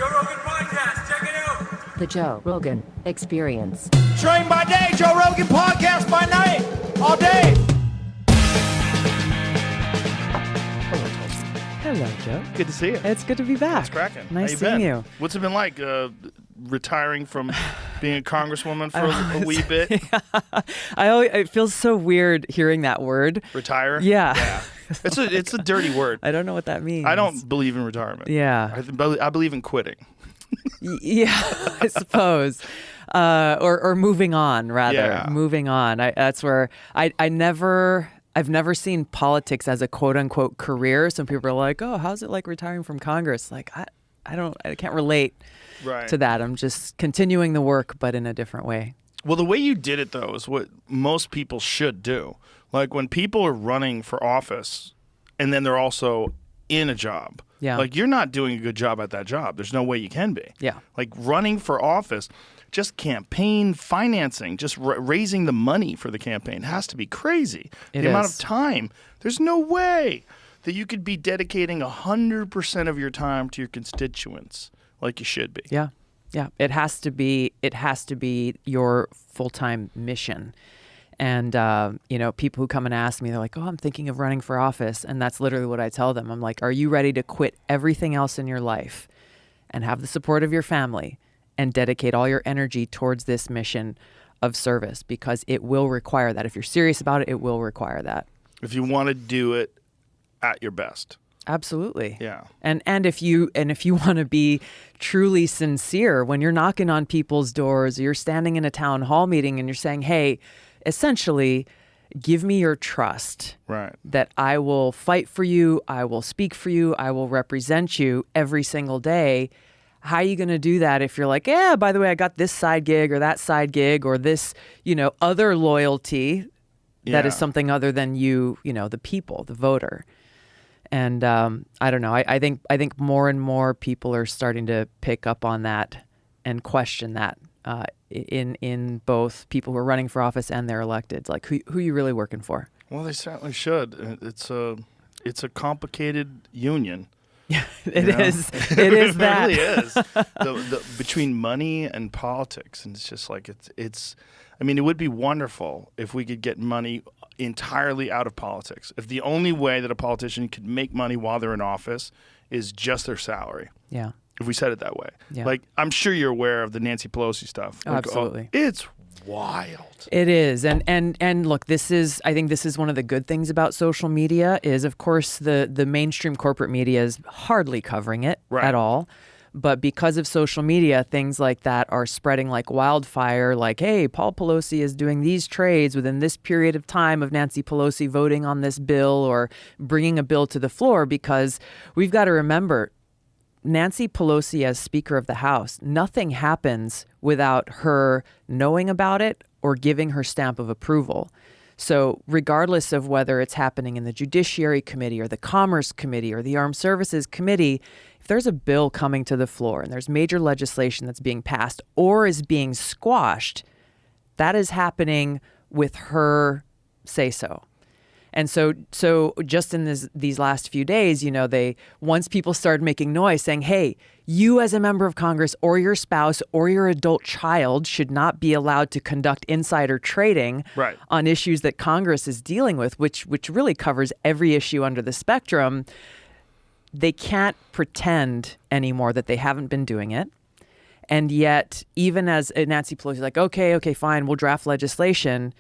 Joe Rogan Podcast. Check it out. The Joe Rogan Experience. Train by day, Joe Rogan Podcast by night, all day. Hello, Joe. Good to see you. It's good to be back. It's cracking. Nice seeing you. What's it been like retiring from being a congresswoman for a wee bit? It feels so weird hearing that word. Retire? Yeah. It's a dirty word. I don't know what that means. I don't believe in retirement. Yeah. I believe in quitting. Yeah, I suppose. Or moving on, rather. Yeah. Moving on. That's where I've never seen politics as a quote unquote career. Some people are like, "Oh, how's it like retiring from Congress?" Like, I can't relate to that. I'm just continuing the work, but in a different way. Well, the way you did it, though, is what most people should do. Like, when people are running for office and then they're also in a job, like, you're not doing a good job at that job. There's no way you can be. Yeah. Like, running for office, just campaign financing, just raising the money for the campaign has to be crazy. The amount of time. There's no way that you could be dedicating 100% of your time to your constituents like you should be. Yeah. Yeah. It has to be your full-time mission. And, people who come and ask me, they're like, "Oh, I'm thinking of running for office." And that's literally what I tell them. I'm like, "Are you ready to quit everything else in your life and have the support of your family and dedicate all your energy towards this mission of service?" Because it will require that. If you're serious about it, it will require that. If you want to do it at your best. Absolutely. Yeah. And if you want to be truly sincere, when you're knocking on people's doors, or you're standing in a town hall meeting and you're saying, "Hey, essentially, give me your trust that I will fight for you, I will speak for you, I will represent you every single day." How are you going to do that if you're like, "Yeah, by the way, I got this side gig or that side gig or this, other loyalty that is something other than you, the people, the voter." And I don't know. I think more and more people are starting to pick up on that and question that in both people who are running for office and their electeds. Like, who are you really working for? Well, they certainly should. It's a complicated union. Yeah, it is. It is that. It really is. Between money and politics, and it's just like it's. I mean, it would be wonderful if we could get money entirely out of politics. If the only way that a politician could make money while they're in office is just their salary. Yeah. If we said it that way. Yeah. Like, I'm sure you're aware of the Nancy Pelosi stuff. Like, absolutely. It's wild. It is. And look, I think this is one of the good things about social media is, of course, the mainstream corporate media is hardly covering it at all. But because of social media, things like that are spreading like wildfire. Like, hey, Paul Pelosi is doing these trades within this period of time of Nancy Pelosi voting on this bill or bringing a bill to the floor. Because we've got to remember, Nancy Pelosi as Speaker of the House, nothing happens without her knowing about it or giving her stamp of approval. So regardless of whether it's happening in the Judiciary Committee or the Commerce Committee or the Armed Services Committee, if there's a bill coming to the floor and there's major legislation that's being passed or is being squashed, that is happening with her say-so. And so just in these last few days, once people started making noise saying, "Hey, you as a member of Congress or your spouse or your adult child should not be allowed to conduct insider trading on issues that Congress is dealing with," which really covers every issue under the spectrum. They can't pretend anymore that they haven't been doing it. And yet, even as Nancy Pelosi is like, okay, fine, we'll draft legislation.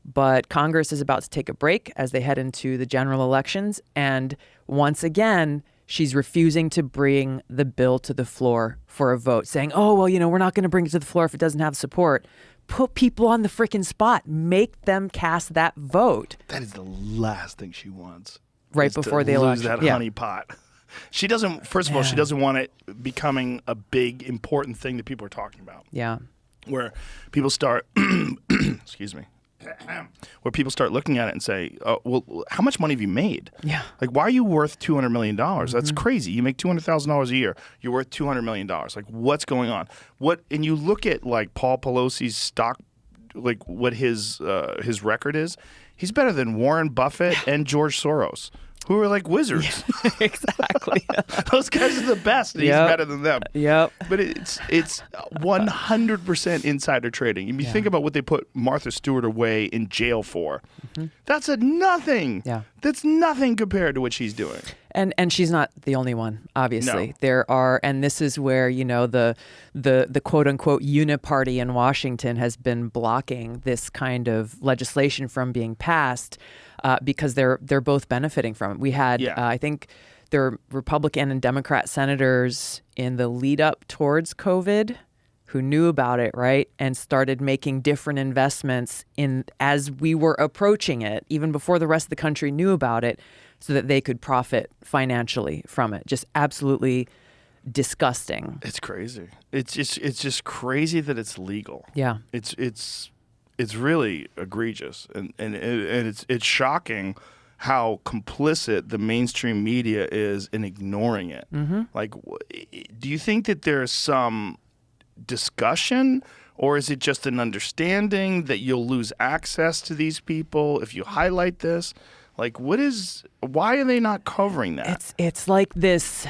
But Congress is about to take a break as they head into the general elections. And once again, she's refusing to bring the bill to the floor for a vote, saying, "Oh, well, we're not going to bring it to the floor if it doesn't have support." Put people on the frickin' spot. Make them cast that vote. That is the last thing she wants. Right before the election. Lose that honey pot. She doesn't, first of all, she doesn't want it becoming a big, important thing that people are talking about. Yeah. Where people start, excuse me. Where people start looking at it and say, "Oh, well, how much money have you made? Yeah. Like, why are you worth $200 million? That's crazy. You make $200,000 a year. You're worth $200 million. Like, what's going on?" And you look at, like, Paul Pelosi's stock, like, what his record is. He's better than Warren Buffett and George Soros. who are like wizards. Exactly. Those guys are the best. And he's better than them. Yep. But it's 100% insider trading. If you think about what they put Martha Stewart away in jail for, that's nothing. Yeah. That's nothing compared to what she's doing. And she's not the only one, obviously. No. There are, and this is where, the quote unquote uniparty in Washington has been blocking this kind of legislation from being passed because they're both benefiting from it. We had, I think, there were Republican and Democrat senators in the lead up towards COVID who knew about it, right, and started making different investments in as we were approaching it, even before the rest of the country knew about it, so that they could profit financially from it. Just absolutely disgusting. It's crazy. It's just crazy that it's legal. Yeah. It's really egregious, and it's shocking how complicit the mainstream media is in ignoring it. Like, do you think that there's some discussion, or is it just an understanding that you'll lose access to these people if you highlight this? Like, why are they not covering that? It's like this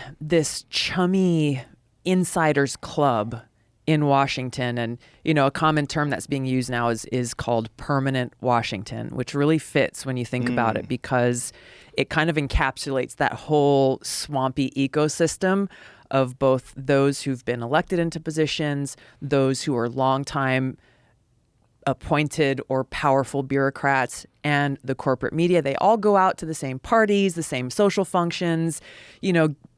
chummy insiders club in Washington, and a common term that's being used now is called permanent Washington, which really fits when you think about it, because it kind of encapsulates that whole swampy ecosystem of both those who've been elected into positions, those who are longtime appointed or powerful bureaucrats, and the corporate media. They all go out to the same parties, the same social functions,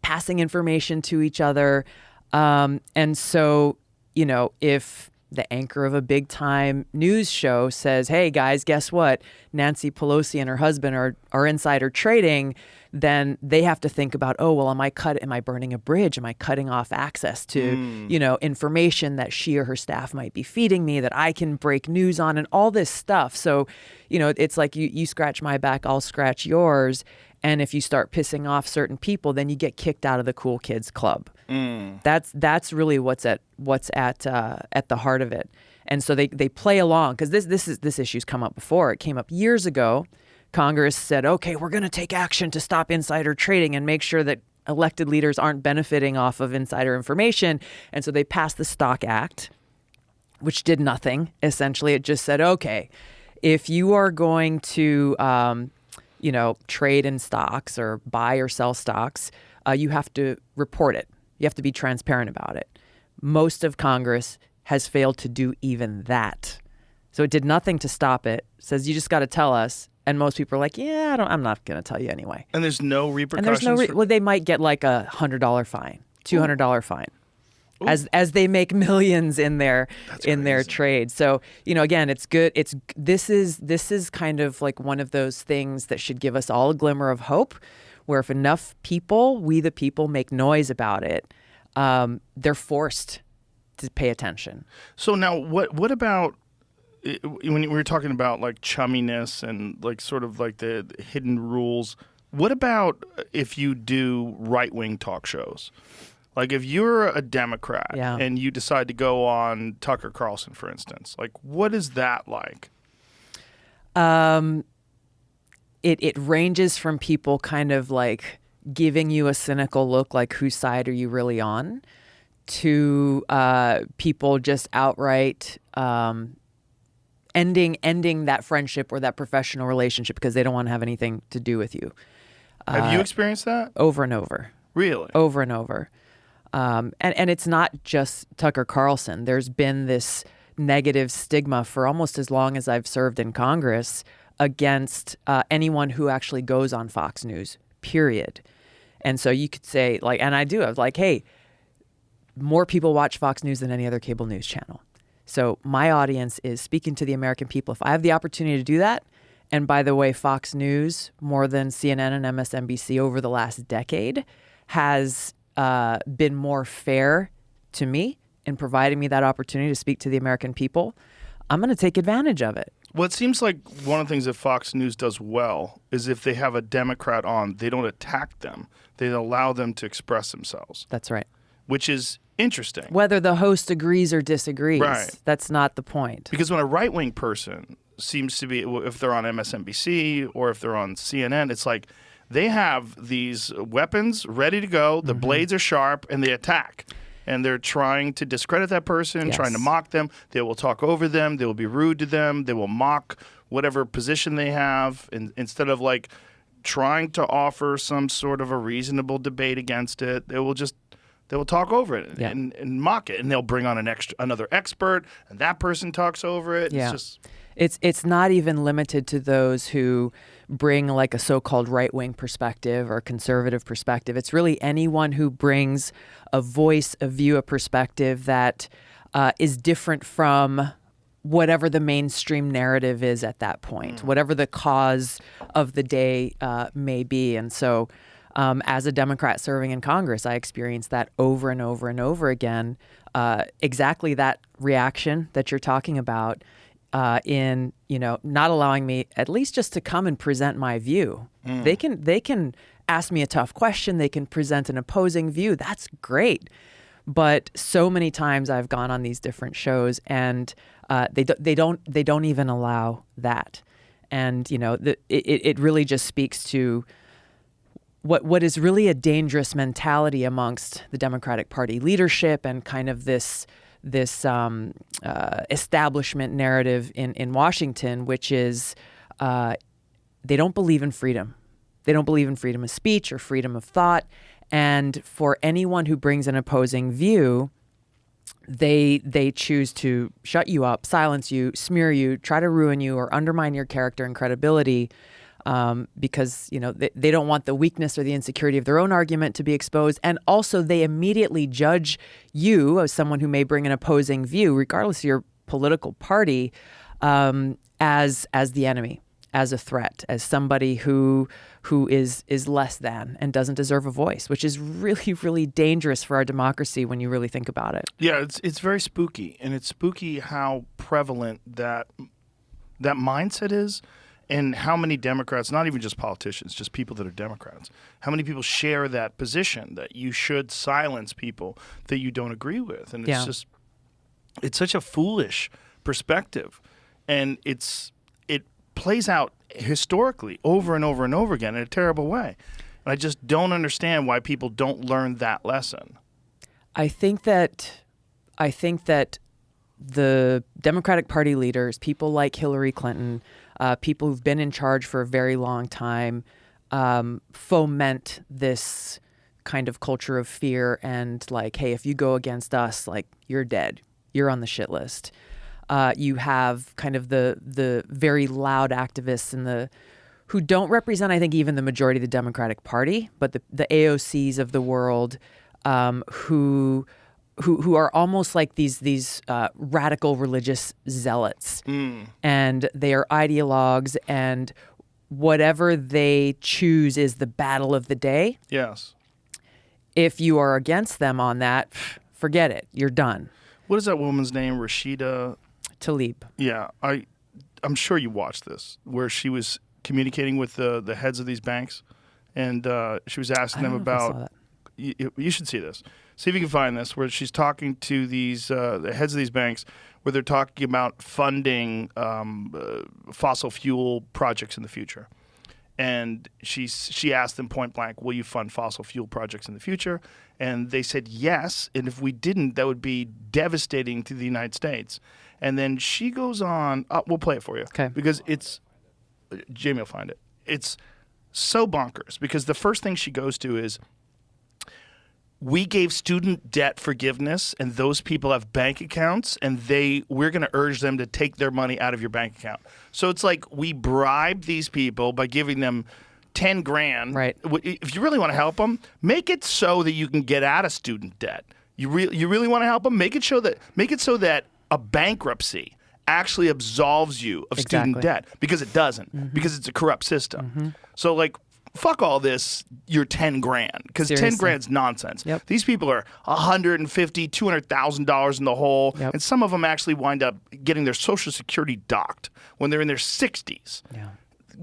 passing information to each other. And so, if the anchor of a big time news show says, hey guys, guess what? Nancy Pelosi and her husband are insider trading, then they have to think about, oh, well, am I burning a bridge? Am I cutting off access to, information that she or her staff might be feeding me that I can break news on, and all this stuff. So, it's like you scratch my back, I'll scratch yours. And if you start pissing off certain people, then you get kicked out of the cool kids club. That's really what's at the heart of it. And so they play along, because this issue's come up before. It came up years ago. Congress said, okay, we're going to take action to stop insider trading and make sure that elected leaders aren't benefiting off of insider information. And so they passed the Stock Act, which did nothing. Essentially, it just said, okay, if you are going to trade in stocks or buy or sell stocks, you have to report it. You have to be transparent about it. Most of Congress has failed to do even that. So it did nothing to stop it. It says, you just got to tell us. And most people are like, yeah, I'm not going to tell you anyway. And there's no repercussions? And there's well, they might get like $100 fine, $200 fine. As they make millions in their trade. So, again, it's good. This is kind of like one of those things that should give us all a glimmer of hope, where if enough people, we the people, make noise about it, they're forced to pay attention. So now what about when we were talking about like chumminess and like sort of like the hidden rules, what about if you do right-wing talk shows? Like if you're a Democrat and you decide to go on Tucker Carlson, for instance, like what is that like? It ranges from people kind of like giving you a cynical look, like whose side are you really on, to people just outright ending that friendship or that professional relationship because they don't want to have anything to do with you. Have you experienced that? Over and over. Really? Over and over. And it's not just Tucker Carlson. There's been this negative stigma for almost as long as I've served in Congress against anyone who actually goes on Fox News, period. And so you could say, like, and I was like, hey, more people watch Fox News than any other cable news channel. So my audience is speaking to the American people. If I have the opportunity to do that, and by the way, Fox News, more than CNN and MSNBC over the last decade, has been more fair to me in providing me that opportunity to speak to the American people, I'm going to take advantage of it. Well, it seems like one of the things that Fox News does well is if they have a Democrat on, they don't attack them. They allow them to express themselves. That's right. Which is interesting. Whether the host agrees or disagrees, right. That's not the point. Because when a right-wing person seems to be, if they're on MSNBC or if they're on CNN, it's like They have these weapons ready to go. The blades are sharp, and they attack. And they're trying to discredit that person, Yes. trying to mock them. They will talk over them. They will be rude to them. They will mock whatever position they have, and instead of like trying to offer some sort of a reasonable debate against it, they will talk over it Yeah. and mock it, and they'll bring on another expert, and that person talks over it. Yeah. It's just It's not even limited to those who bring like a so-called right-wing perspective or conservative perspective. It's really anyone who brings a voice, a view, a perspective that is different from whatever the mainstream narrative is at that point, whatever the cause of the day may be. And so as a Democrat serving in Congress, I experienced that over and over and over again, exactly that reaction that you're talking about. In not allowing me at least just to come and present my view. They can ask me a tough question. They can present an opposing view. That's great. But so many times I've gone on these different shows, and they don't even allow that. And it really just speaks to what is really a dangerous mentality amongst the Democratic Party leadership and kind of this establishment narrative in Washington, which is they don't believe in freedom. They don't believe in freedom of speech or freedom of thought. And for anyone who brings an opposing view, they choose to shut you up, silence you, smear you, try to ruin you, or undermine your character and credibility. Because they don't want the weakness or the insecurity of their own argument to be exposed, and also they immediately judge you as someone who may bring an opposing view, regardless of your political party, as the enemy, as a threat, as somebody who is less than and doesn't deserve a voice, which is really, really dangerous for our democracy when you really think about it. Yeah, it's very spooky, and it's spooky how prevalent that mindset is. And how many Democrats, not even just politicians, just people that are Democrats, how many people share that position that you should silence people that you don't agree with? And it's it's such a foolish perspective. And it plays out historically over and over and over again in a terrible way. And I just don't understand why people don't learn that lesson. I think that the Democratic Party leaders, people like Hillary Clinton, people who've been in charge for a very long time, foment this kind of culture of fear and like, hey, if you go against us, like you're dead, you're on the shit list. You have kind of the very loud activists who don't represent, I think, even the majority of the Democratic Party, but the AOCs of the world, who are almost like these radical religious zealots. And they are ideologues, and whatever they choose is the battle of the day. Yes. If you are against them on that, forget it. You're done. What is that woman's name? Rashida Tlaib. Yeah, I'm sure you watched this, where she was communicating with the heads of these banks, and she was asking them about. You should see this. See if you can find this, where she's talking to these the heads of these banks, where they're talking about funding fossil fuel projects in the future. And she asked them point blank, will you fund fossil fuel projects in the future? And they said yes. And if we didn't, that would be devastating to the United States. And then she goes on. We'll play it for you. Okay. Because Jamie will find it. It's so bonkers. Because the first thing she goes to is, we gave student debt forgiveness, and those people have bank accounts, and we're going to urge them to take their money out of your bank account. So it's like we bribe these people by giving them $10,000. Right. If you really want to help them, make it so that you can get out of student debt. You really want to help them? Make it so that a bankruptcy actually absolves you of student debt, because it doesn't, because it's a corrupt system. So like, fuck all this, you're $10,000, because $10,000's nonsense. Yep. These people are $150,000, $200,000 in the hole, and some of them actually wind up getting their Social Security docked when they're in their 60s,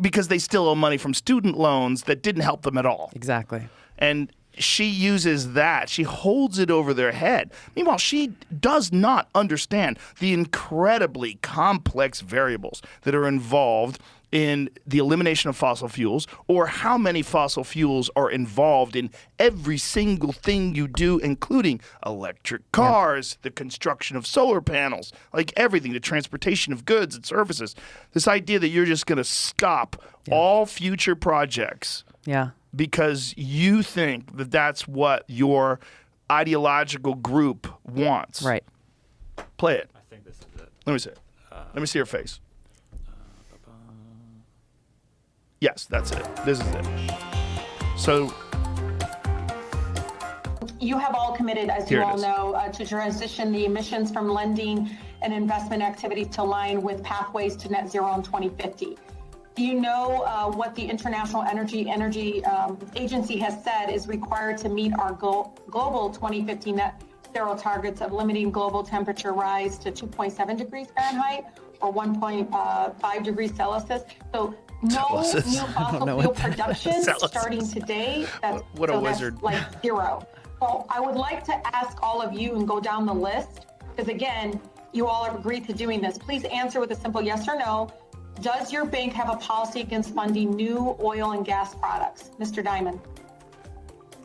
because they still owe money from student loans that didn't help them at all. Exactly. And she uses that. She holds it over their head. Meanwhile, she does not understand the incredibly complex variables that are involved in the elimination of fossil fuels or how many fossil fuels are involved in every single thing you do, including electric cars, the construction of solar panels, like everything, the transportation of goods and services. This idea that you're just going to stop all future projects because you think that that's what your ideological group wants. Right. Play it. I think this is it. Let me see it. Let me see your face. Yes, that's it. This is it. So you have all committed, as you all know, to transition the emissions from lending and investment activities to align with pathways to net zero in 2050. Do you know what the International Energy Agency has said is required to meet our global 2050 net zero targets of limiting global temperature rise to 2.7 degrees Fahrenheit or 1.5 degrees Celsius? So no new fossil fuel production starting today. What a wizard. That's like zero. So I would like to ask all of you and go down the list, because again, you all have agreed to doing this. Please answer with a simple yes or no. Does your bank have a policy against funding new oil and gas products? Mr. Diamond.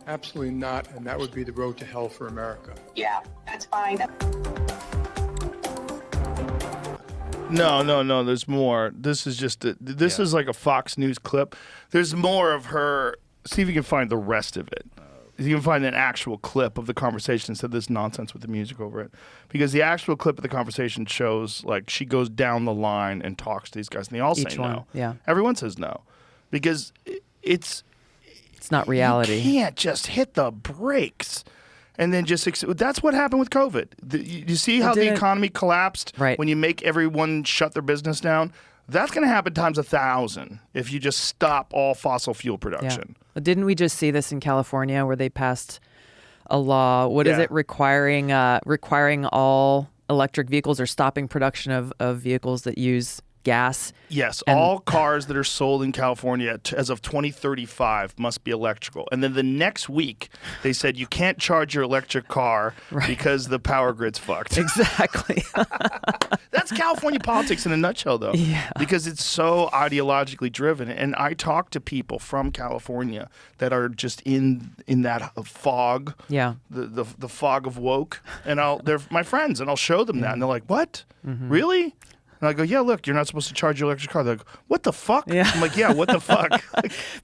Absolutely not, and that would be the road to hell for America. Yeah, that's fine. No. There's more. This is just this is like a Fox News clip. There's more of her. See if you can find the rest of it. You can find an actual clip of the conversation instead of this nonsense with the music over it. Because the actual clip of the conversation shows like she goes down the line and talks to these guys, and they all say no. Yeah. Everyone says no, because it's not reality. You can't just hit the brakes. And then that's what happened with COVID. You see how the economy collapsed when you make everyone shut their business down? That's going to happen times 1,000 if you just stop all fossil fuel production. Yeah. Didn't we just see this in California where they passed a law? What is it requiring all electric vehicles or stopping production of vehicles that use gas? Yes, all cars that are sold in California as of 2035 must be electrical. And then the next week, they said you can't charge your electric car because the power grid's fucked. Exactly. That's California politics in a nutshell, though. Yeah. Because it's so ideologically driven. And I talk to people from California that are just in that fog. Yeah. The fog of woke. And they're my friends, and I'll show them that. And they're like, what? Mm-hmm. Really? And I go, yeah, look, you're not supposed to charge your electric car. They're like, what the fuck? Yeah. I'm like, yeah, what the fuck?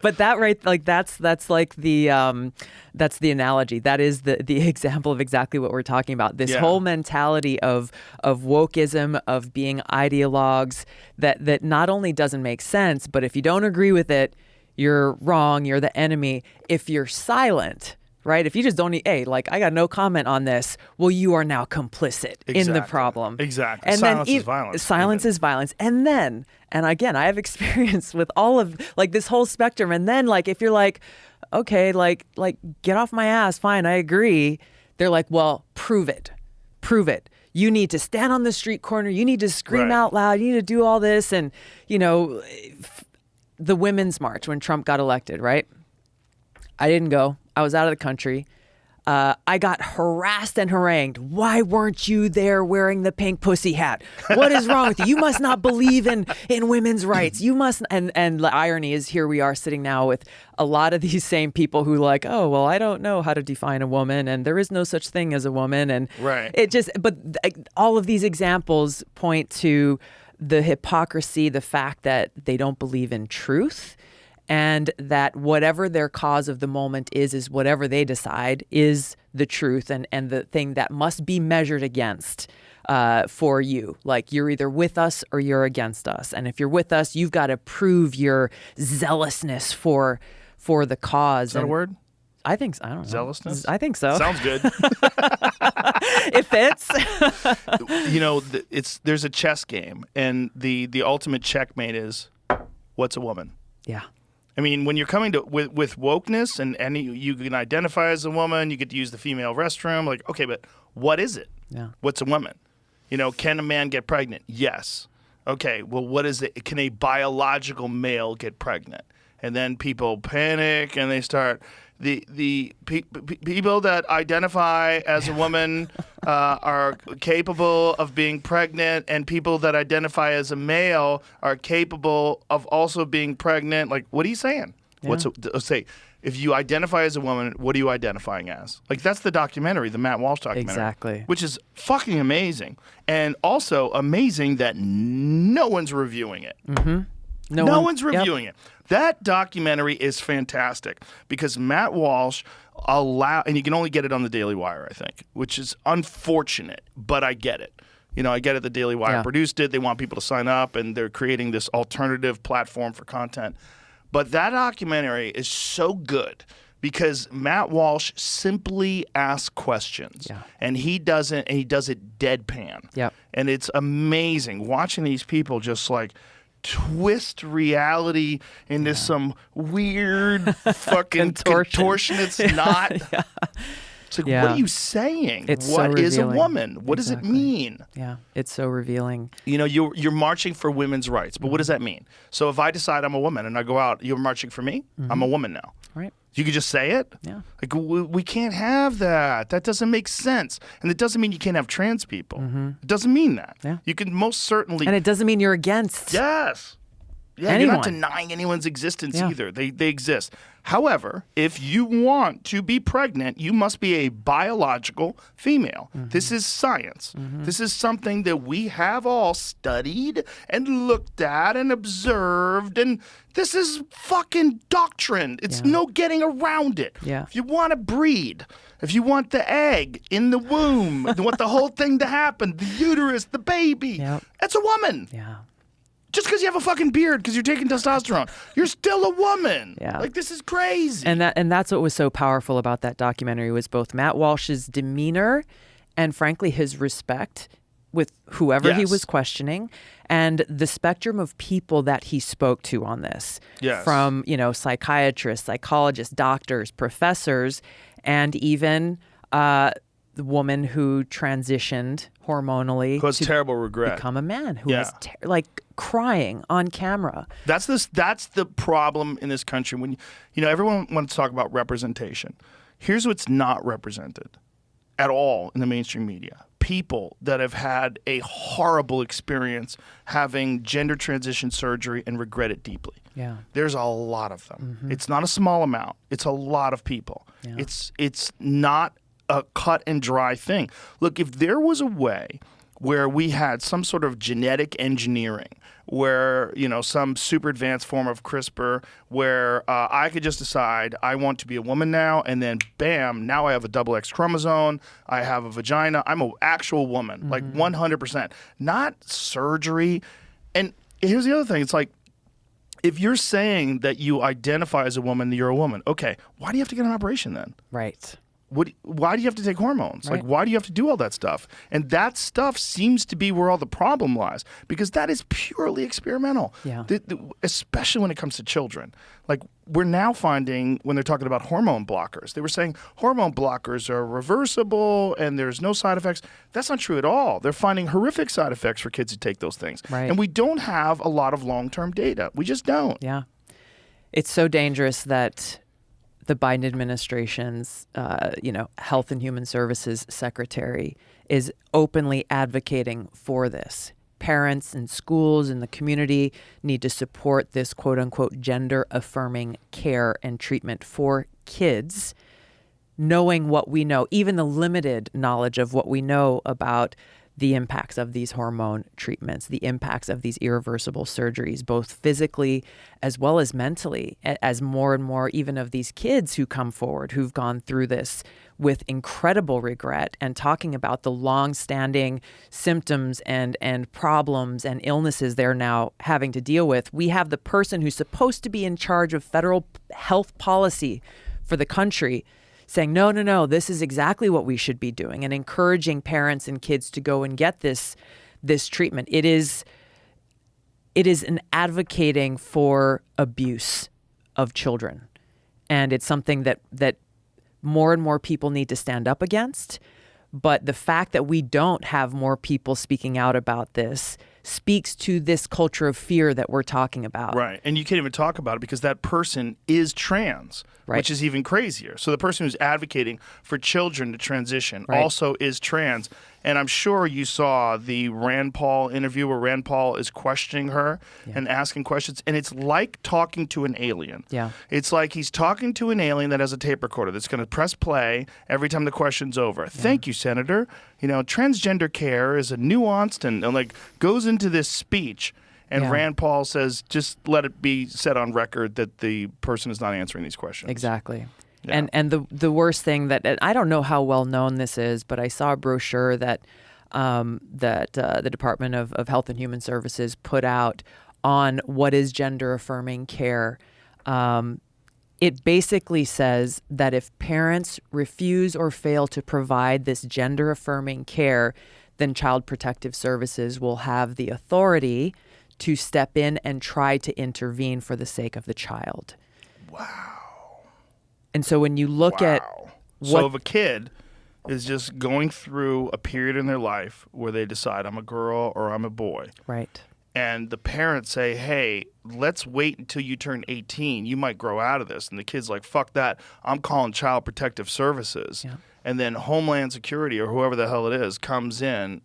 But that that's like that's the analogy. That is the example of exactly what we're talking about. This whole mentality of wokeism, of being ideologues, that not only doesn't make sense, but if you don't agree with it, you're wrong, you're the enemy. If you're silent, right? If you just don't, I got no comment on this. Well, you are now complicit in the problem. Exactly. And silence is violence. Silence is violence. And then, and again, I have experience with all of this whole spectrum. And then if you're like, okay, get off my ass. Fine. I agree. They're like, well, prove it. Prove it. You need to stand on the street corner. You need to scream out loud. You need to do all this. And, the Women's March when Trump got elected, right? I didn't go. I was out of the country. I got harassed and harangued. Why weren't you there wearing the pink pussy hat? What is wrong with you? You must not believe in women's rights. You must. And the irony is here we are sitting now with a lot of these same people who oh, well, I don't know how to define a woman, and there is no such thing as a woman. And but all of these examples point to the hypocrisy, the fact that they don't believe in truth. And that whatever their cause of the moment is whatever they decide is the truth and the thing that must be measured against for you. Like you're either with us or you're against us. And if you're with us, you've got to prove your zealousness for the cause. Is that a word? I think so. I don't know. Zealousness? I think so. Sounds good. It fits. There's a chess game, and the ultimate checkmate is, what's a woman? Yeah. I mean, when you're coming to with wokeness and you can identify as a woman, you get to use the female restroom. Like, okay, but what is it? Yeah. What's a woman? Can a man get pregnant? Yes. Okay, well, what is it? Can a biological male get pregnant? And then people panic and they start. The people that identify as a woman are capable of being pregnant, and people that identify as a male are capable of also being pregnant. Like, what are you saying? Yeah. Say, if you identify as a woman, what are you identifying as? Like, that's the documentary, the Matt Walsh documentary. Exactly. Which is fucking amazing. And also amazing that no one's reviewing it. Mm-hmm. No one's reviewing it. That documentary is fantastic because Matt Walsh and you can only get it on the Daily Wire, I think, which is unfortunate, but I get it. You know, I get it. The Daily Wire produced it. They want people to sign up, and they're creating this alternative platform for content. But that documentary is so good because Matt Walsh simply asks questions, and he does it deadpan. Yep. And it's amazing watching these people just like twist reality into some weird fucking contortionist knot. It's like, what are you saying? What is a woman? What does it mean? Yeah, it's so revealing. You know, you're marching for women's rights, but what does that mean? So if I decide I'm a woman and I go out, you're marching for me? I'm a woman now. Right. You could just say it? Yeah. Like, we can't have that. That doesn't make sense. And it doesn't mean you can't have trans people. It doesn't mean that. Yeah. You can most certainly... And it doesn't mean you're against. Yes. Yeah, anyone. You're not denying anyone's existence either. They exist. However, if you want to be pregnant, you must be a biological female. This is science. This is something that we have all studied and looked at and observed, and this is fucking doctrine. It's no getting around it. Yeah. If you want to breed, if you want the egg in the womb, you want the whole thing to happen, the uterus, the baby, that's a woman. Yeah. Just because you have a fucking beard because you're taking testosterone, you're still a woman. Yeah. Like, this is crazy. And that's what was so powerful about that documentary was both Matt Walsh's demeanor and, frankly, his respect with whoever he was questioning and the spectrum of people that he spoke to on this. Yes. From, psychiatrists, psychologists, doctors, professors, and even the woman who transitioned hormonally who has terrible regret, become a man who is crying on camera. That's the problem in this country. When everyone wants to talk about representation. Here's what's not represented at all in the mainstream media. People that have had a horrible experience having gender transition surgery and regret it deeply. Yeah. There's a lot of them. It's not a small amount. It's a lot of people. Yeah. It's not a cut and dry thing. Look, if there was a way where we had some sort of genetic engineering, where, some super advanced form of CRISPR, where I could just decide I want to be a woman now, and then bam, now I have a double X chromosome, I have a vagina, I'm an actual woman, like 100%, not surgery. And here's the other thing, it's like, if you're saying that you identify as a woman, you're a woman, okay, why do you have to get an operation then? Right. Why do you have to take hormones? Right. Like, why do you have to do all that stuff? And that stuff seems to be where all the problem lies, because that is purely experimental. Yeah. Especially when it comes to children. Like, we're now finding, when they're talking about hormone blockers, they were saying hormone blockers are reversible and there's no side effects. That's not true at all. They're finding horrific side effects for kids who take those things. Right. And we don't have a lot of long-term data. We just don't. Yeah. It's so dangerous that the Biden administration's, Health and Human Services Secretary is openly advocating for this. Parents and schools and the community need to support this quote unquote gender affirming care and treatment for kids, knowing what we know, even the limited knowledge of what we know about the impacts of these hormone treatments, the impacts of these irreversible surgeries, both physically as well as mentally, as more and more even of these kids who come forward who've gone through this with incredible regret and talking about the long-standing symptoms and problems and illnesses they're now having to deal with. We have the person who's supposed to be in charge of federal health policy for the country saying, no, this is exactly what we should be doing, and encouraging parents and kids to go and get this treatment. It is an advocating for abuse of children. And it's something that more and more people need to stand up against. But the fact that we don't have more people speaking out about this speaks to this culture of fear that we're talking about. Right. And you can't even talk about it because that person is trans, which is even crazier. So the person who's advocating for children to transition also is trans. And I'm sure you saw the Rand Paul interview where Rand Paul is questioning her and asking questions. And it's like talking to an alien. Yeah. It's like he's talking to an alien that has a tape recorder that's going to press play every time the question's over. Yeah. Thank you, Senator. You know, transgender care is a nuanced and like goes into this speech. And Rand Paul says, just let it be said on record that the person is not answering these questions. Exactly. Yeah. And the worst thing that, and I don't know how well known this is, but I saw a brochure that the Department of Health and Human Services put out on what is gender affirming care. It basically says that if parents refuse or fail to provide this gender affirming care, then Child Protective Services will have the authority to step in and try to intervene for the sake of the child. Wow. And so when you look at so if a kid is just going through a period in their life where they decide I'm a girl or I'm a boy. Right. And the parents say, hey, let's wait until you turn 18. You might grow out of this. And the kid's like, fuck that. I'm calling Child Protective Services. Yeah. And then Homeland Security or whoever the hell it is comes in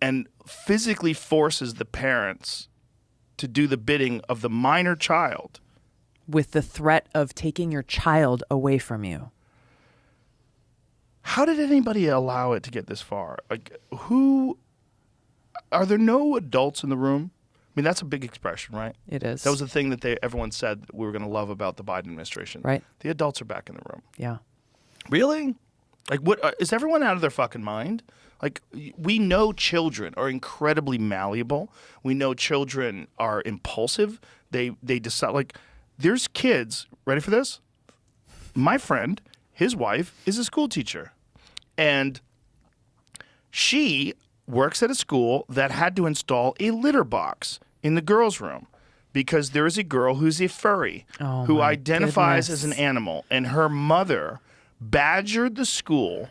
and physically forces the parents to do the bidding of the minor child. With the threat of taking your child away from you. How did anybody allow it to get this far? Like, are there no adults in the room? I mean, that's a big expression, right? It is. That was the thing that everyone said that we were going to love about the Biden administration. Right. The adults are back in the room. Yeah. Really? Like, what is everyone out of their fucking mind? Like, we know children are incredibly malleable. We know children are impulsive. They decide, like, there's kids, ready for this? My friend, his wife, is a school teacher. And she works at a school that had to install a litter box in the girls' room because there is a girl who's a furry who identifies as an animal. And her mother badgered the school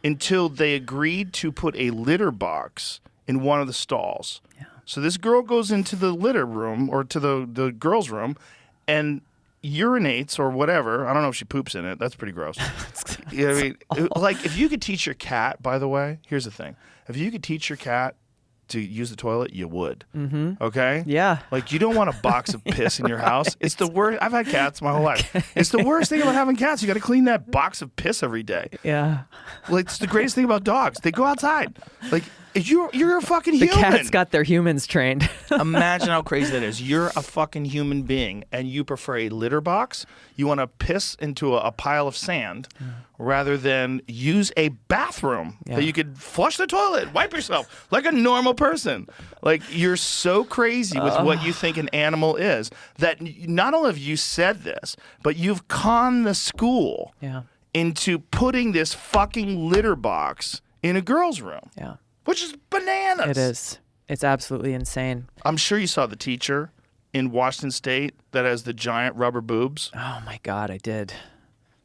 until they agreed to put a litter box in one of the stalls. Yeah. So this girl goes into the litter room or to the girls' room and urinates or whatever. I don't know if she poops in it. That's pretty gross. You know what I mean? Like, if you could teach your cat, by the way, here's the thing. If you could teach your cat to use the toilet, you would. Mm-hmm. Okay? Yeah. Like, you don't want a box of piss in your house. It's the worst. I've had cats my whole life. It's the worst thing about having cats. You got to clean that box of piss every day. Yeah. Like, it's the greatest thing about dogs. They go outside. Like, you're a fucking the human. cat's got their humans trained. Imagine how crazy that is. You're a fucking human being, and you prefer a litter box. You want to piss into a pile of sand rather than use a bathroom that you could flush the toilet, wipe yourself like a normal person. Like, you're so crazy with what you think an animal is that not only have you said this, but you've conned the school into putting this fucking litter box in a girl's room. Yeah. Which is bananas. It is. It's absolutely insane. I'm sure you saw the teacher in Washington State that has the giant rubber boobs. Oh, my God, I did.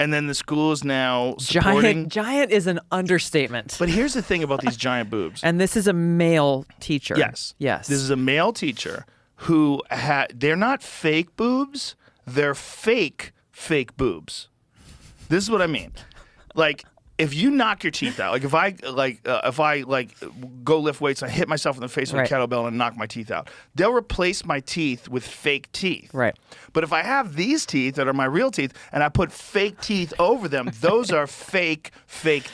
And then the school is now supporting... Giant is an understatement. But here's the thing about these giant boobs. And this is a male teacher. Yes. Yes. This is a male teacher who they're not fake boobs. They're fake boobs. This is what I mean. Like... If you knock your teeth out, like if I go lift weights and I hit myself in the face with a kettlebell and knock my teeth out, they'll replace my teeth with fake teeth. Right. But if I have these teeth that are my real teeth and I put fake teeth over them, those are fake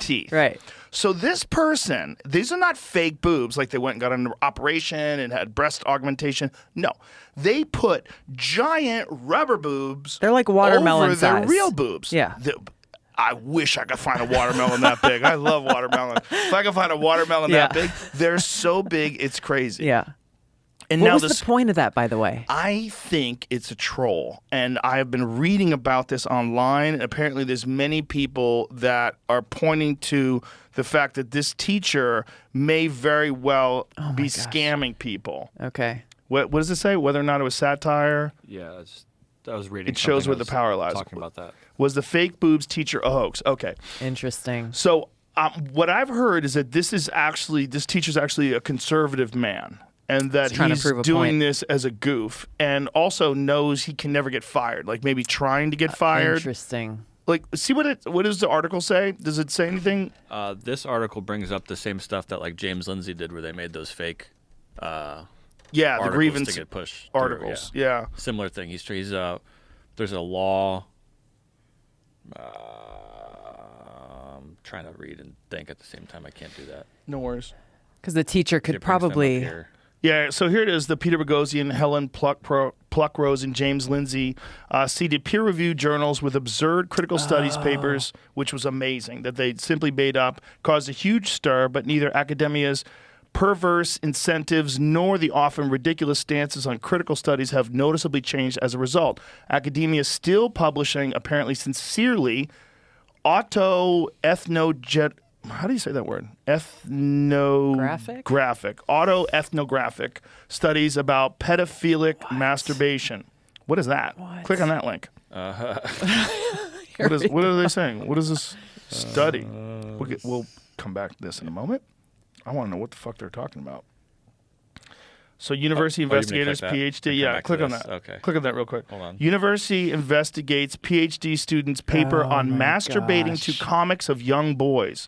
teeth. Right. So this person, these are not fake boobs like they went and got an operation and had breast augmentation. No. They put giant rubber boobs. They're like watermelon over size. their real boobs. Yeah. I wish I could find a watermelon that big. I love watermelon. If I could find a watermelon that big, they're so big, it's crazy. Yeah. And what now was the point of that, by the way? I think it's a troll. And I have been reading about this online. And apparently there's many people that are pointing to the fact that this teacher may very well be scamming people. Okay. What does it say? Whether or not it was satire? Yeah, I was reading. It shows where the power lies. Talking about that. Was the fake boobs teacher a hoax? Okay. Interesting. So what I've heard is that this teacher's actually a conservative man, and that he's doing this as a goof, and also knows he can never get fired. Like maybe trying to get fired. Interesting. Like, see what does the article say? Does it say anything? This article brings up the same stuff that like James Lindsay did, where they made those fake. The grievance to get pushed articles. Through, yeah, similar thing. He's there's a law. I'm trying to read and think at the same time. I can't do that. No worries. Because the teacher could probably. Yeah, so here it is. The Peter Boghossian, Helen Pluckrose, and James Lindsay seeded peer-reviewed journals with absurd critical studies papers, which was amazing, that they simply made up, caused a huge stir, but neither academia's perverse incentives nor the often ridiculous stances on critical studies have noticeably changed as a result. Academia is still publishing, apparently sincerely, how do you say that word? Autoethnographic studies about pedophilic masturbation. What is that? What? Click on that link. What are they saying? What is this study? We'll come back to this in a moment. I want to know what the fuck they're talking about. So university investigators, PhD. Yeah, click on that. Okay. Click on that real quick. Hold on. University investigates PhD students' paper on masturbating to comics of young boys.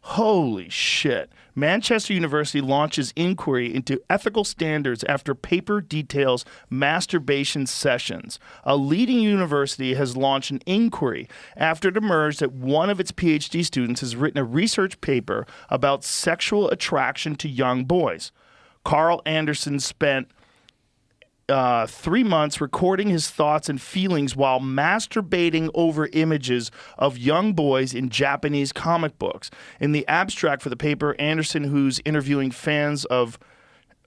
Holy shit. Manchester University launches inquiry into ethical standards after paper details masturbation sessions. A leading university has launched an inquiry after it emerged that one of its PhD students has written a research paper about sexual attraction to young boys. Carl Anderson spent 3 months recording his thoughts and feelings while masturbating over images of young boys in Japanese comic books. In the abstract for the paper, Anderson, who's interviewing fans of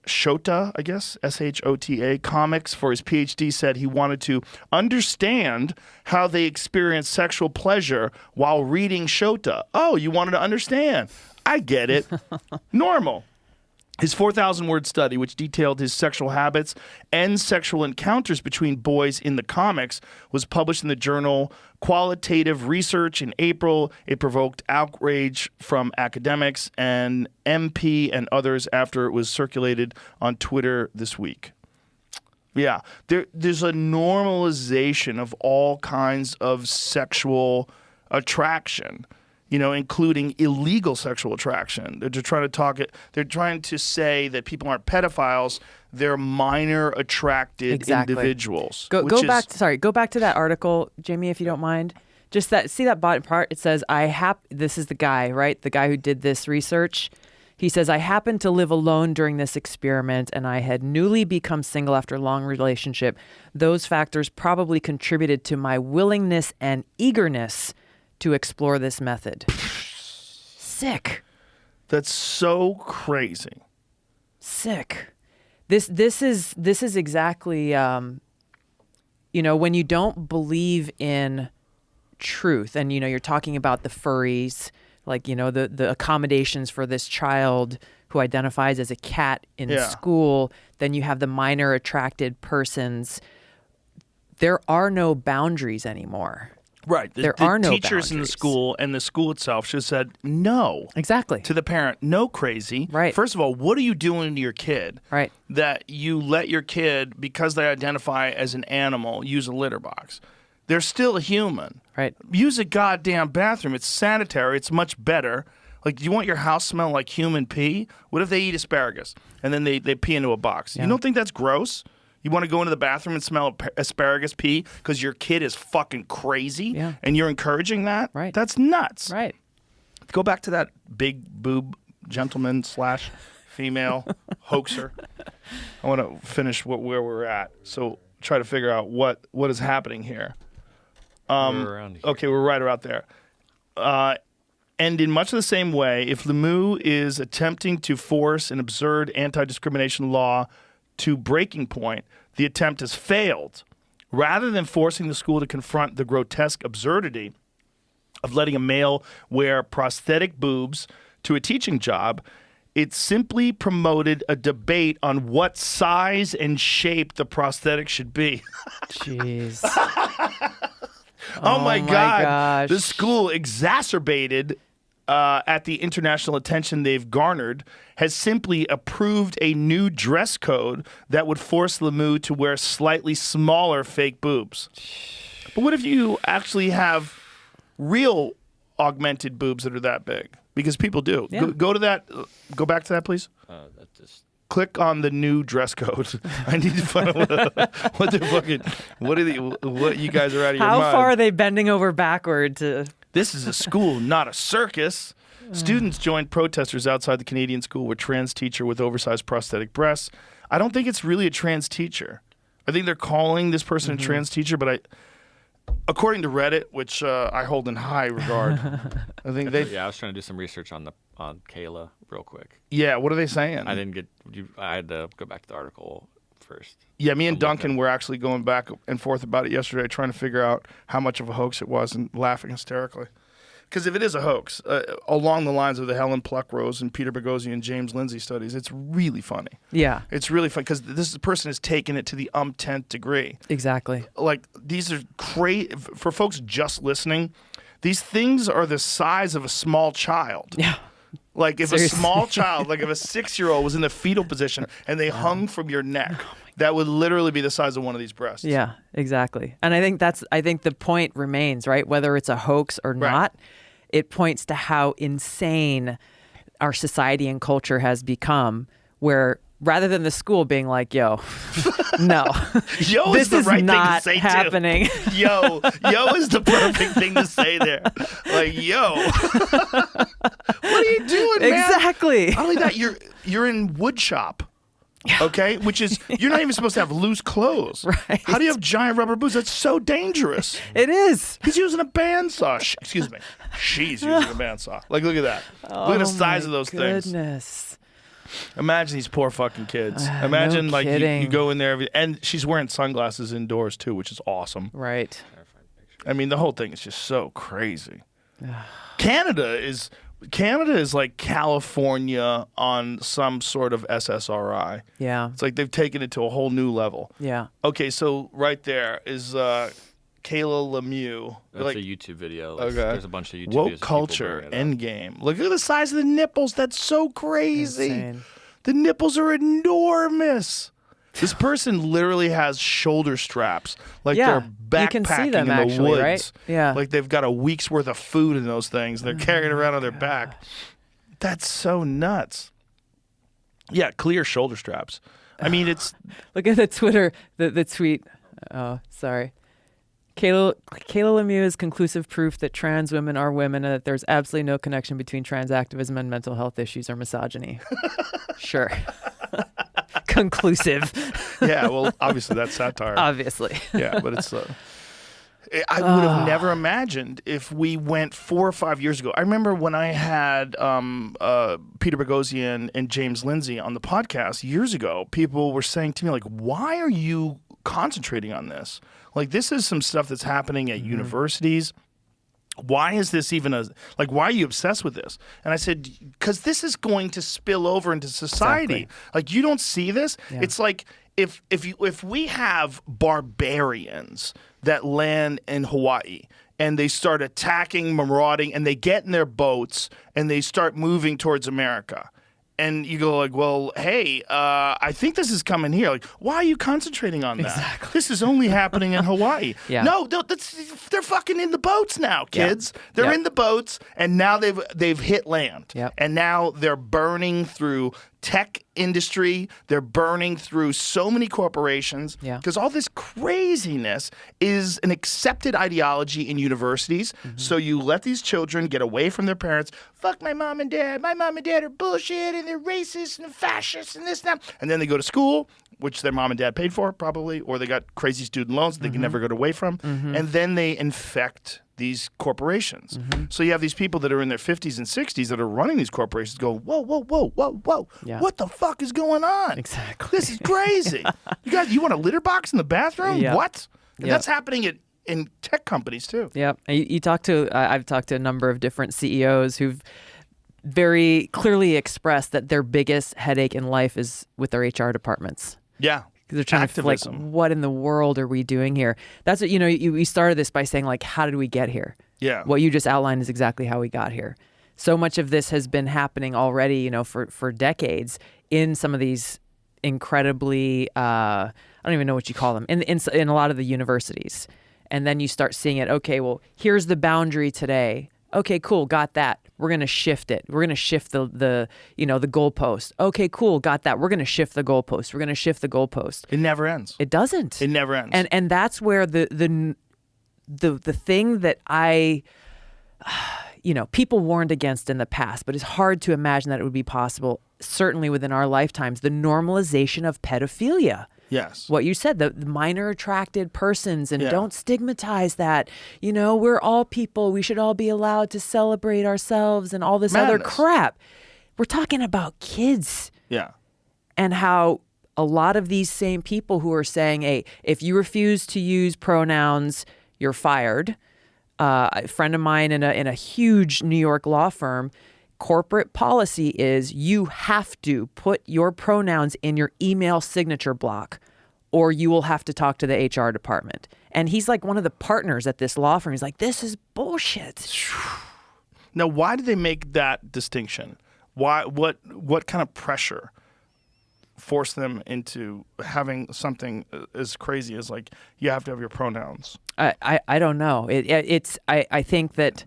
Shota, I guess, S-H-O-T-A, comics for his PhD, said he wanted to understand how they experience sexual pleasure while reading Shota. Oh, you wanted to understand. I get it. Normal. His 4,000-word study, which detailed his sexual habits and sexual encounters between boys in the comics, was published in the journal Qualitative Research in April. It provoked outrage from academics and MP and others after it was circulated on Twitter this week. Yeah, there's a normalization of all kinds of sexual attraction. Including illegal sexual attraction. They're trying to They're trying to say that people aren't pedophiles; they're minor attracted individuals. Go back to that article, Jamie, if you don't mind. Just see that bottom part. It says, this is the guy, right? The guy who did this research. He says, I happened to live alone during this experiment, and I had newly become single after a long relationship. Those factors probably contributed to my willingness and eagerness to explore this method. Sick. That's so crazy. Sick. This is exactly when you don't believe in truth, and you're talking about the furries, like the accommodations for this child who identifies as a cat in school. Then you have the minor attracted persons. There are no boundaries anymore. Right. There are no teachers boundaries. in the school, and the school itself should have said no. Exactly. To the parent, no, crazy. Right. First of all, what are you doing to your kid? Right. That you let your kid, because they identify as an animal, use a litter box. They're still a human. Right. Use a goddamn bathroom. It's sanitary. It's much better. Like, do you want your house smell like human pee? What if they eat asparagus and then they pee into a box? Yeah. You don't think that's gross? You want to go into the bathroom and smell asparagus pee because your kid is fucking crazy and you're encouraging that? Right. That's nuts. Right. Go back to that big boob gentleman / female hoaxer. I want to finish where we're at. So try to figure out what is happening here. We're around here. Okay, we're right about there. And in much of the same way, if Lemieux is attempting to force an absurd anti-discrimination law to breaking point, the attempt has failed. Rather than forcing the school to confront the grotesque absurdity of letting a male wear prosthetic boobs to a teaching job, it simply promoted a debate on what size and shape the prosthetic should be. Jeez. Oh my God. Gosh. The school exacerbated at the international attention they've garnered, has simply approved a new dress code that would force Lemieux to wear slightly smaller fake boobs. But what if you actually have real augmented boobs that are that big? Because people do. Yeah. Go to that. Go back to that, please. That just Click on the new dress code. I need to find out what you guys are out of your mind. How far are they bending over backward to? This is a school, not a circus. Students joined protesters outside the Canadian school with trans teacher with oversized prosthetic breasts. I don't think it's really a trans teacher. I think they're calling this person a trans teacher, but according to Reddit, which I hold in high regard, I think they. Yeah, I was trying to do some research on Kayla real quick. Yeah, what are they saying? I didn't get. I had to go back to the article first. Yeah, me and Duncan were actually going back and forth about it yesterday, trying to figure out how much of a hoax it was and laughing hysterically. Because if it is a hoax, along the lines of the Helen Pluckrose and Peter Boghossian and James Lindsay studies, it's really funny. Yeah. It's really funny because this person has taken it to the umpteenth degree. Exactly. Like, these are crazy. For folks just listening, these things are the size of a small child. Yeah. Like, if Seriously. a small child, like if a 6-year-old was in the fetal position and they hung from your neck, that would literally be the size of one of these breasts. Yeah, exactly. And I think the point remains, right? Whether it's a hoax or not, it points to how insane our society and culture has become, where rather than the school being like, yo, no, Yo this is the is right not thing to say happening. Too. Yo is the perfect thing to say there. Like, yo, what are you doing, man? Exactly. Not only that, you're in wood shop. Okay, which is, you're not even supposed to have loose clothes. Right. How do you have giant rubber boots? That's so dangerous. It is. He's using a bandsaw. Excuse me. She's using a bandsaw. Like, look at that. Look at the size of those things. Goodness. Imagine these poor fucking kids. Imagine no like you kidding. go in there and she's wearing sunglasses indoors too, which is awesome. Right. I mean, the whole thing is just so crazy. Canada is like California on some sort of SSRI. Yeah. It's like they've taken it to a whole new level. Yeah. Okay, so right there is Kayla Lemieux. That's like, a YouTube video. Okay. There's a bunch of YouTube videos. Woke of people culture, bringing it up. endgame. Look at the size of the nipples. That's so crazy. Insane. The nipples are enormous. This person literally has shoulder straps, like Yeah, they're you can see backpacking them in the actually, woods. right? Yeah. Like they've got a week's worth of food in those things. They're carrying it around on their back. That's so nuts. Yeah, clear shoulder straps. I mean, it's Look at the Twitter, the tweet. Oh, sorry. Kayla Lemieux is conclusive proof that trans women are women and that there's absolutely no connection between trans activism and mental health issues or misogyny. Sure. Conclusive. yeah. Well, obviously that's satire. Obviously. Yeah, but it's. I would have never imagined if we went 4 or 5 years ago. I remember when I had Peter Boghossian and James Lindsay on the podcast years ago. People were saying to me like, "Why are you concentrating on this? Like, this is some stuff that's happening at universities. Why is this even why are you obsessed with this?" And I said, because this is going to spill over into society. Exactly. Like, you don't see this. Yeah. It's like if we have barbarians that land in Hawaii and they start attacking, marauding, and they get in their boats and they start moving towards America. And you go like, well, hey, I think this is coming here. Like, why are you concentrating on that? Exactly. This is only happening in Hawaii. Yeah. No, they're fucking in the boats now, kids. Yeah. They're Yep. in the boats, and now they've hit land. Yep. And now they're burning through tech industry. They're burning through so many corporations. Yeah. Because all this craziness is an accepted ideology in universities. So you let these children get away from their parents. Fuck my mom and dad. My mom and dad are bullshit and they're racist and fascist and this and that. And then they go to school, which their mom and dad paid for probably, or they got crazy student loans that they can never get away from. And then they infect these corporations. So you have these people that are in their 50s and 60s that are running these corporations going, whoa, whoa, whoa, whoa, whoa. Yeah. What the fuck is going on? Exactly. This is crazy. You want a litter box in the bathroom? Yeah. What? And Yeah. that's happening in tech companies too. Yeah, you talk to. I've talked to a number of different CEOs who've very clearly expressed that their biggest headache in life is with their HR departments. Yeah. They're trying Activism. to what in the world are we doing here? That's what we started this by saying like, how did we get here? Yeah. What you just outlined is exactly how we got here. So much of this has been happening already, for decades in some of these incredibly, I don't even know what you call them, in a lot of the universities. And then you start seeing it, okay, well, here's the boundary today. Okay, cool, got that. We're going to shift it. We're going to shift the goalpost. Okay, cool, got that. We're going to shift the goalpost. We're going to shift the goalpost. It never ends. It doesn't. It never ends. And that's where the thing that people warned against in the past, but it's hard to imagine that it would be possible, certainly within our lifetimes, the normalization of pedophilia. Yes. What you said, the minor attracted persons, and don't stigmatize that. We're all people. We should all be allowed to celebrate ourselves and all this other crap. We're talking about kids. Yeah. And how a lot of these same people who are saying, hey, if you refuse to use pronouns, you're fired. A friend of mine in a huge New York law firm, corporate policy is you have to put your pronouns in your email signature block or you will have to talk to the HR department. And he's like one of the partners at this law firm. He's like, this is bullshit. Now, why do they make that distinction? Why? What kind of pressure forced them into having something as crazy as like you have to have your pronouns? I don't know. I think that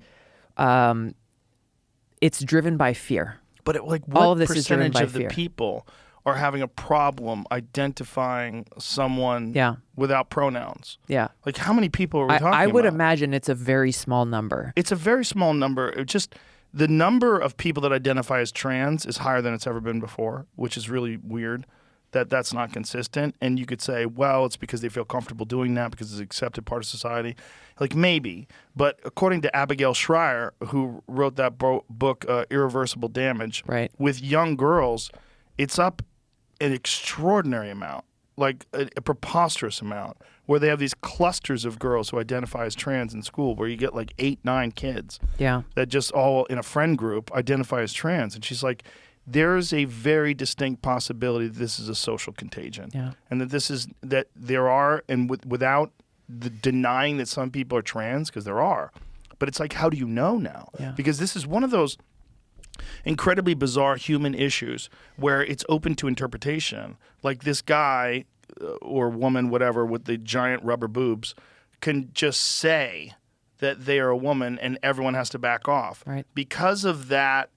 it's driven by fear. But what all of this is driven percentage by of fear. the people are having a problem identifying someone without pronouns? Yeah. Like how many people are we talking about? I would imagine it's a very small number. It's a very small number. It just the number of people that identify as trans is higher than it's ever been before, which is really weird. That's not consistent. And you could say, well, it's because they feel comfortable doing that because it's an accepted part of society. Like maybe. But according to Abigail Schreier, who wrote that book, Irreversible Damage, with young girls, it's up an extraordinary amount, like a preposterous amount, where they have these clusters of girls who identify as trans in school where you get like 8-9 kids that just all in a friend group identify as trans. And she's like, there's a very distinct possibility that this is a social contagion, and that there are, and without the denying that some people are trans, because there are, but it's like, how do you know now? Because this is one of those incredibly bizarre human issues where it's open to interpretation. Like this guy or woman, whatever, with the giant rubber boobs can just say that they are a woman, and everyone has to back off because of that.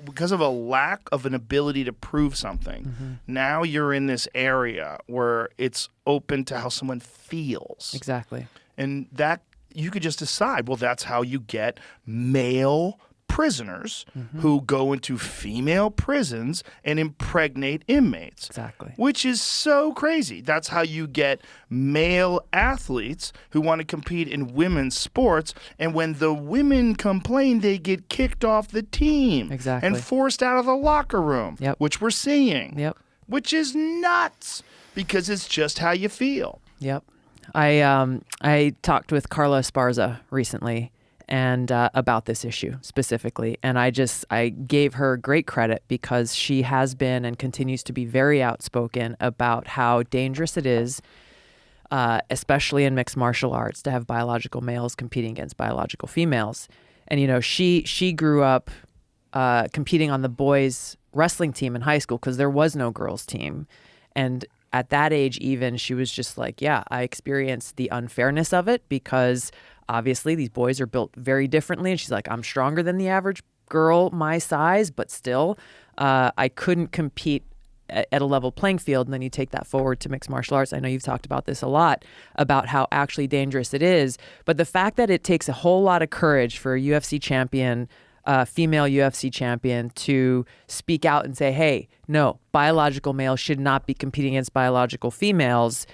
Because of a lack of an ability to prove something, now you're in this area where it's open to how someone feels. Exactly. And that you could just decide, well, that's how you get male prisoners who go into female prisons and impregnate inmates. Exactly. Which is so crazy. That's how you get male athletes who want to compete in women's sports, and when the women complain, they get kicked off the team. Exactly. And forced out of the locker room, which we're seeing. Which is nuts because it's just how you feel. I talked with Carla Esparza recently and about this issue specifically. And I gave her great credit because she has been and continues to be very outspoken about how dangerous it is, especially in mixed martial arts, to have biological males competing against biological females. And, she grew up competing on the boys' wrestling team in high school because there was no girls' team. And at that age even, she was just like, yeah, I experienced the unfairness of it because obviously these boys are built very differently. And she's like, I'm stronger than the average girl my size, but still I couldn't compete at a level playing field. And then you take that forward to mixed martial arts. I know you've talked about this a lot, about how actually dangerous it is. But the fact that it takes a whole lot of courage for a UFC champion, female UFC champion, to speak out and say, hey, no, biological males should not be competing against biological females.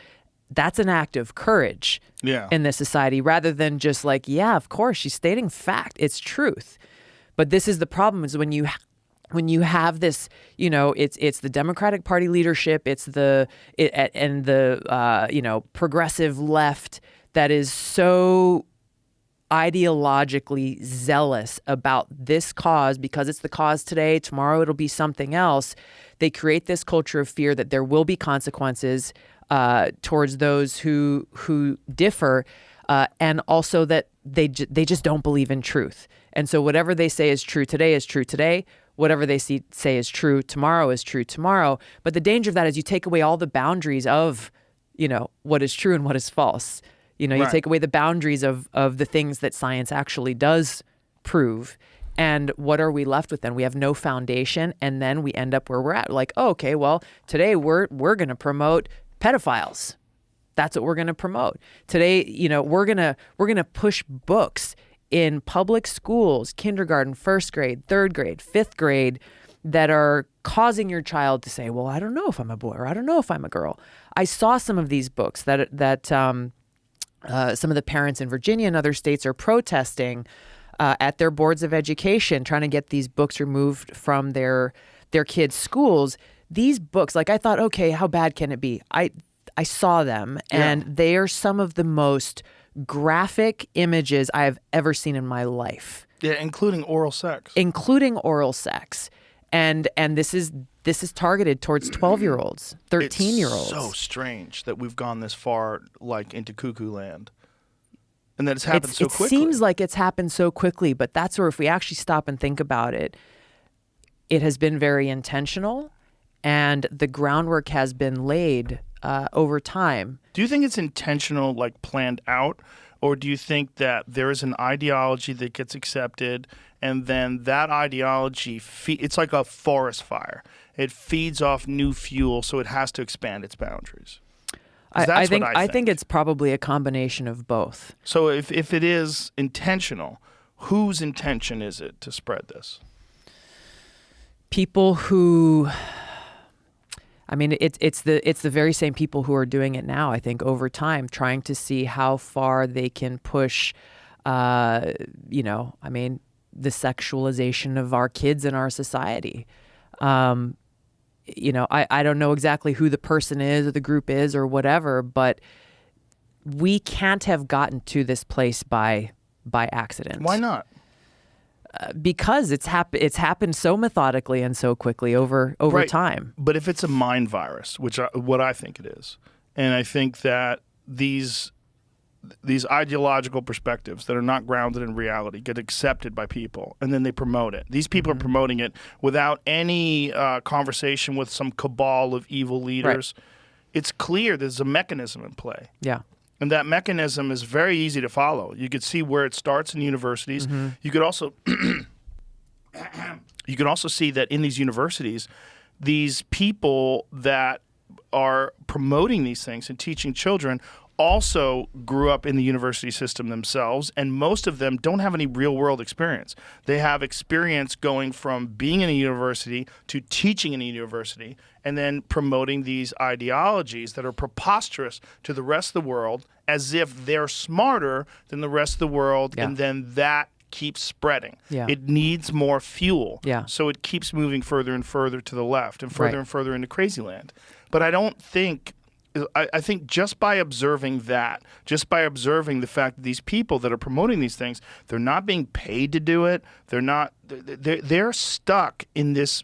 That's an act of courage in this society, rather than just like, yeah, of course, she's stating fact. It's truth. But this is the problem, is when you have this, it's the Democratic Party leadership, it's the progressive left that is so ideologically zealous about this cause because it's the cause today, tomorrow it'll be something else. They create this culture of fear that there will be consequences towards those who differ, and also that they just don't believe in truth. And so whatever they say is true today is true today. Whatever they say is true tomorrow is true tomorrow. But the danger of that is you take away all the boundaries of, what is true and what is false. You take away the boundaries of the things that science actually does prove. And what are we left with then? We have no foundation, and then we end up where we're at. Like, oh, okay, well, today we're going to promote pedophiles. That's what we're going to promote. Today, we're going to push books in public schools, kindergarten, first grade, third grade, fifth grade, that are causing your child to say, well, I don't know if I'm a boy or I don't know if I'm a girl. I saw some of these books that some of the parents in Virginia and other states are protesting at their boards of education, trying to get these books removed from their kids' schools. These books, like, I thought, okay, how bad can it be? I saw them, and they are some of the most graphic images I have ever seen in my life. Yeah, including oral sex. And this is targeted towards 12-year-olds, 13-year-olds. It's so strange that we've gone this far, like, into cuckoo land. And that it's happened so quickly. It seems like it's happened so quickly, but that's where, if we actually stop and think about it, it has been very intentional, and the groundwork has been laid over time. Do you think it's intentional, like planned out, or do you think that there is an ideology that gets accepted, and then that ideology, it's like a forest fire. It feeds off new fuel, so it has to expand its boundaries? I think it's probably a combination of both. So if it is intentional, whose intention is it to spread this? People who, it's the very same people who are doing it now, I think, over time, trying to see how far they can push, the sexualization of our kids in our society. I don't know exactly who the person is or the group is or whatever, but we can't have gotten to this place by accident. Why not? Because it's happened so methodically and so quickly over time. But if it's a mind virus, what I think it is, and I think that these ideological perspectives that are not grounded in reality get accepted by people, and then they promote it. These people are promoting it without any conversation with some cabal of evil leaders. Right. It's clear there's a mechanism in play. Yeah. And that mechanism is very easy to follow. You could see where it starts in universities. Mm-hmm. You could also see that in these universities, these people that are promoting these things and teaching children also grew up in the university system themselves, and most of them don't have any real-world experience. They have experience going from being in a university to teaching in a university and then promoting these ideologies that are preposterous to the rest of the world as if they're smarter than the rest of the world, and then that keeps spreading. Yeah. It needs more fuel. Yeah. So it keeps moving further and further to the left and further and further into crazy land. But I think just by observing that, just by observing the fact that these people that are promoting these things, they're not being paid to do it. They're stuck in this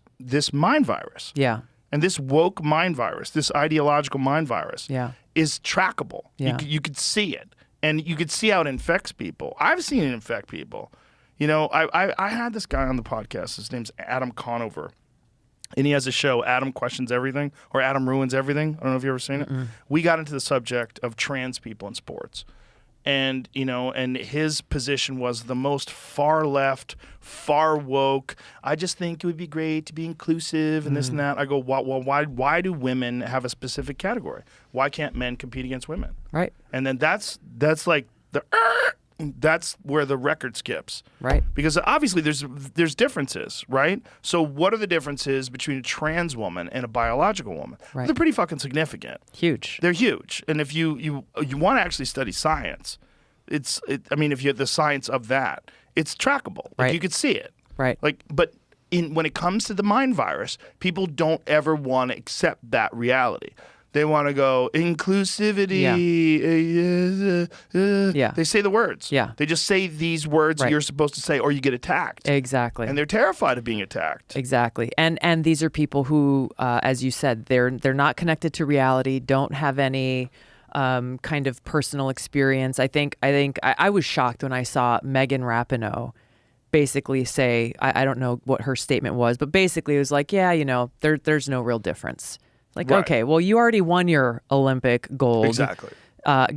mind virus. Yeah. And this woke mind virus, this ideological mind virus, is trackable. Yeah. You could see it, and you could see how it infects people. I've seen it infect people. I had this guy on the podcast. His name's Adam Conover. And he has a show, Adam Questions Everything, or Adam Ruins Everything. I don't know if you've ever seen it. We got into the subject of trans people in sports. And, and his position was the most far left, far woke. I just think it would be great to be inclusive and this and that. I go, well, why do women have a specific category? Why can't men compete against women? Right. And then that's like that's where the record skips. Right. Because obviously there's differences, right? So what are the differences between a trans woman and a biological woman? Right. They're pretty fucking significant. Huge. They're huge. And if you want to actually study science, if you have the science of that, it's trackable. Like, you could see it. Right. But when it comes to the mind virus, people don't ever want to accept that reality. They want to go inclusivity. Yeah. They say the words. Yeah. They just say these words you're supposed to say, or you get attacked. Exactly. And they're terrified of being attacked. Exactly. And these are people who, as you said, they're not connected to reality, don't have any kind of personal experience. I think I was shocked when I saw Megan Rapinoe basically say, I don't know what her statement was, but basically it was like, yeah, there's no real difference. Like, Right. okay, well, you already won your Olympic gold. Exactly.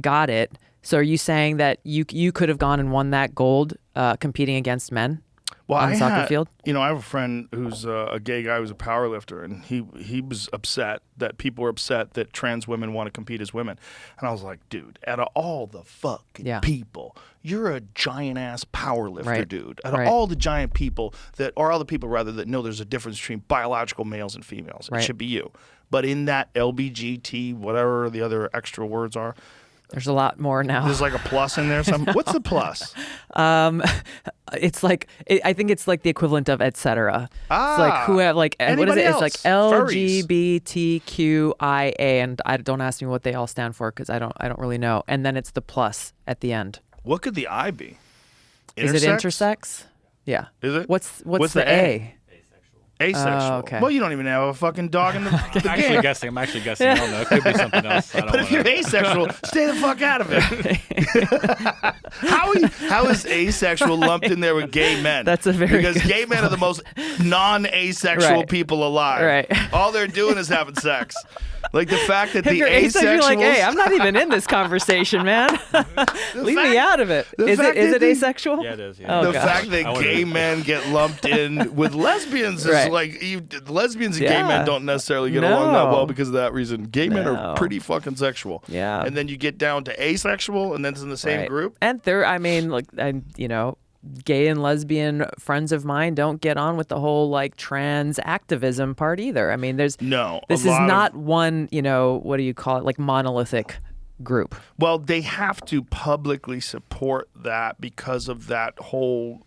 Got it. So are you saying that you could have gone and won that gold competing against men on the soccer field? I have a friend who's a gay guy who's a power lifter, and he was upset that people were upset that trans women want to compete as women. And I was like, dude, out of all the fucking people, you're a giant ass power lifter, Right. dude. Out of all the giant people or all the people rather that know there's a difference between biological males and females, Right. it should be you. But in that LBGT, whatever the other extra words are, There's a lot more now. there's like a plus in there. What's the plus? It's like I think it's like the equivalent of etc. Ah, it's like who have like what is anybody it? It's like else? Furries. LGBTQIA, and I don't ask me what they all stand for because I don't really know. And then it's the plus at the end. What could the I be? Is it intersex? Yeah. Is it? What's A? the A? Asexual. Oh, okay. Well, you don't even have a fucking dog in the I'm actually guessing. I don't know. It could be something else. I don't But if wanna- you're asexual, stay the fuck out of it. How is asexual lumped in there with gay men? That's a very because good gay men are the most non-asexual Right. people alive. Right. All they're doing is having sex. Like the fact that If the you're asexual, asexuals. you're like, hey, I'm not even in this conversation, man. Leave me out of it. the Is fact it that asexual? Yeah, it is. Yeah. Oh, the gosh. fact that I would've- gay men get lumped in with lesbians is Right. like lesbians and gay Yeah. men don't necessarily get along that No. well because of that reason. Gay men No. are pretty fucking sexual. Yeah. And then you get down to asexual, and then it's in the same Right. group. And gay and lesbian friends of mine don't get on with the whole like trans activism part either. I mean, this is not one, what do you call it? Like monolithic group. Well, they have to publicly support that because of that whole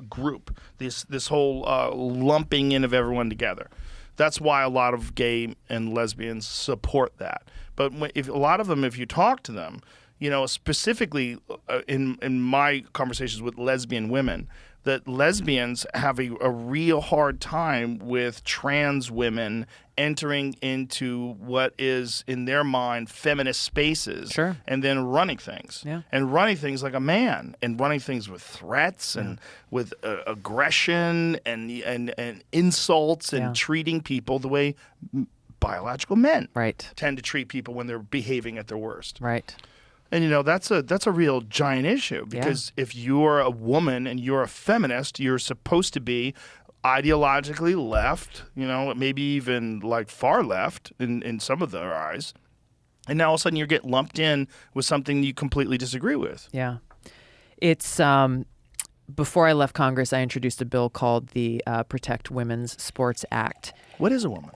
group, this whole lumping in of everyone together. That's why a lot of gay and lesbians support that. But if a lot of them, if you talk to them, specifically in my conversations with lesbian women, that lesbians have a real hard time with trans women entering into what is, in their mind, feminist spaces. Sure. And then running things. Yeah. And running things like a man, and running things with threats and with aggression and insults and Yeah. treating people the way biological men Right. tend to treat people when they're behaving at their worst. Right. And that's a real giant issue because if you're a woman and you're a feminist, you're supposed to be ideologically left, maybe even like far left in some of their eyes. And now all of a sudden you get lumped in with something you completely disagree with. Yeah. It's before I left Congress, I introduced a bill called the Protect Women's Sports Act. What is a woman?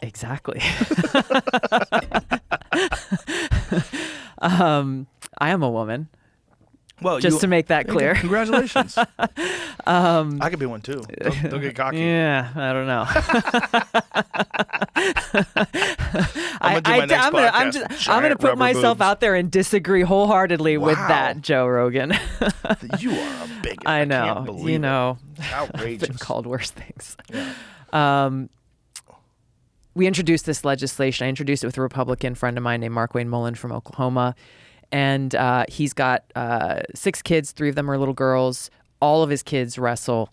Exactly. I am a woman. Well, Just to make that clear. Congratulations. I could be one too. Don't get cocky. Yeah, I don't know. I'm gonna do my next I'm podcast. going to Giant put rubber myself boobs. out there and disagree wholeheartedly with Wow. that, Joe Rogan. You are a bigot. I Can't know. believe it. I've Outrageous. been called worse things. Yeah. We introduced this legislation. I introduced it with a Republican friend of mine named Mark Wayne Mullen from Oklahoma. And he's got 6 kids. 3 of them are little girls. All of his kids wrestle.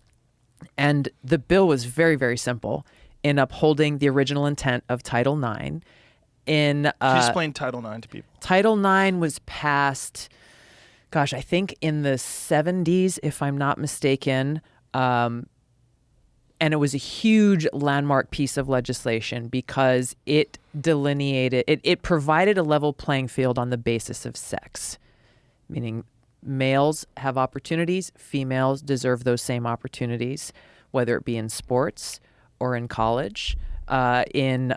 And the bill was very, very simple in upholding the original intent of Title IX. Can you explain Title IX to people? Title IX was passed, I think in the 70s, if I'm not mistaken. And it was a huge landmark piece of legislation because it delineated, it provided a level playing field on the basis of sex, meaning males have opportunities, females deserve those same opportunities, whether it be in sports or in college, and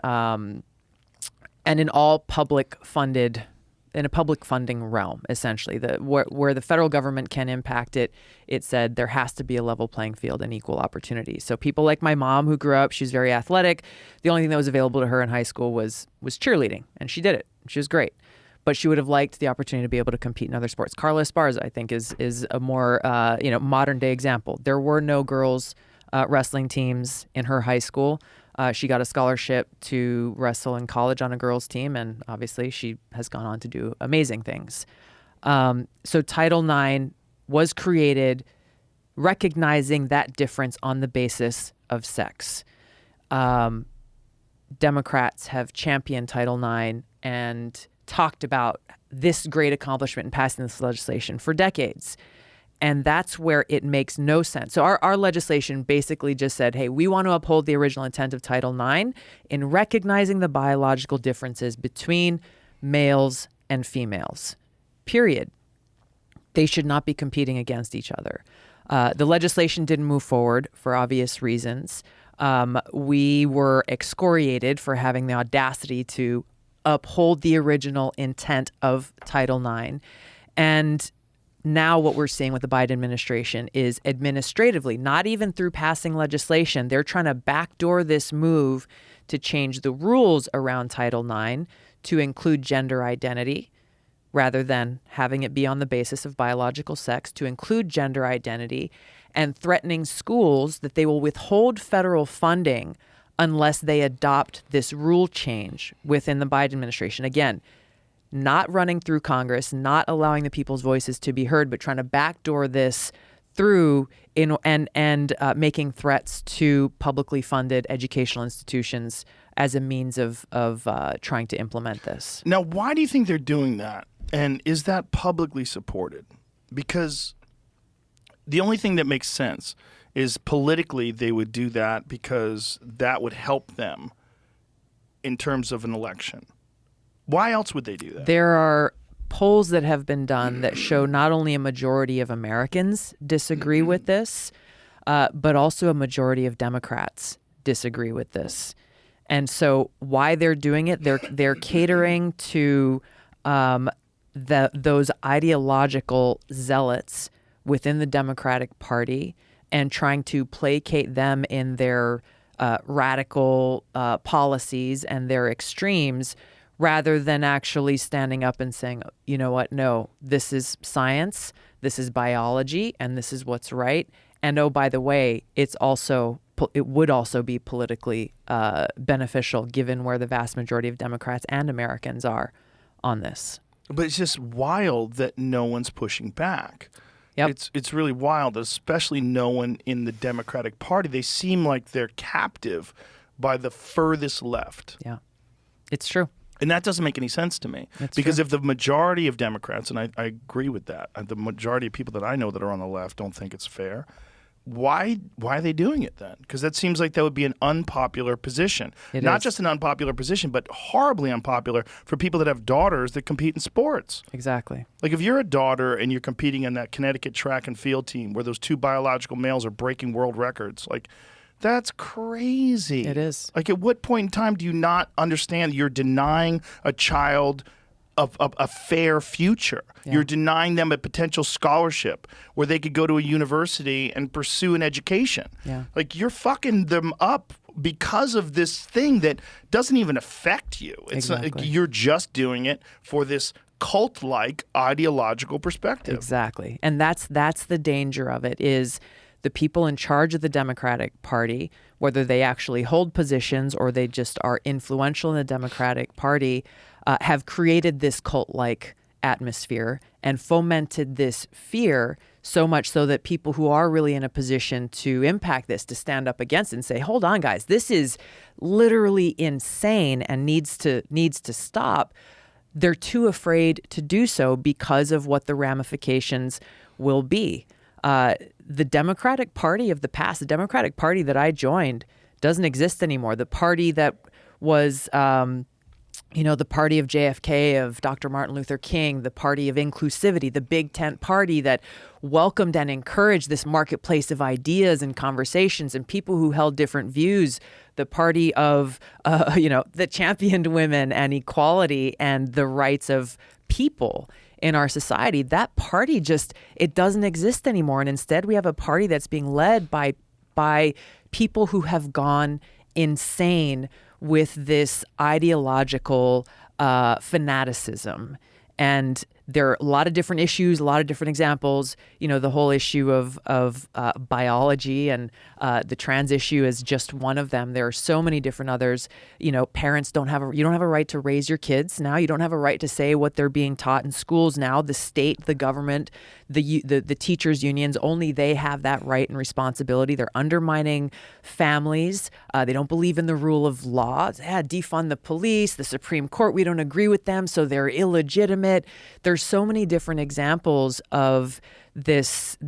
in all public funded. In a public funding realm, essentially, where the federal government can impact it, it said there has to be a level playing field and equal opportunity. So people like my mom, who grew up, she's very athletic. The only thing that was available to her in high school was cheerleading, and she did it. She was great, but she would have liked the opportunity to be able to compete in other sports. Carla Esparza, I think, is a more modern day example. There were no girls wrestling teams in her high school. She got a scholarship to wrestle in college on a girls' team, and obviously she has gone on to do amazing things. So Title IX was created recognizing that difference on the basis of sex. Democrats have championed Title IX and talked about this great accomplishment in passing this legislation for decades. And that's where it makes no sense. So our legislation basically just said, hey, we want to uphold the original intent of Title IX in recognizing the biological differences between males and females, period. They should not be competing against each other. The legislation didn't move forward for obvious reasons. We were excoriated for having the audacity to uphold the original intent of Title IX. And now what we're seeing with the Biden administration is administratively, not even through passing legislation, they're trying to backdoor this move to change the rules around Title IX to include gender identity rather than having it be on the basis of biological sex, to include gender identity, and threatening schools that they will withhold federal funding unless they adopt this rule change within the Biden administration. Again, not running through Congress, not allowing the people's voices to be heard, but trying to backdoor this through and making threats to publicly funded educational institutions as a means of trying to implement this. Now, why do you think they're doing that? And is that publicly supported? Because the only thing that makes sense is politically they would do that because that would help them in terms of an election. Why else would they do that? There are polls that have been done that show not only a majority of Americans disagree with this, but also a majority of Democrats disagree with this. And so why they're doing it, they're catering to those ideological zealots within the Democratic Party and trying to placate them in their radical policies and their extremes, rather than actually standing up and saying, you know what, no, this is science, this is biology, and this is what's right. And oh, by the way, it would also be politically beneficial given where the vast majority of Democrats and Americans are on this. But it's just wild that no one's pushing back. Yep. It's really wild, especially no one in the Democratic Party. They seem like they're captive by the furthest left. Yeah, it's true. And that doesn't make any sense to me. That's because true. if the majority of Democrats, and I agree with that, the majority of people that I know that are on the left don't think it's fair, why are they doing it then? Because that seems like that would be an unpopular position. Not just an unpopular position, but horribly unpopular for people that have daughters that compete in sports. Exactly. Like if you're a daughter and you're competing in that Connecticut track and field team where those two biological males are breaking world records, like that's crazy. It is. Like at what point in time do you not understand you're denying a child a fair future? Yeah. You're denying them a potential scholarship where they could go to a university and pursue an education. Yeah. Like you're fucking them up because of this thing that doesn't even affect you. It's Exactly. You're just doing it for this cult-like ideological perspective. Exactly. And that's the danger of it, is the people in charge of the Democratic Party, whether they actually hold positions or they just are influential in the Democratic Party, have created this cult-like atmosphere and fomented this fear so much so that people who are really in a position to impact this, to stand up against it and say, hold on, guys, this is literally insane and needs to stop. They're too afraid to do so because of what the ramifications will be. The Democratic Party of the past, the Democratic Party that I joined, doesn't exist anymore. The party that was, the party of JFK, of Dr. Martin Luther King, the party of inclusivity, the big tent party that welcomed and encouraged this marketplace of ideas and conversations and people who held different views, the party of, that championed women and equality and the rights of people in our society. That party it doesn't exist anymore. And instead we have a party that's being led by people who have gone insane with this ideological fanaticism. And there are a lot of different issues, a lot of different examples. The whole issue of biology and the trans issue is just one of them. There are so many different others. Parents you don't have a right to raise your kids now. You don't have a right to say what they're being taught in schools now. The state, the government, the teachers' unions, only they have that right and responsibility. They're undermining families. They don't believe in the rule of law. Defund the police, the Supreme Court. We don't agree with them, so they're illegitimate. There's so many different examples of these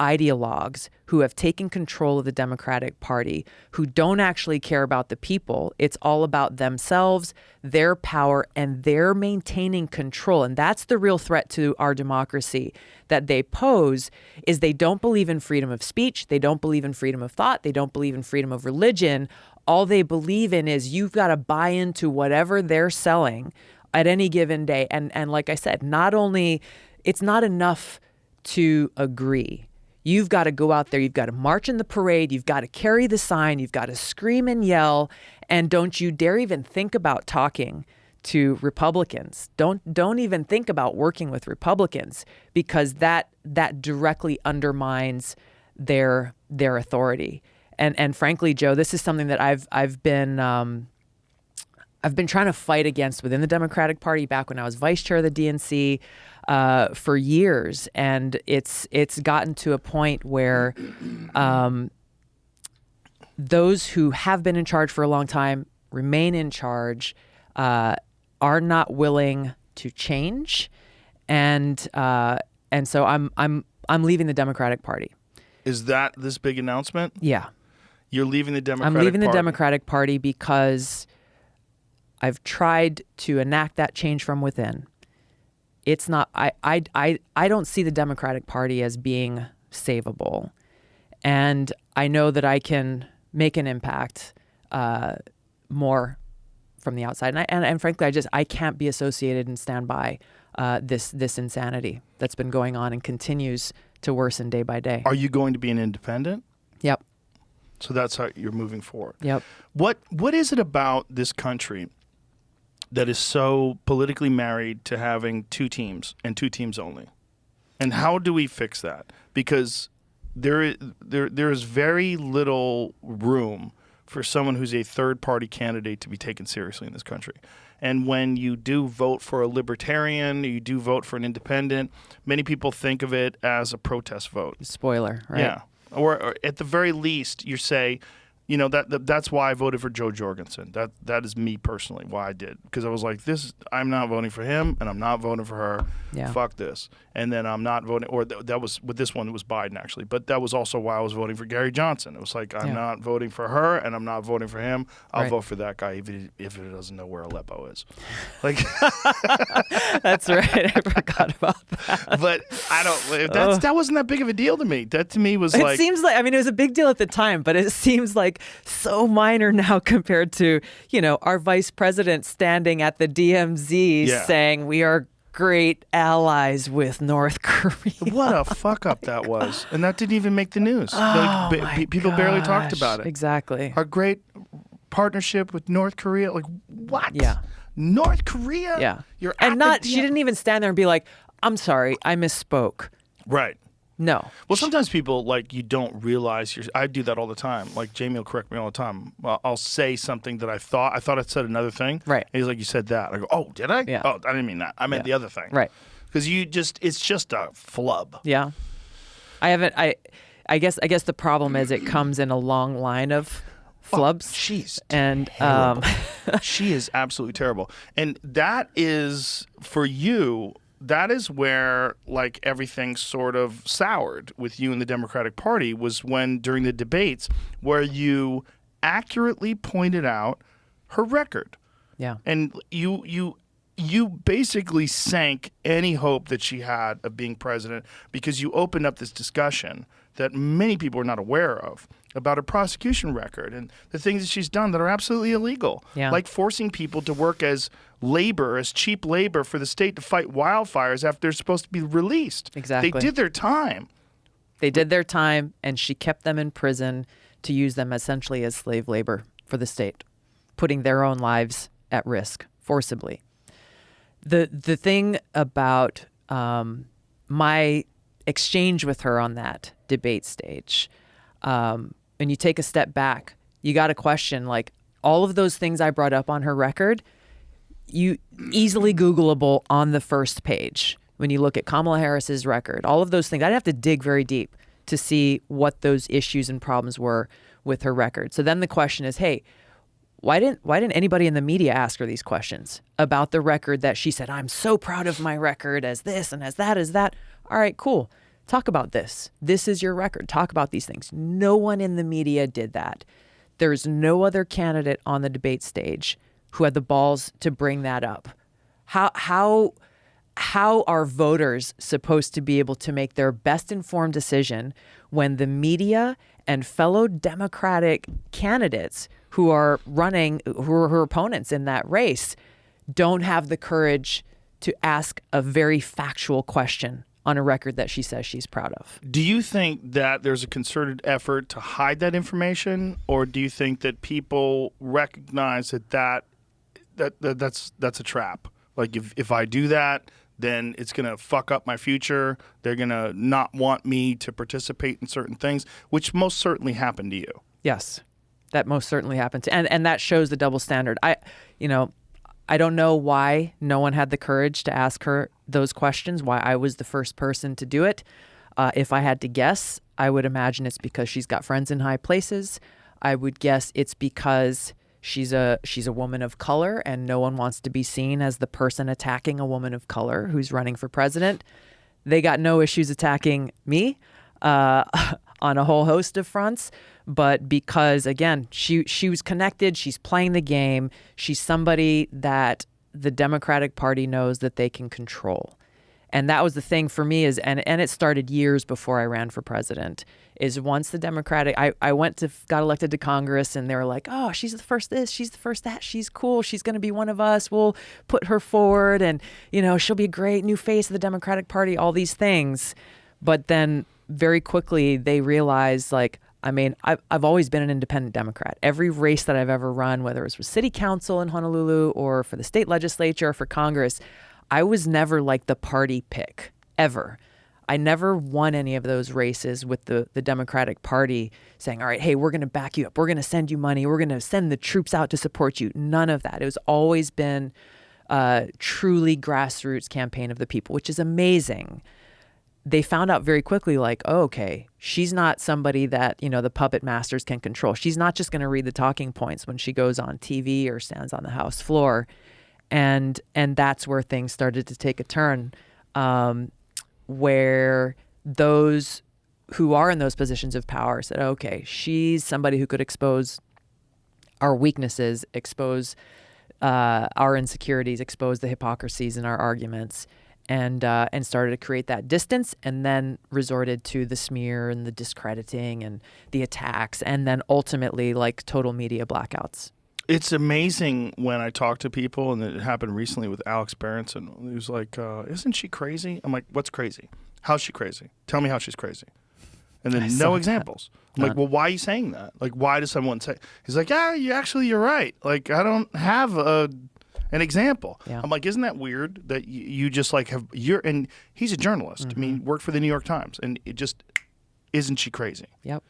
ideologues who have taken control of the Democratic Party, who don't actually care about the people. It's all about themselves, their power, and they're maintaining control. And that's the real threat to our democracy that they pose, is they don't believe in freedom of speech. They don't believe in freedom of thought. They don't believe in freedom of religion. All they believe in is you've got to buy into whatever they're selling at any given day. And like I said, it's not enough to agree. You've got to go out there. You've got to march in the parade. You've got to carry the sign. You've got to scream and yell. And don't you dare even think about talking to Republicans. Don't even think about working with Republicans, because that directly undermines their authority. And frankly, Joe, this is something that I've been trying to fight against within the Democratic Party back when I was vice chair of the DNC for years, and it's gotten to a point where those who have been in charge for a long time, remain in charge, are not willing to change, and so I'm leaving the Democratic Party. Is that this big announcement? Yeah, you're leaving the Democratic Party. I'm leaving the Democratic Party because I've tried to enact that change from within. It's not. I don't see the Democratic Party as being savable, and I know that I can make an impact more from the outside. And frankly, I can't be associated and stand by this insanity that's been going on and continues to worsen day by day. Are you going to be an independent? Yep. So that's how you're moving forward. Yep. What is it about this country that is so politically married to having two teams and two teams only? And how do we fix that? Because there is very little room for someone who's a third-party candidate to be taken seriously in this country. And when you do vote for a libertarian, you do vote for an independent, many people think of it as a protest vote. Spoiler, right? Yeah. Or at the very least, you say, that's why I voted for Joe Jorgensen. That is me personally, why I did. Because I was like, I'm not voting for him, and I'm not voting for her. Yeah. Fuck this. And then I'm not voting, or that was, with this one, it was Biden, actually. But that was also why I was voting for Gary Johnson. It was like, I'm not voting for her, and I'm not voting for him. I'll vote for that guy, even if he doesn't know where Aleppo is. Like, That's right. I forgot about that. But that wasn't that big of a deal to me. That to me was It seems like, it was a big deal at the time, but it seems like so minor now compared to, our vice president standing at the DMZ saying we are great allies with North Korea. What a fuck up that was. And that didn't even make the news. People barely talked about it. Exactly. Our great partnership with North Korea. Like, what? Yeah. North Korea? Yeah. She she didn't even stand there and be like, I'm sorry, I misspoke. Right. No. Well, sometimes people, you don't realize I do that all the time. Like, Jamie will correct me all the time. Well, I'll say something that I thought I said another thing. Right. And he's like, you said that. I go, oh, did I? Yeah. Oh, I didn't mean that. I meant the other thing. Right. Because it's just a flub. Yeah. I guess the problem is it comes in a long line of flubs. She's terrible. She is absolutely terrible. And that is, for you, that is where everything sort of soured with you in the Democratic Party, was when during the debates where you accurately pointed out her record. Yeah. And you basically sank any hope that she had of being president, because you opened up this discussion that many people are not aware of about her prosecution record and the things that she's done that are absolutely illegal. Yeah. Like forcing people to work as cheap labor for the state to fight wildfires after they're supposed to be released. Exactly. They did their time. They did their time, and she kept them in prison to use them essentially as slave labor for the state, putting their own lives at risk forcibly. The thing about my exchange with her on that debate stage, and you take a step back, you got to question, like, all of those things I brought up on her record, you easily Googleable on the first page. When you look at Kamala Harris's record, all of those things, I'd have to dig very deep to see what those issues and problems were with her record. So then the question is, hey, why didn't anybody in the media ask her these questions about the record that she said, I'm so proud of my record as this and as that, as that. All right, cool. Talk about this. This is your record. Talk about these things. No one in the media did that. There's no other candidate on the debate stage who had the balls to bring that up. How are voters supposed to be able to make their best informed decision when the media and fellow Democratic candidates who are running, who are her opponents in that race, don't have the courage to ask a very factual question on a record that she says she's proud of? Do you think that there's a concerted effort to hide that information, or do you think that people recognize that's a trap? Like, if I do that, then it's going to fuck up my future. They're going to not want me to participate in certain things, which most certainly happened to you. Yes, that most certainly happened. And that shows the double standard. I don't know why no one had the courage to ask her those questions, why I was the first person to do it. If I had to guess, I would imagine it's because she's got friends in high places. I would guess it's because she's a woman of color, and no one wants to be seen as the person attacking a woman of color who's running for president. They got no issues attacking me on a whole host of fronts. But because, again, she was connected, she's playing the game, she's somebody that the Democratic Party knows that they can control. And that was the thing for me, is, and it started years before I ran for president, is once the Democratic, I got elected to Congress, and they were like, oh, she's the first this, she's the first that, she's cool, she's going to be one of us, we'll put her forward, and, she'll be a great new face of the Democratic Party, all these things. But then very quickly they realized, like, I've always been an independent Democrat. Every race that I've ever run, whether it was for city council in Honolulu or for the state legislature or for Congress, I was never like the party pick, ever. I never won any of those races with the Democratic Party saying, all right, hey, we're going to back you up. We're going to send you money. We're going to send the troops out to support you. None of that. It was always been a truly grassroots campaign of the people, which is amazing. They found out very quickly, like, oh, okay, she's not somebody that, the puppet masters can control. She's not just going to read the talking points when she goes on TV or stands on the House floor. And that's where things started to take a turn, where those who are in those positions of power said, okay, she's somebody who could expose our weaknesses, expose our insecurities, expose the hypocrisies in our arguments. And started to create that distance, and then resorted to the smear and the discrediting and the attacks, and then ultimately, like, total media blackouts. It's amazing when I talk to people, and it happened recently with Alex Berenson. He was like, isn't she crazy? I'm like, what's crazy? How's she crazy? Tell me how she's crazy. And then no examples. I'm like, well, why are you saying that? Like, why does someone say? He's like, yeah, you're right. Like, I don't have an example. Yeah. I'm like, isn't that weird that you just like have and he's a journalist. Mm-hmm. I mean, worked for the New York Times, and it just, isn't she crazy? Yep.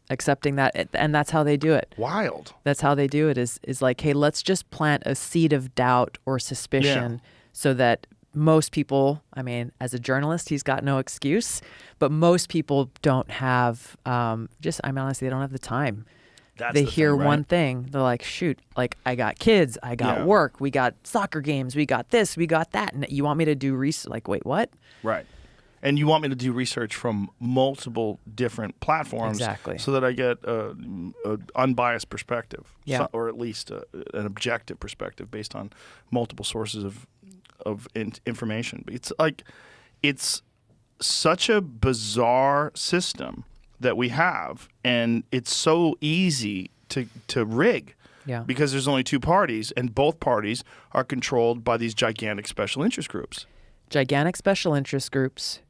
Accepting that, and that's how they do it. Wild. That's how they do it. Is like, hey, let's just plant a seed of doubt or suspicion, so that most people, as a journalist, he's got no excuse, but most people don't have, honestly, they don't have the time. They hear one thing, they're like, shoot, like, I got kids, I got work, we got soccer games, we got this, we got that, and you want me to do research? Like, wait, what? Right. And you want me to do research from multiple different platforms, exactly, so that I get an unbiased perspective, or at least an objective perspective based on multiple sources of information. But it's such a bizarre system that we have, and it's so easy to rig, because there's only two parties, and both parties are controlled by these gigantic special interest groups. Gigantic special interest groups,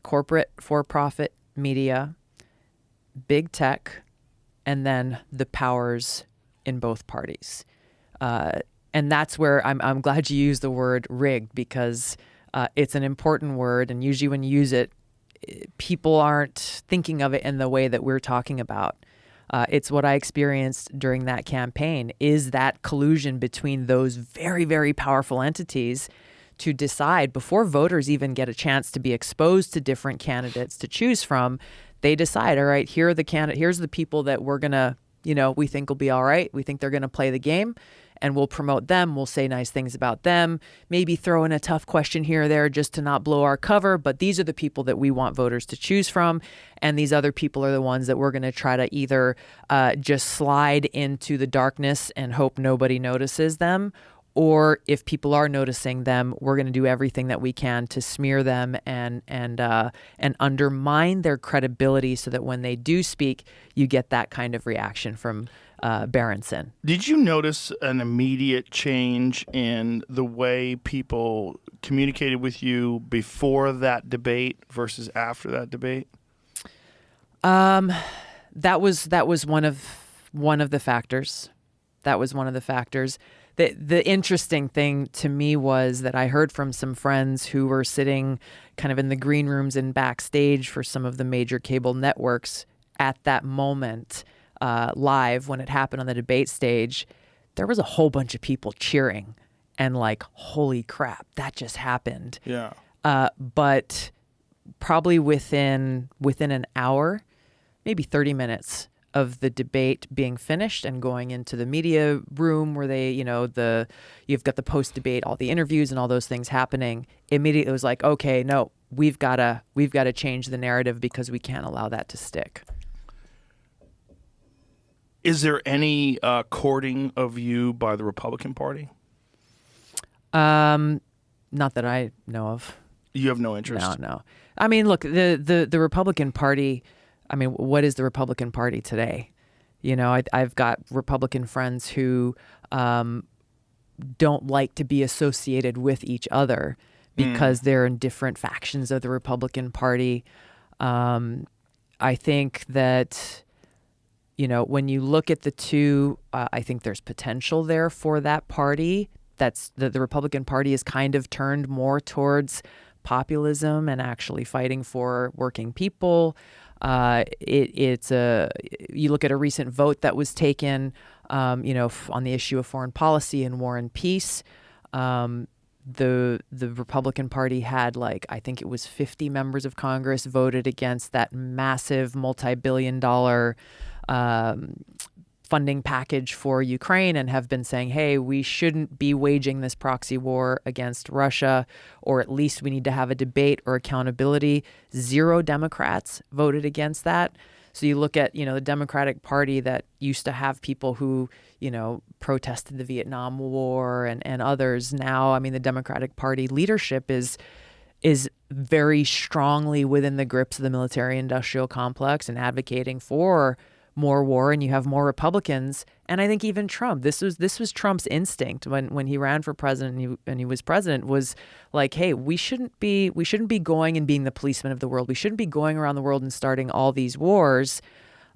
corporate for-profit media, big tech, and then the powers in both parties. And that's where I'm glad you used the word rigged, because it's an important word. And usually when you use it, people aren't thinking of it in the way that we're talking about. It's what I experienced during that campaign, is that collusion between those very, very powerful entities to decide, before voters even get a chance to be exposed to different candidates to choose from. They decide, all right, here's the people that we're going to, we think will be all right. We think they're going to play the game, and we'll promote them. We'll say nice things about them, maybe throw in a tough question here or there just to not blow our cover. But these are the people that we want voters to choose from. And these other people are the ones that we're going to try to either just slide into the darkness and hope nobody notices them. Or if people are noticing them, we're going to do everything that we can to smear them and undermine their credibility, so that when they do speak, you get that kind of reaction from Berenson. Did you notice an immediate change in the way people communicated with you before that debate versus after that debate? That was one of the factors. That was one of the factors. The interesting thing to me was that I heard from some friends who were sitting kind of in the green rooms and backstage for some of the major cable networks at that moment, live when it happened on the debate stage. There was a whole bunch of people cheering and like, holy crap, that just happened. Yeah. But probably within an hour, maybe 30 minutes of the debate being finished and going into the media room where they, you've got the post-debate, all the interviews and all those things happening. Immediately it was like, okay, no, we've got to change the narrative, because we can't allow that to stick. Is there any courting of you by the Republican Party? Not that I know of. You have no interest? No. I mean, look, the Republican Party, I mean, what is the Republican Party today? I've got Republican friends who don't like to be associated with each other because they're in different factions of the Republican Party. I think that, when you look at the two, I think there's potential there for that party. That's the Republican Party is kind of turned more towards populism and actually fighting for working people. You look at a recent vote that was taken, on the issue of foreign policy and war and peace. The Republican Party had I think it was 50 members of Congress voted against that massive multi-billion-dollar funding package for Ukraine, and have been saying, hey, we shouldn't be waging this proxy war against Russia, or at least we need to have a debate or accountability. 0 Democrats voted against that. So you look at, the Democratic Party that used to have people who, protested the Vietnam War and others. Now, I mean, the Democratic Party leadership is very strongly within the grips of the military-industrial complex and advocating for more war, and you have more Republicans. And I think even Trump, this was Trump's instinct when he ran for president and he was president, was like, hey, we shouldn't be going and being the policeman of the world. We shouldn't be going around the world and starting all these wars.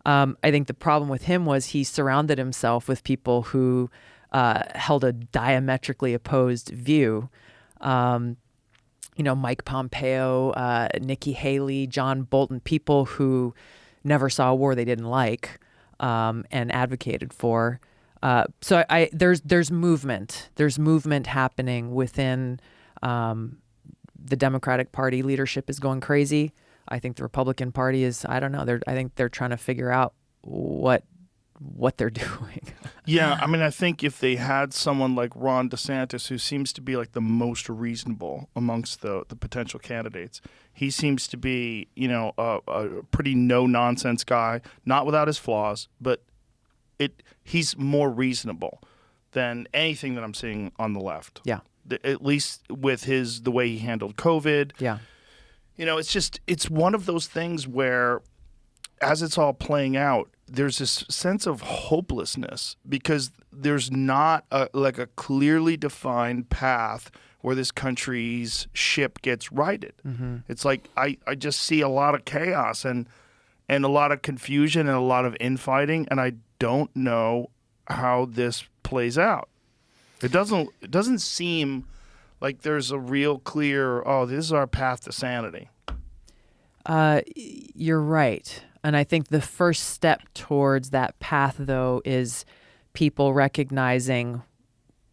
I think the problem with him was he surrounded himself with people who held a diametrically opposed view. Mike Pompeo, Nikki Haley, John Bolton, people who never saw a war they didn't like, and advocated for. So there's movement. There's movement happening within the Democratic Party. Leadership is going crazy. I think the Republican Party is, I don't know. I think they're trying to figure out what they're doing. Yeah, I mean, I think if they had someone like Ron DeSantis, who seems to be the most reasonable amongst the potential candidates, he seems to be, a pretty no-nonsense guy, not without his flaws, but he's more reasonable than anything that I'm seeing on the left. Yeah. At least with the way he handled COVID. Yeah. It's one of those things where, as it's all playing out, there's this sense of hopelessness because there's not a clearly defined path where this country's ship gets righted. Mm-hmm. It's like I just see a lot of chaos and a lot of confusion and a lot of infighting, and I don't know how this plays out. It doesn't seem like there's a real clear, oh, this is our path to sanity. You're right. And I think the first step towards that path, though, is people recognizing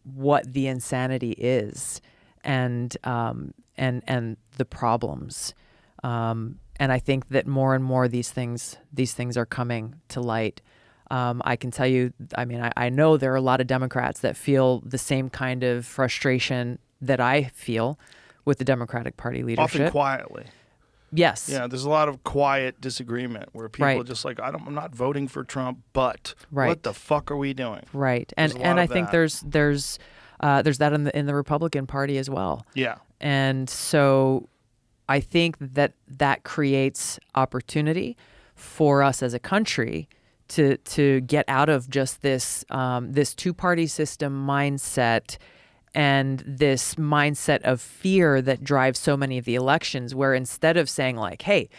what the insanity is and the problems. And I think that more and more these things are coming to light. I can tell you, I mean, I know there are a lot of Democrats that feel the same kind of frustration that I feel with the Democratic Party leadership. Often quietly. Yes. Yeah, there's a lot of quiet disagreement where people are just like, I'm not voting for Trump, but what the fuck are we doing? Right. And I think there's that in the Republican Party as well. Yeah. And so I think that creates opportunity for us as a country to get out of just this two-party system mindset and this mindset of fear that drives so many of the elections, where instead of saying like, hey,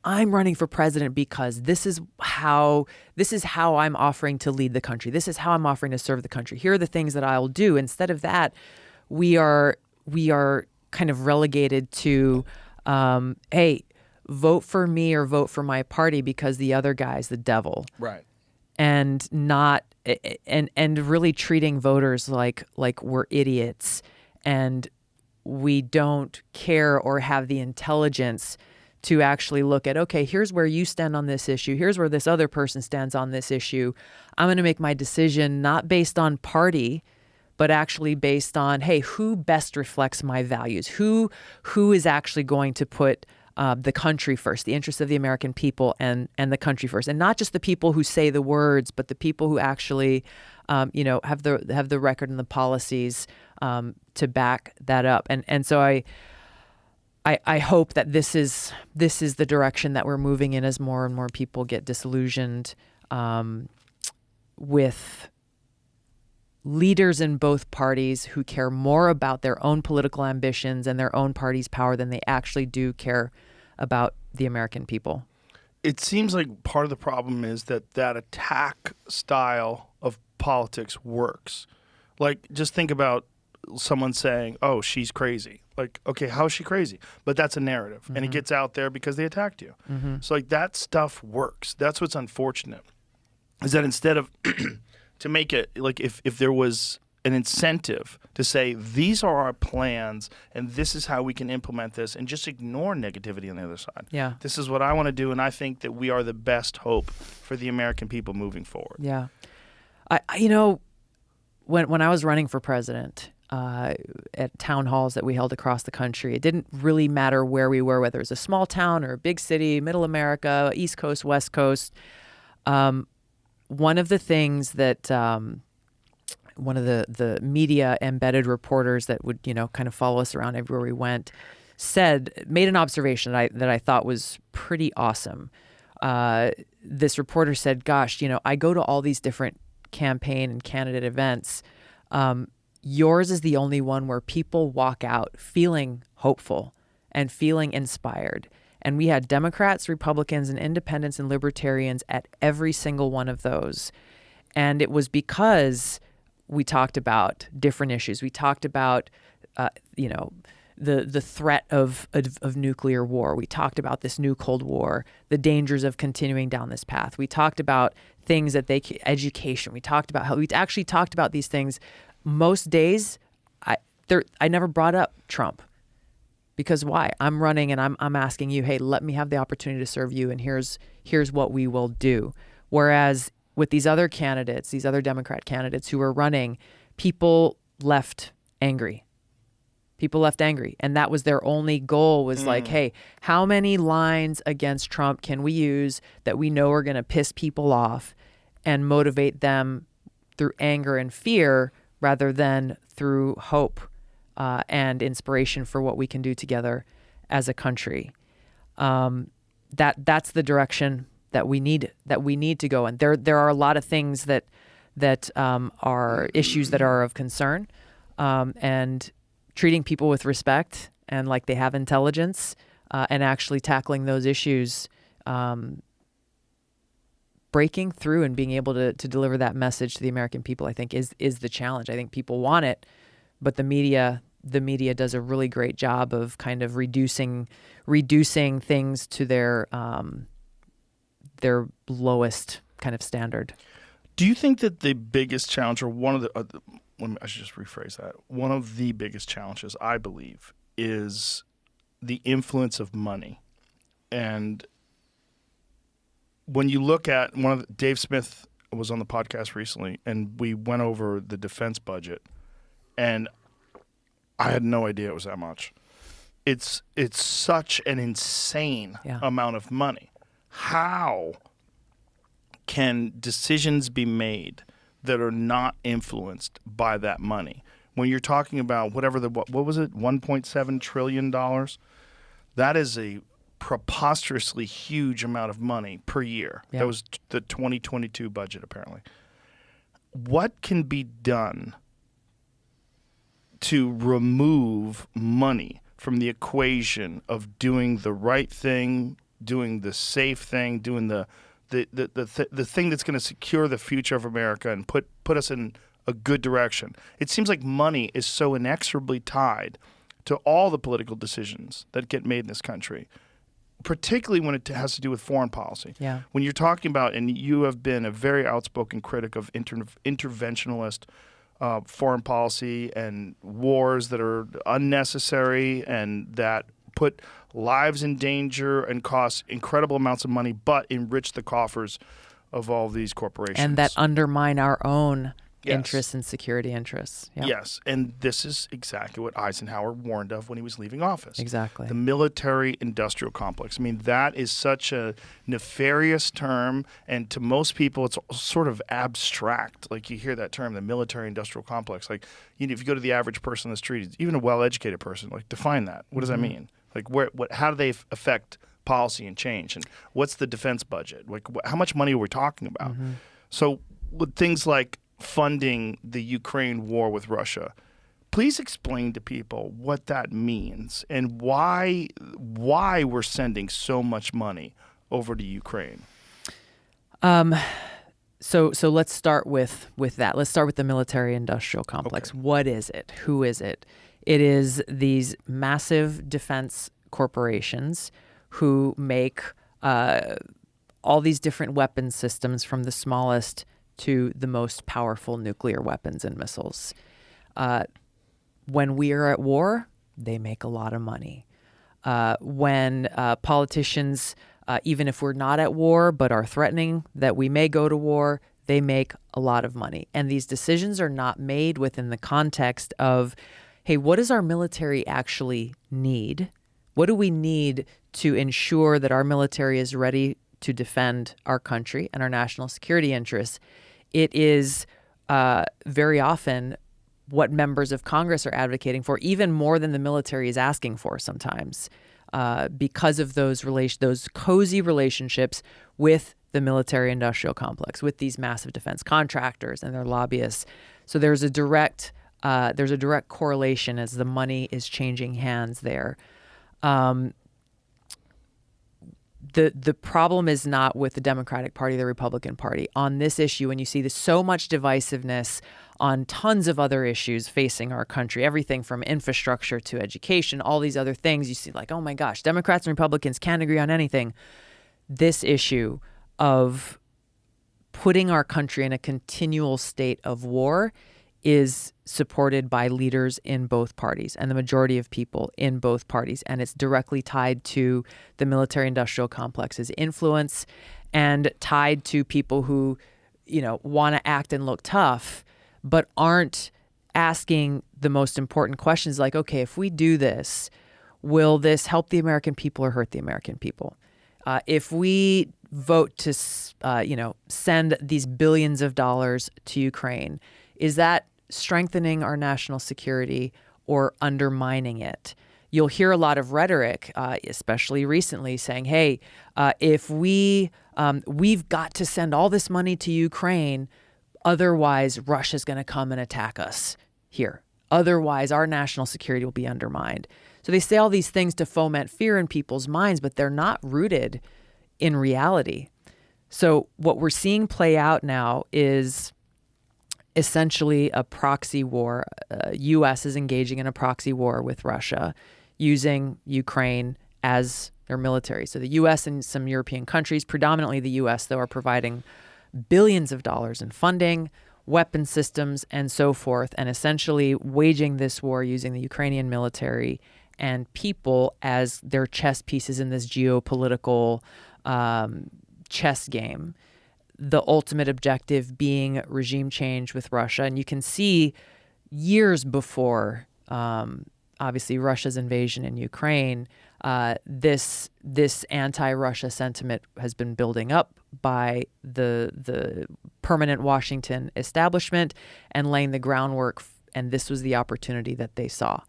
I'm running for president because this is how I'm offering to lead the country. This is how I'm offering to serve the country. Here are the things that I'll do. Instead of that, we are kind of relegated to, hey, vote for me or vote for my party because the other guy's the devil. Right. And not and really treating voters like we're idiots, and we don't care or have the intelligence to actually look at, okay, here's where you stand on this issue. Here's where this other person stands on this issue. I'm going to make my decision not based on party, but actually based on, hey, who best reflects my values? Who is actually going to put the country first, the interests of the American people and the country first, and not just the people who say the words, but the people who actually, have the record and the policies to back that up. And so I hope that this is the direction that we're moving in as more and more people get disillusioned with leaders in both parties who care more about their own political ambitions and their own party's power than they actually do care about the American people. It seems like part of the problem is that attack style of politics works. Like, just think about someone saying, oh, she's crazy. Like, okay, how is she crazy? But that's a narrative, and it gets out there because they attacked you. So, like, that stuff works. That's what's unfortunate, is that instead of to make it, like, if there was an incentive to say, these are our plans and this is how we can implement this, and just ignore negativity on the other side. Yeah. This is what I want to do, and I think that we are the best hope for the American people moving forward. Yeah. When I was running for president at town halls that we held across the country, it didn't really matter where we were, whether it was a small town or a big city, middle America, East Coast, West Coast. One of the things that one of the media embedded reporters that would, kind of follow us around everywhere we went made an observation that I thought was pretty awesome. This reporter said, gosh, I go to all these different campaign and candidate events. Yours is the only one where people walk out feeling hopeful and feeling inspired. And we had Democrats, Republicans, and independents and libertarians at every single one of those. And it was because we talked about different issues. We talked about, the threat of nuclear war. We talked about this new Cold War, the dangers of continuing down this path. We talked about things education. We actually talked about these things. Most days, I never brought up Trump. Because why? I'm running and I'm asking you, hey, let me have the opportunity to serve you, and here's what we will do. Whereas with these other candidates, these other Democrat candidates who were running, people left angry. And that was their only goal, was like, hey, how many lines against Trump can we use that we know are going to piss people off and motivate them through anger and fear rather than through hope and inspiration for what we can do together as a country. That's the direction that we need to go. And there are a lot of things that are issues that are of concern, and treating people with respect and like they have intelligence, and actually tackling those issues breaking through and being able to deliver that message to the American people, I think, is the challenge. I think people want it, but the media does a really great job of kind of reducing things to their lowest kind of standard. Do you think that the biggest challenge, or one of the, I should just rephrase that, one of the biggest challenges, I believe, is the influence of money? And when you look at Dave Smith was on the podcast recently, and we went over the defense budget, and I had no idea it was that much. It's such an insane amount of money. How can decisions be made that are not influenced by that money? When you're talking about what was it, $1.7 trillion? That is a preposterously huge amount of money per year. That was the 2022 budget, apparently. What can be done to remove money from the equation of doing the right thing, doing the safe thing, doing the thing that's going to secure the future of America and put us in a good direction? It seems like money is so inexorably tied to all the political decisions that get made in this country, particularly when it has to do with foreign policy. Yeah. When you're talking about, and you have been a very outspoken critic of interventionist foreign policy and wars that are unnecessary and that put lives in danger and cost incredible amounts of money, but enrich the coffers of all these corporations. And that undermine our own interests and security interests. Yeah. Yes, and this is exactly what Eisenhower warned of when he was leaving office. Exactly. The military-industrial complex. I mean, that is such a nefarious term, and to most people, it's sort of abstract. Like, you hear that term, the military-industrial complex. Like, if you go to the average person on the street, even a well-educated person, like, define that. What does that mean? Like, how do they affect policy and change? And what's the defense budget? Like, how much money are we talking about? So, with things like funding the Ukraine war with Russia, please explain to people what that means and why we're sending so much money over to Ukraine. So let's start with that. Let's start with the military-industrial complex. Okay. What is it? Who is it? It is these massive defense corporations who make all these different weapon systems, from the smallest to the most powerful nuclear weapons and missiles. When we are at war, they make a lot of money. When politicians, even if we're not at war but are threatening that we may go to war, they make a lot of money. And these decisions are not made within the context of, hey, what does our military actually need? What do we need to ensure that our military is ready to defend our country and our national security interests? It is very often what members of Congress are advocating for, even more than the military is asking for sometimes, because of those cozy relationships with the military-industrial complex, with these massive defense contractors and their lobbyists. So there's a direct correlation as the money is changing hands there. The problem is not with the Democratic Party, the Republican Party. On this issue, when you see so much divisiveness on tons of other issues facing our country, everything from infrastructure to education, all these other things, you see like, oh my gosh, Democrats and Republicans can't agree on anything. This issue of putting our country in a continual state of war is supported by leaders in both parties and the majority of people in both parties. And it's directly tied to the military-industrial complex's influence and tied to people who, want to act and look tough, but aren't asking the most important questions like, okay, if we do this, will this help the American people or hurt the American people? If we vote to, send these billions of dollars to Ukraine, is that strengthening our national security or undermining it? You'll hear a lot of rhetoric, especially recently, saying, hey, if we've got to send all this money to Ukraine, otherwise Russia's going to come and attack us here. Otherwise, our national security will be undermined. So they say all these things to foment fear in people's minds, but they're not rooted in reality. So what we're seeing play out now is essentially a proxy war. U.S. is engaging in a proxy war with Russia, using Ukraine as their military. So the U.S. and some European countries, predominantly the U.S., though, are providing billions of dollars in funding, weapon systems, and so forth, and essentially waging this war using the Ukrainian military and people as their chess pieces in this geopolitical chess game. The ultimate objective being regime change with Russia. And you can see years before, obviously, Russia's invasion in Ukraine, this anti-Russia sentiment has been building up by the permanent Washington establishment and laying the groundwork. And this was the opportunity that they saw.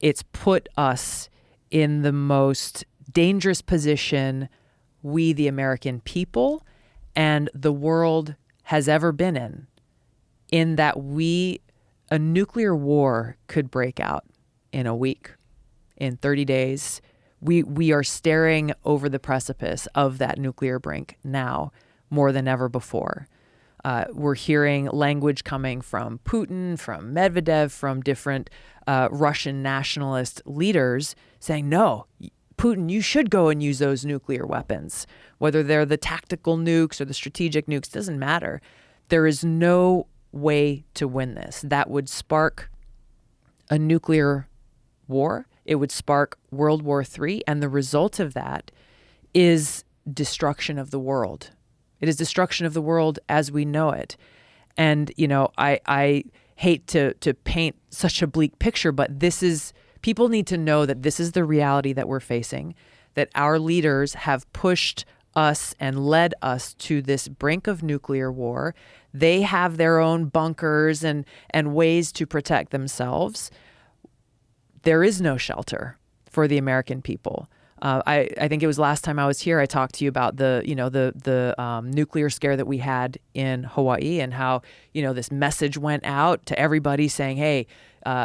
It's put us in the most dangerous position we, the American people, and the world has ever been in that a nuclear war could break out in a week, in 30 days. We are staring over the precipice of that nuclear brink now more than ever before. We're hearing language coming from Putin, from Medvedev, from different Russian nationalist leaders saying, no, Putin, you should go and use those nuclear weapons, whether they're the tactical nukes or the strategic nukes, doesn't matter. There is no way to win this. That would spark a nuclear war. It would spark World War III. And the result of that is destruction of the world. It is destruction of the world as we know it. And, I hate to paint such a bleak picture, but people need to know that this is the reality that we're facing, that our leaders have pushed us and led us to this brink of nuclear war. They have their own bunkers and ways to protect themselves. There is no shelter for the American people. I think it was last time I was here, I talked to you about the nuclear scare that we had in Hawaii and how, this message went out to everybody saying, hey,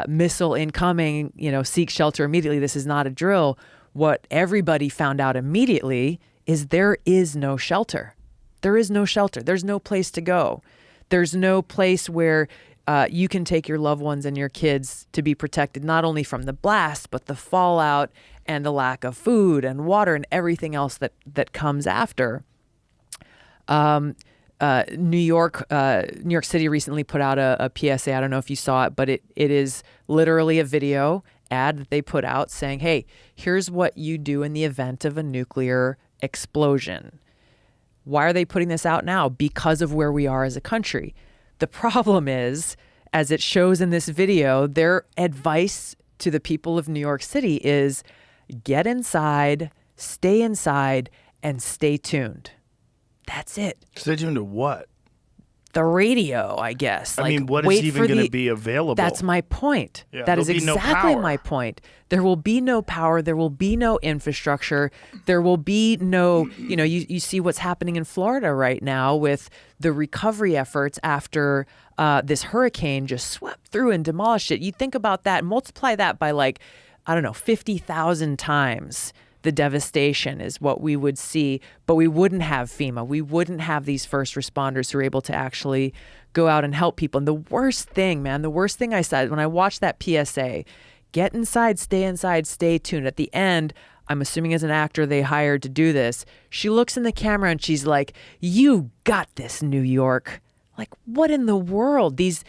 missile incoming, seek shelter immediately. This is not a drill. What everybody found out immediately is there is no shelter. There is no shelter. There's no place to go. There's no place where you can take your loved ones and your kids to be protected, not only from the blast, but the fallout and the lack of food and water and everything else that comes after. New York City recently put out a PSA. I don't know if you saw it, but it is literally a video ad that they put out saying, hey, here's what you do in the event of a nuclear explosion. Why are they putting this out now? Because of where we are as a country. The problem is, as it shows in this video, their advice to the people of New York City is get inside, and stay tuned. That's it. Stay tuned to what? The radio, I guess. I mean, what is even going to be available? That's my point. Yeah, that is exactly my point. There will be no power. There will be no infrastructure. There will be no, you see what's happening in Florida right now with the recovery efforts after this hurricane just swept through and demolished it. You think about that, multiply that by 50,000 times. The devastation is what we would see, but we wouldn't have FEMA. We wouldn't have these first responders who are able to actually go out and help people. And the worst thing I said when I watched that PSA, get inside, stay tuned. At the end, I'm assuming as an actor they hired to do this, she looks in the camera and she's like, you got this, New York. Like, what in the world? These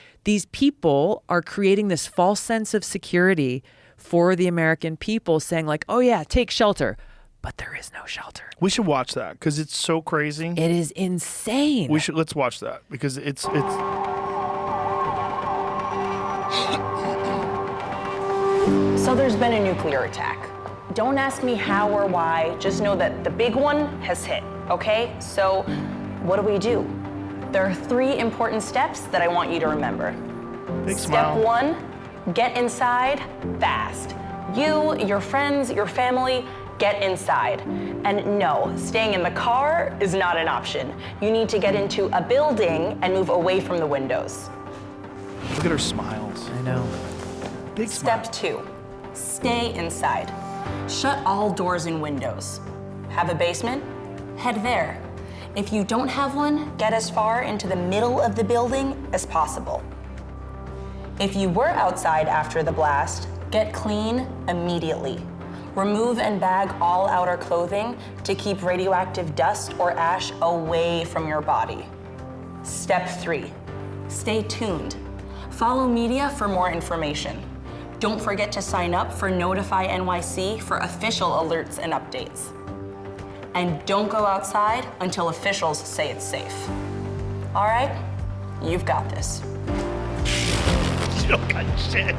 people are creating this false sense of security for the American people, saying like, oh yeah, take shelter. But there is no shelter. We should watch that because it's so crazy. It is insane. Let's watch that because it's So there's been a nuclear attack. Don't ask me how or why, just know that the big one has hit, okay? So what do? There are 3 important steps that I want you to remember. Big Step smile. 1, get inside fast. You, your friends, your family, get inside. And no, staying in the car is not an option. You need to get into a building and move away from the windows. Look at her smiles. I know. Big smile. Step 2, stay inside. Shut all doors and windows. Have a basement? head there. If you don't have one, get as far into the middle of the building as possible. If you were outside after the blast, get clean immediately. Remove and bag all outer clothing to keep radioactive dust or ash away from your body. Step 3, stay tuned. Follow media for more information. Don't forget to sign up for Notify NYC for official alerts and updates. And don't go outside until officials say it's safe. All right, you've got this. You don't got shit.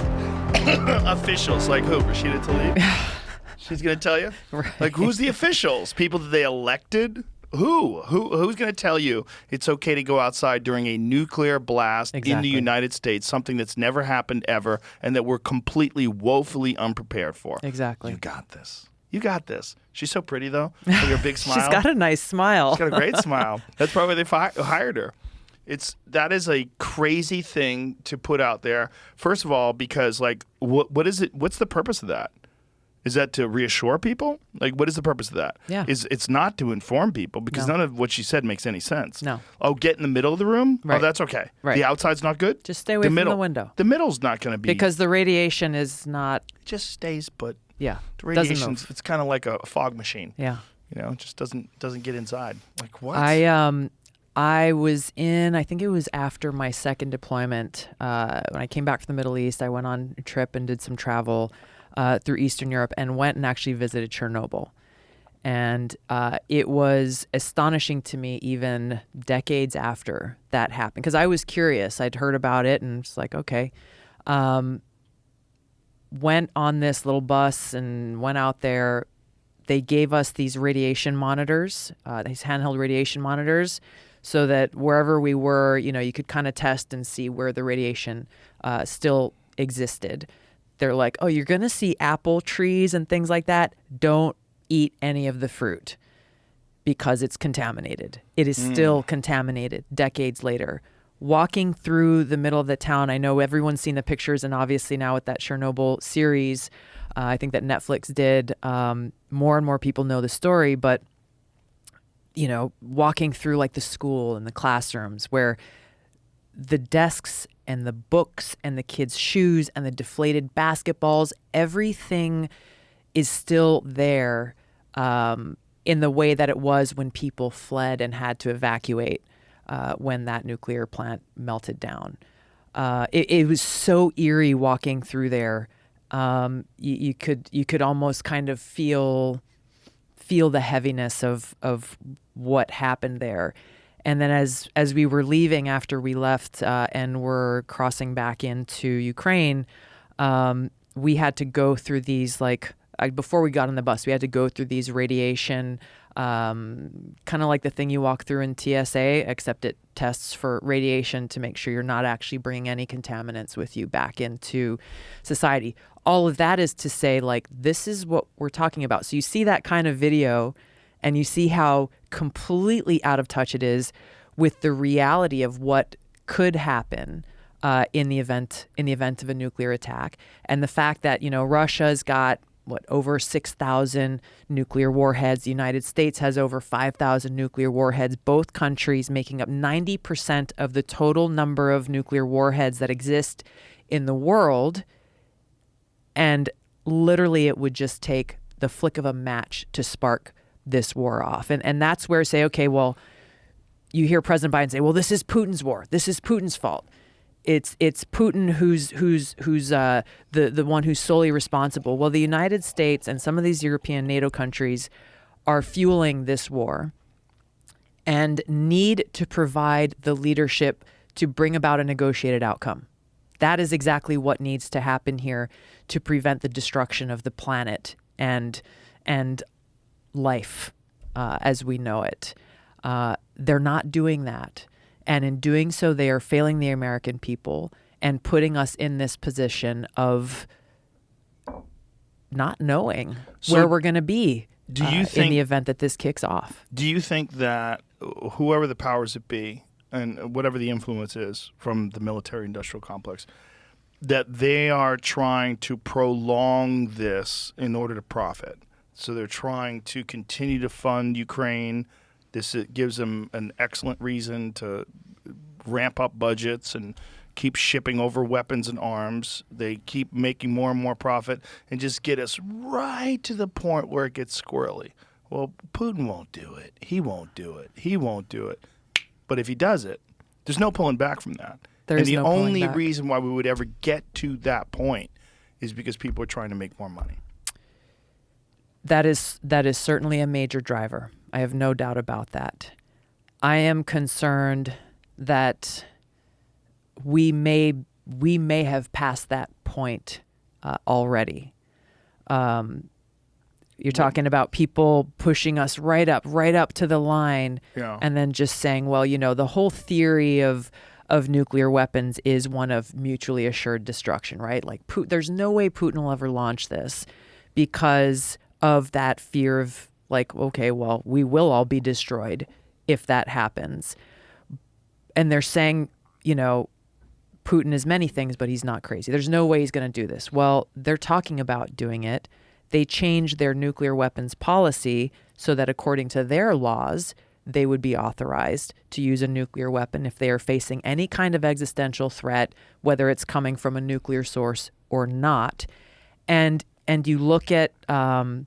Officials, like who? Rashida Tlaib? She's gonna tell you? Right. Like, who's the officials? People that they elected? Who's gonna tell you it's okay to go outside during a nuclear blast in the Exactly. United States, something that's never happened ever, and that we're completely woefully unprepared for? Exactly. You got this. You got this. She's so pretty, though, with her big smile. She's got a nice smile. She's got a great smile. That's probably why they hired her. That is a crazy thing to put out there. First of all, because like, what is it? What's the purpose of that? Is that to reassure people? Like, what is the purpose of that? Yeah. It's not to inform people, because none of what she said makes any sense. No. Oh, get in the middle of the room? Right. Oh, that's okay. Right. The outside's not good? Just stay away from the window. The middle's not going to be. Because the radiation is not. It just stays put. Yeah. The Doesn't radiation's, move. it's kind of like a fog machine. Yeah. You know, it just doesn't get inside. Like, what? I was I think it was after my second deployment. When I came back from the Middle East, I went on a trip and did some travel through Eastern Europe and went and actually visited Chernobyl. And it was astonishing to me even decades after that happened, because I was curious. I'd heard about it and it's like, okay. Went on this little bus and went out there. They gave us these radiation monitors, these handheld radiation monitors, so that wherever we were, you could kind of test and see where the radiation still existed. They're like, oh, you're going to see apple trees and things like that. Don't eat any of the fruit because it's contaminated. It is still contaminated decades later. Walking through the middle of the town, I know everyone's seen the pictures, and obviously now with that Chernobyl series, I think that Netflix did, more and more people know the story, but, walking through like the school and the classrooms where the desks and the books and the kids' shoes and the deflated basketballs, everything is still there in the way that it was when people fled and had to evacuate when that nuclear plant melted down. It was so eerie walking through there. You could almost kind of feel the heaviness of what happened there. And then as we were leaving after we left and were crossing back into Ukraine, we had to go through these before we got on the bus, we had to go through these radiation, kind of like the thing you walk through in TSA, except it tests for radiation to make sure you're not actually bringing any contaminants with you back into society. All of that is to say, this is what we're talking about. So you see that kind of video and you see how completely out of touch it is with the reality of what could happen in the event of a nuclear attack. And the fact that, Russia's got over 6,000 nuclear warheads. The United States has over 5,000 nuclear warheads, both countries making up 90% of the total number of nuclear warheads that exist in the world. And literally it would just take the flick of a match to spark this war off. And that's where say, okay, well, you hear President Biden say, well, this is Putin's war. This is Putin's fault. It's Putin who's the one who's solely responsible. Well, the United States and some of these European NATO countries are fueling this war and need to provide the leadership to bring about a negotiated outcome. That is exactly what needs to happen here to prevent the destruction of the planet and life as we know it. They're not doing that. And in doing so, they are failing the American people and putting us in this position of not knowing where we're going to be in the event that this kicks off. Do you think that whoever the powers that be and whatever the influence is from the military-industrial complex, that they are trying to prolong this in order to profit? So they're trying to continue to fund Ukraine gives them an excellent reason to ramp up budgets and keep shipping over weapons and arms. They keep making more and more profit and just get us right to the point where it gets squirrely. Well, Putin won't do it. He won't do it. He won't do it. But if he does it, there's no pulling back from that. And the only reason why we would ever get to that point is because people are trying to make more money. That is certainly a major driver. I have no doubt about that. I am concerned that we may have passed that point already. You're talking about people pushing us right up to the line, and then just saying, well, the whole theory of nuclear weapons is one of mutually assured destruction, right? Like, there's no way Putin will ever launch this because of that fear of, like, okay, well, we will all be destroyed if that happens. And they're saying, Putin is many things, but he's not crazy. There's no way he's going to do this. Well, they're talking about doing it. They changed their nuclear weapons policy so that according to their laws, they would be authorized to use a nuclear weapon if they are facing any kind of existential threat, whether it's coming from a nuclear source or not. And you look at the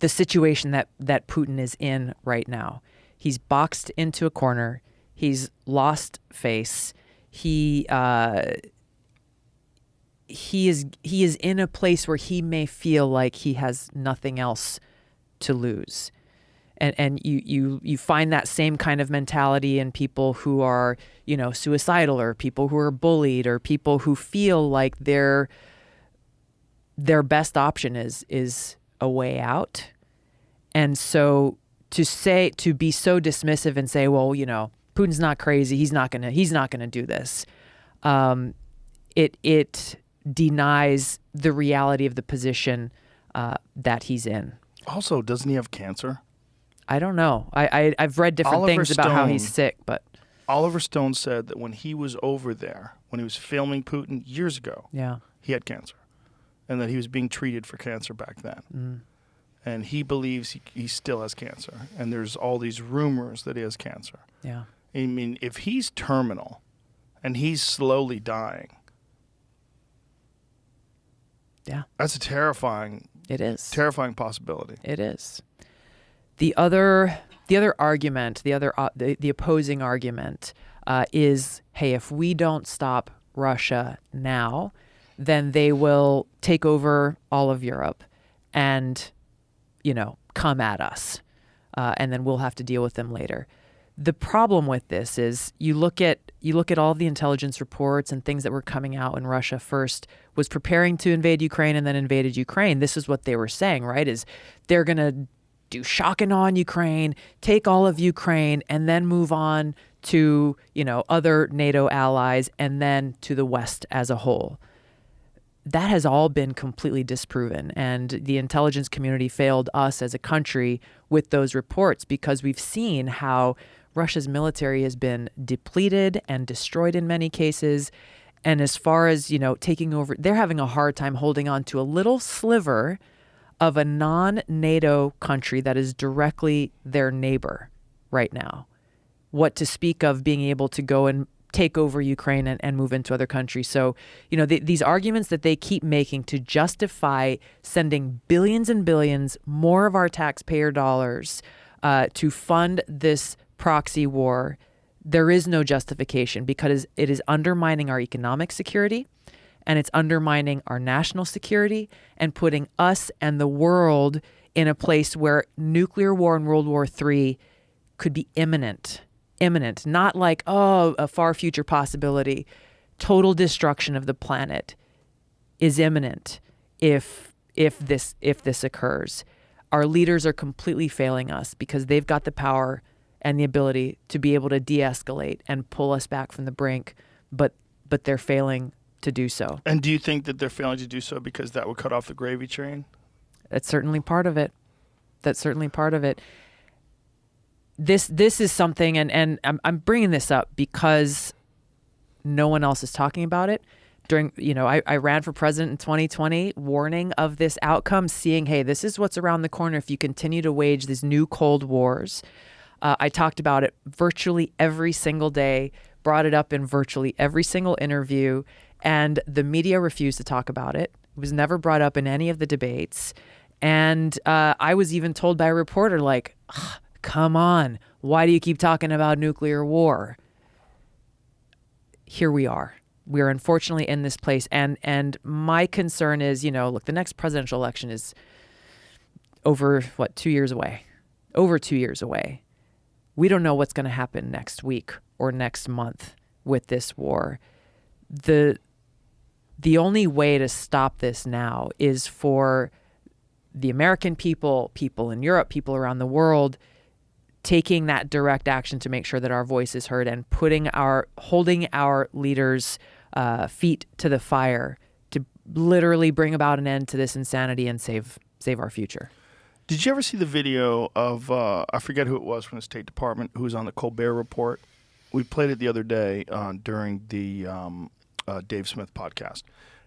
situation that Putin is in right now. He's boxed into a corner. He's lost face. He is in a place where he may feel like he has nothing else to lose. And you find that same kind of mentality in people who are, suicidal, or people who are bullied, or people who feel like their best option is a way out. And so to be so dismissive and say, well, Putin's not crazy, he's not gonna do this. It denies the reality of the position that he's in. Also, doesn't he have cancer? I don't know. I've read different things about how he's sick, but Oliver Stone said that when he was over there, when he was filming Putin years ago, he had cancer, and that he was being treated for cancer back then. And he believes he still has cancer, and there's all these rumors that he has cancer. Yeah. I mean, if he's terminal and he's slowly dying, that's a terrifying. It is terrifying possibility. It is. The other argument, the opposing argument, is, hey, if we don't stop Russia now, then they will take over all of Europe, and come at us, and then we'll have to deal with them later. The problem with this is you look at all the intelligence reports and things that were coming out when Russia first was preparing to invade Ukraine and then invaded Ukraine. This is what they were saying, right? Is they're going to do shock and awe on Ukraine, take all of Ukraine, and then move on to, other NATO allies and then to the West as a whole. That has all been completely disproven, and the intelligence community failed us as a country with those reports, because we've seen how Russia's military has been depleted and destroyed in many cases. And as far as, taking over, they're having a hard time holding on to a little sliver of a non-NATO country that is directly their neighbor right now. What to speak of being able to go and take over Ukraine and move into other countries. So, these arguments that they keep making to justify sending billions and billions more of our taxpayer dollars to fund this proxy war, there is no justification, because it is undermining our economic security, and it's undermining our national security, and putting us and the world in a place where nuclear war and World War III could be imminent, not like, a far future possibility. Total destruction of the planet is imminent if this occurs. Our leaders are completely failing us because they've got the power and the ability to be able to de-escalate and pull us back from the brink, but they're failing to do so. And do you think that they're failing to do so because that would cut off the gravy train? That's certainly part of it. This is something, and I'm bringing this up because no one else is talking about it. I ran for president in 2020, warning of this outcome, seeing, hey, this is what's around the corner if you continue to wage these new Cold Wars. I talked about it virtually every single day, brought it up in virtually every single interview, and the media refused to talk about it. It was never brought up in any of the debates. And I was even told by a reporter, like, come on, why do you keep talking about nuclear war? Here we are. We are unfortunately in this place. And my concern is, look, the next presidential election is over, 2 years away? Over 2 years away. We don't know what's going to happen next week or next month with this war. The only way to stop this now is for the American people in Europe, people around the world, taking that direct action to make sure that our voice is heard and holding our leaders' feet to the fire to literally bring about an end to this insanity and save our future. Did you ever see the video of, I forget who it was from the State Department, who was on the Colbert Report? We played it the other day during the Dave Smith podcast.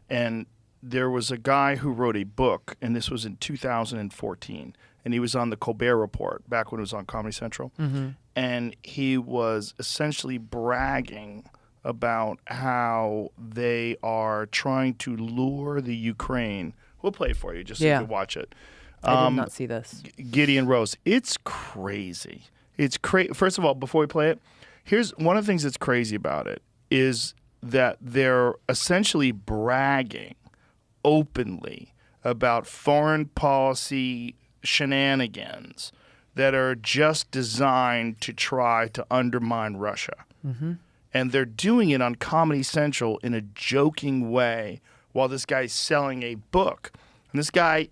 And there was a guy who wrote a book, and this was in 2014, and he was on the Colbert Report back when it was on Comedy Central. Mm-hmm. And he was essentially bragging about how they are trying to lure the Ukraine. We'll play it for you just so you can watch it. I did not see this. Gideon Rose. It's crazy. It's crazy. First of all, before we play it, here's one of the things that's crazy about it is that they're essentially bragging openly about foreign policy shenanigans that are just designed to try to undermine Russia. Mm-hmm. And they're doing it on Comedy Central in a joking way while this guy's selling a book. And this guy...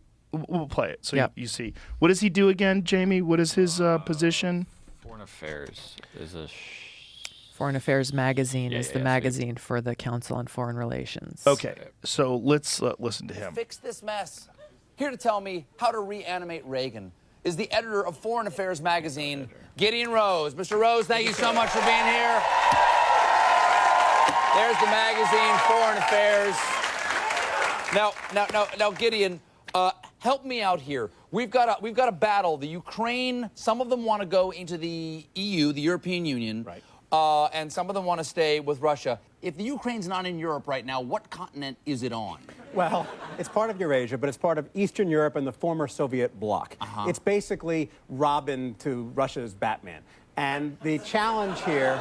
We'll play it so you see. What does he do again, Jamie? What is his position? Foreign Affairs is a... Foreign Affairs Magazine is the magazine for the Council on Foreign Relations. Okay, so let's listen to him. Fix this mess. Here to tell me how to reanimate Reagan is the editor of Foreign Affairs Magazine, Gideon Rose. Mr. Rose, thank you so much for being here. There's the magazine, Foreign Affairs. Now, Gideon, help me out here. We've got a battle. The Ukraine, some of them want to go into the EU, the European Union, right? And some of them want to stay with Russia. If the Ukraine's not in Europe right now, what continent is it on? Well, it's part of Eurasia, but it's part of Eastern Europe and the former Soviet bloc. Uh-huh. It's basically Robin to Russia's Batman. And the challenge here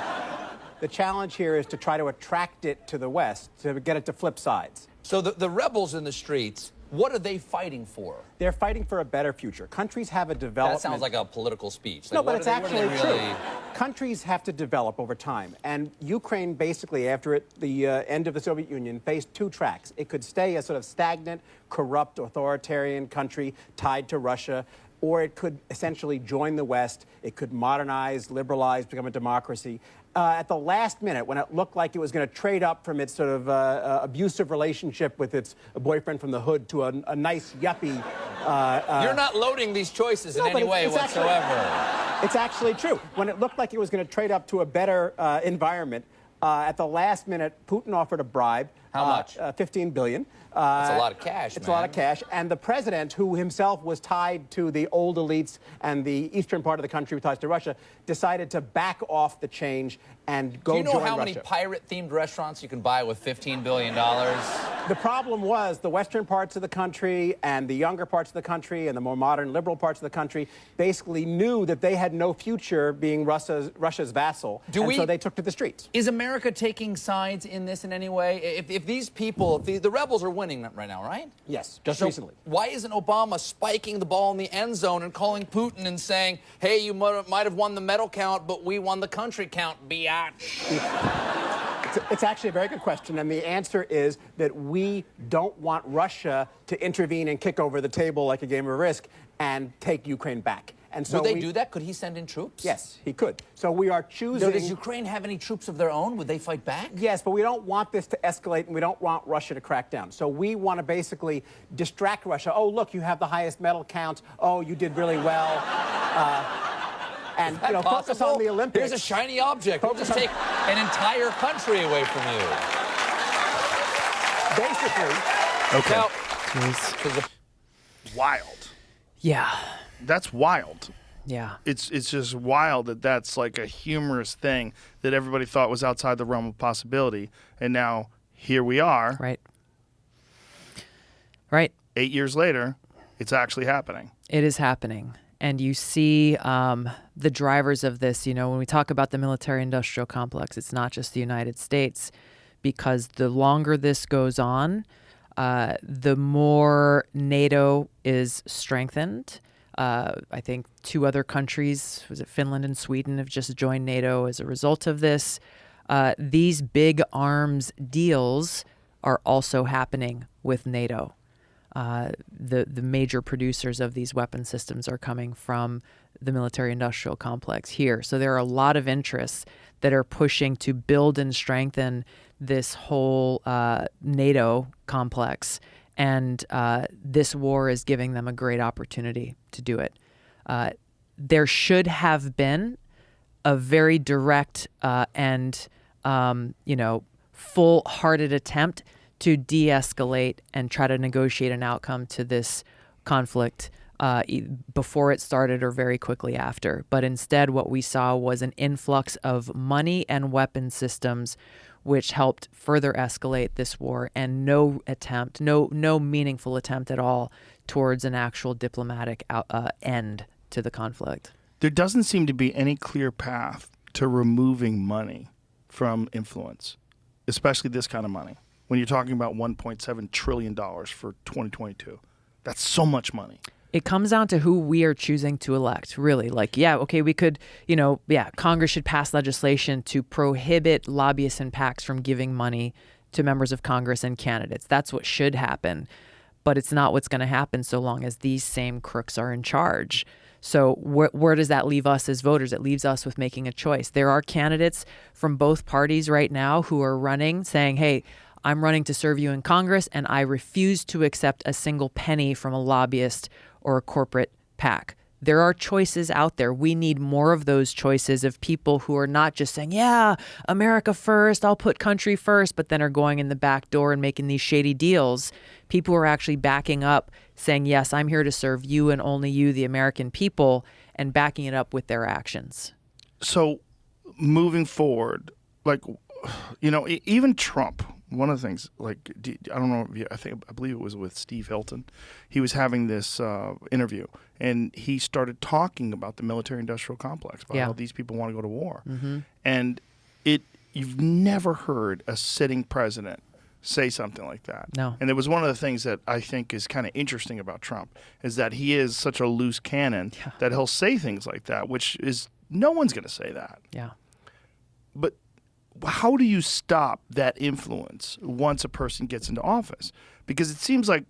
is to try to attract it to the West, to get it to flip sides. So the rebels in the streets, what are they fighting for? They're fighting for a better future. Countries have a development... That sounds like a political speech. No, but it's actually true. Countries have to develop over time. And Ukraine, basically, after the end of the Soviet Union, faced two tracks. It could stay a sort of stagnant, corrupt, authoritarian country tied to Russia, or it could essentially join the West. It could modernize, liberalize, become a democracy. At the last minute, when it looked like it was going to trade up from its sort of abusive relationship with its boyfriend from the hood to a nice yuppie... You're not loading these choices in any way whatsoever. It's actually true. When it looked like it was going to trade up to a better environment, at the last minute, Putin offered a bribe. How much? $15 billion. That's a lot of cash, It's a lot of cash. And the president, who himself was tied to the old elites and the eastern part of the country with ties to Russia, decided to back off the change and go join Russia. Do you know how many pirate-themed restaurants you can buy with $15 billion? The problem was the western parts of the country and the younger parts of the country and the more modern liberal parts of the country basically knew that they had no future being Russia's vassal, so they took to the streets. Is America taking sides in this in any way? If these people, the rebels are winning right now, right? Yes, just recently. Why isn't Obama spiking the ball in the end zone and calling Putin and saying, hey, you might have won the medal count, but we won the country count, biatch? It's actually a very good question, and the answer is that we don't want Russia to intervene and kick over the table like a game of Risk and take Ukraine back. And so would they do that? Could he send in troops? Yes, he could. So we are choosing... Does Ukraine have any troops of their own? Would they fight back? Yes, but we don't want this to escalate, and we don't want Russia to crack down. So we want to basically distract Russia. Oh, look, you have the highest medal count. Oh, you did really well. And focus on the Olympics. Here's a shiny object. We'll just take an entire country away from you. basically. Okay. Now, Wild. Yeah. That's wild. Yeah. It's just wild that that's like a humorous thing that everybody thought was outside the realm of possibility, and now here we are. Right. Right. 8 years later, it's actually happening. It is happening. And you see the drivers of this, you know, when we talk about the military-industrial complex, it's not just the United States, because the longer this goes on, the more NATO is strengthened. I think 2 other countries, was it Finland and Sweden, have just joined NATO as a result of this. These big arms deals are also happening with NATO. The major producers of these weapon systems are coming from the military-industrial complex here. So there are a lot of interests that are pushing to build and strengthen this whole NATO complex. And this war is giving them a great opportunity to do it. There should have been a very direct and, full-hearted attempt to de-escalate and try to negotiate an outcome to this conflict before it started or very quickly after. But instead, what we saw was an influx of money and weapon systems, which helped further escalate this war, and no meaningful attempt at all towards an actual diplomatic end to the conflict. There doesn't seem to be any clear path to removing money from influence, especially this kind of money. When you're talking about $1.7 trillion for 2022, that's so much money. It comes down to who we are choosing to elect, really. Like, we could, Congress should pass legislation to prohibit lobbyists and PACs from giving money to members of Congress and candidates. That's what should happen. But it's not what's going to happen so long as these same crooks are in charge. So where does that leave us as voters? It leaves us with making a choice. There are candidates from both parties right now who are running saying, hey, I'm running to serve you in Congress, and I refuse to accept a single penny from a lobbyist or a corporate PAC. There are choices out there. We need more of those choices of people who are not just saying, yeah, America first, I'll put country first, but then are going in the back door and making these shady deals. People who are actually backing up, saying, yes, I'm here to serve you and only you, the American people, and backing it up with their actions. So moving forward, even Trump, one of the things, I don't know, I believe it was with Steve Hilton. He was having this interview, and he started talking about the military-industrial complex, about how these people want to go to war. Mm-hmm. And you've never heard a sitting president say something like that. No. And it was one of the things that I think is kind of interesting about Trump, is that he is such a loose cannon that he'll say things like that, which is, no one's going to say that. Yeah. But how do you stop that influence once a person gets into office? Because it seems like,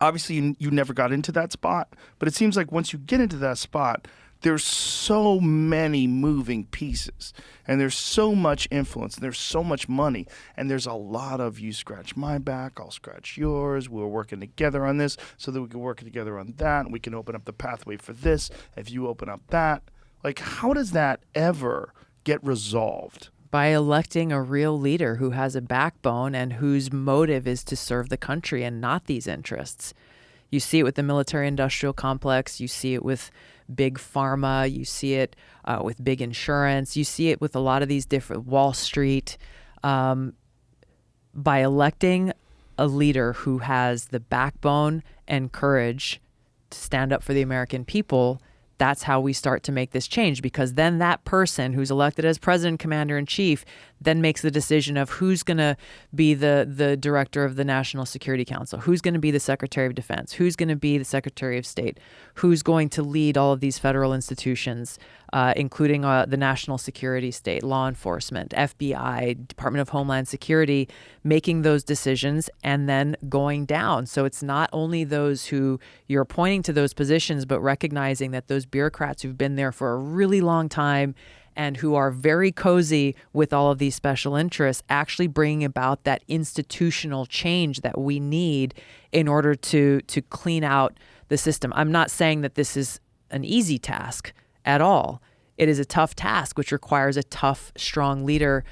obviously, you never got into that spot, but it seems like once you get into that spot, there's so many moving pieces, and there's so much influence, and there's so much money, and there's a lot of, you scratch my back, I'll scratch yours, we're working together on this so that we can work together on that, and we can open up the pathway for this if you open up that. Like, how does that ever get resolved? By electing a real leader who has a backbone and whose motive is to serve the country and not these interests. You see it with the military-industrial complex. You see it with big pharma. You see it with big insurance. You see it with a lot of these different Wall Street. By electing a leader who has the backbone and courage to stand up for the American people, that's how we start to make this change, because then that person who's elected as president, commander in chief, then makes the decision of who's going to be the director of the National Security Council, who's going to be the Secretary of Defense, who's going to be the Secretary of State, who's going to lead all of these federal institutions, including the national security state, law enforcement, FBI, Department of Homeland Security, making those decisions and then going down. So it's not only those who you're appointing to those positions, but recognizing that those bureaucrats who've been there for a really long time and who are very cozy with all of these special interests, actually bringing about that institutional change that we need in order to clean out the system. I'm not saying that this is an easy task at all. It is a tough task, which requires a tough, strong leader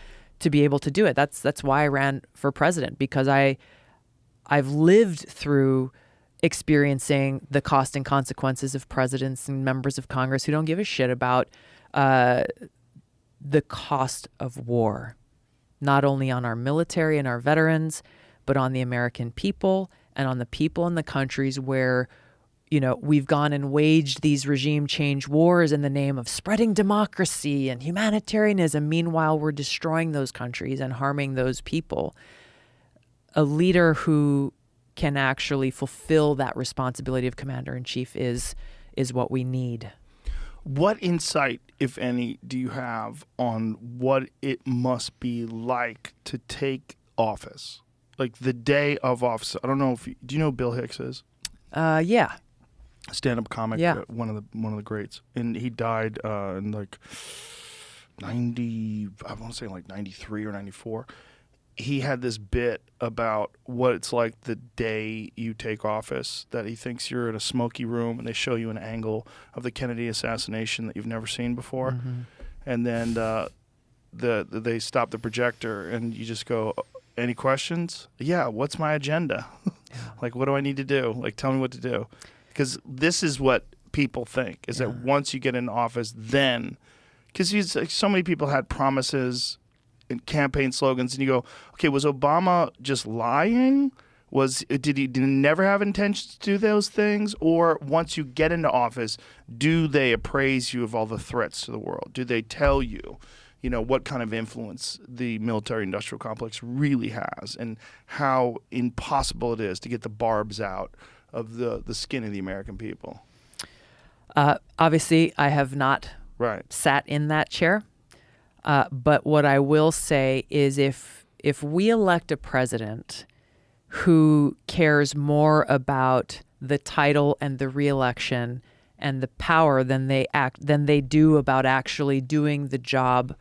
to be able to do it. That's why I ran for president, because I've lived through experiencing the cost and consequences of presidents and members of Congress who don't give a shit about the cost of war, not only on our military and our veterans, but on the American people and on the people in the countries where, we've gone and waged these regime change wars in the name of spreading democracy and humanitarianism. Meanwhile, we're destroying those countries and harming those people. A leader who can actually fulfill that responsibility of commander-in-chief is what we need. What insight, if any, do you have on what it must be like to take office? Like the day of office. I don't know do you know who Bill Hicks is? Yeah. Stand-up comic, yeah. One of the greats. And he died in like 90, I want to say like 93 or 94. He had this bit about what it's like the day you take office, that he thinks you're in a smoky room and they show you an angle of the Kennedy assassination that you've never seen before. Mm-hmm. And then they stop the projector and you just go, any questions? Yeah, what's my agenda? Yeah. Like, what do I need to do? Like, tell me what to do. Because this is what people think, is that once you get in office, then, because so many people had promises and campaign slogans, and you go, okay, was Obama just lying? Did he never have intentions to do those things? Or once you get into office, do they appraise you of all the threats to the world? Do they tell you, what kind of influence the military-industrial complex really has and how impossible it is to get the barbs out of the skin of the American people? Obviously, I have not sat in that chair. But what I will say is if we elect a president who cares more about the title and the reelection and the power than they do about actually doing the job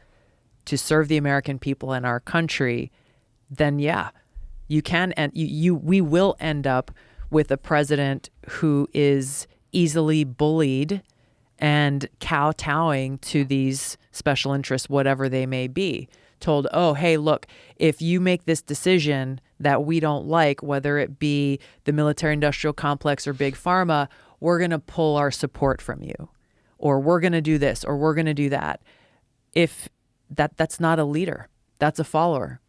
to serve the American people and our country, then you can, and we will end up with a president who is easily bullied and kowtowing to these special interests, whatever they may be, told, oh, hey, look, if you make this decision that we don't like, whether it be the military-industrial complex or big pharma, we're going to pull our support from you, or we're going to do this, or we're going to do that. If that's not a leader, that's a follower.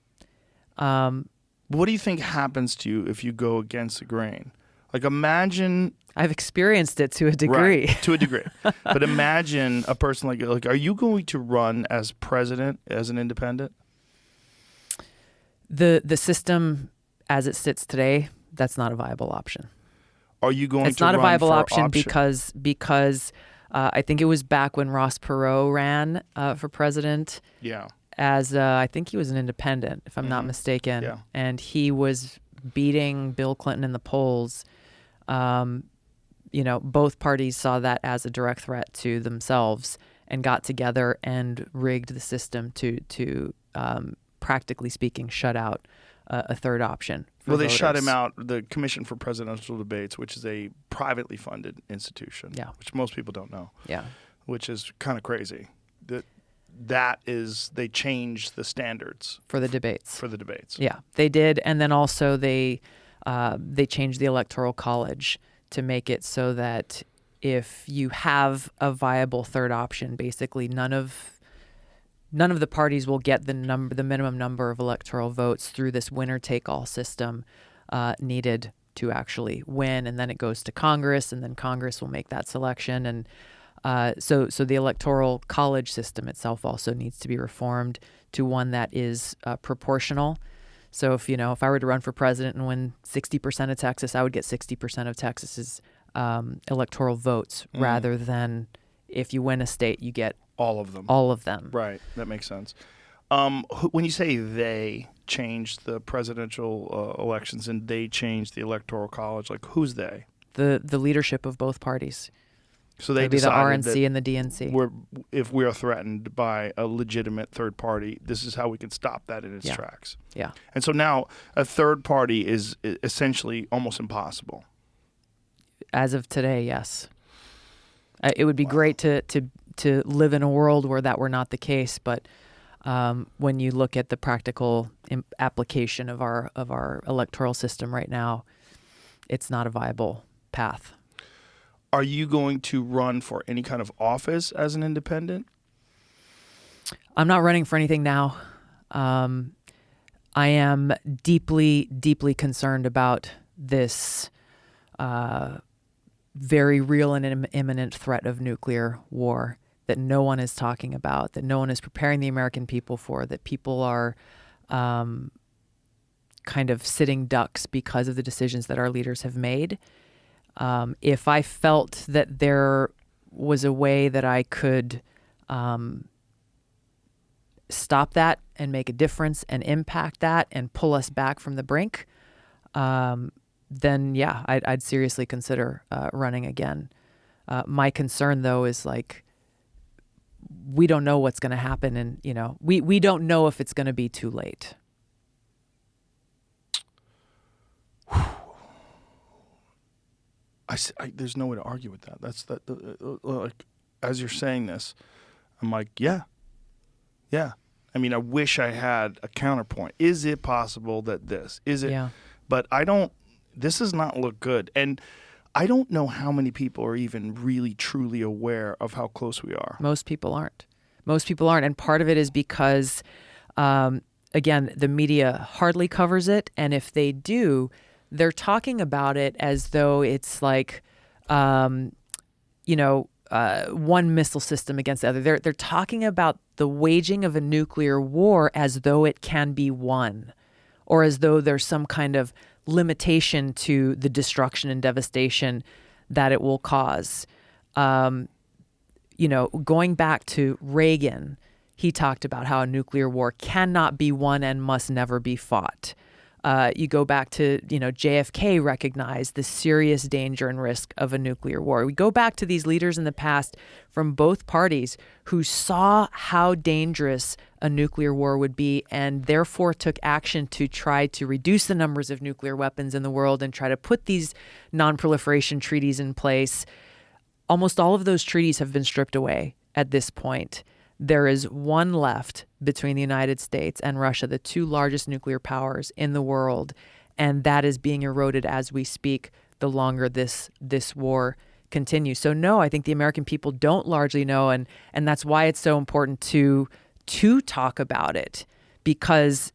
What do you think happens to you if you go against the grain? Like, imagine... I've experienced it to a degree. Right, to a degree. But imagine a person like, are you going to run as president, as an independent? The system as it sits today, that's not a viable option. Are you going to run for It's not a viable option option? because I think it was back when Ross Perot ran for president. Yeah. As I think he was an independent, if I'm not mistaken. Yeah. And he was beating Bill Clinton in the polls. Both parties saw that as a direct threat to themselves and got together and rigged the system to practically speaking, shut out a third option. Well, they shut him out. The Commission for Presidential Debates, which is a privately funded institution, which most people don't know, which is kind of crazy. They changed the standards for the debates. Yeah, they did, and then also they changed the Electoral College to make it so that if you have a viable third option, basically none of the parties will get the minimum number of electoral votes through this winner-take-all system needed to actually win, and then it goes to Congress, and then Congress will make that selection, and so the Electoral College system itself also needs to be reformed to one that is proportional. So if I were to run for president and win 60% of Texas, I would get 60% of Texas's electoral votes, rather than if you win a state, you get all of them. All of them. Right. That makes sense. When you say they changed the presidential elections and they changed the Electoral College, like who's they? The leadership of both parties. So they decided decided the RNC and the DNC. If we're threatened by a legitimate third party, this is how we can stop that in its tracks. Yeah. And so now a third party is essentially almost impossible. As of today, yes. It would be great to live in a world where that were not the case, but when you look at the practical application of our electoral system right now, it's not a viable path. Are you going to run for any kind of office as an independent? I'm not running for anything now. I am deeply, deeply concerned about this very real and imminent threat of nuclear war that no one is talking about, that no one is preparing the American people for, that people are kind of sitting ducks because of the decisions that our leaders have made. If I felt that there was a way that I could stop that and make a difference and impact that and pull us back from the brink, then yeah, I'd seriously consider running again. My concern, though, is like, we don't know what's going to happen, and we don't know if it's going to be too late. There's no way to argue with that. That's like, as you're saying this, I'm like, yeah. I mean, I wish I had a counterpoint. Is it possible that this is it? Yeah. But I don't. This does not look good, and I don't know how many people are even really truly aware of how close we are. Most people aren't. And part of it is because, again, the media hardly covers it. And if they do, they're talking about it as though it's like, one missile system against the other. They're talking about the waging of a nuclear war as though it can be won, or as though there's some kind of limitation to the destruction and devastation that it will cause. Going back to Reagan, he talked about how a nuclear war cannot be won and must never be fought. You go back to, JFK recognized the serious danger and risk of a nuclear war. We go back to these leaders in the past from both parties who saw how dangerous a nuclear war would be and therefore took action to try to reduce the numbers of nuclear weapons in the world and try to put these non-proliferation treaties in place. Almost all of those treaties have been stripped away at this point. There is one left between the United States and Russia, the two largest nuclear powers in the world, and that is being eroded as we speak the longer this war continues. So no, I think the American people don't largely know, and that's why it's so important to talk about it, because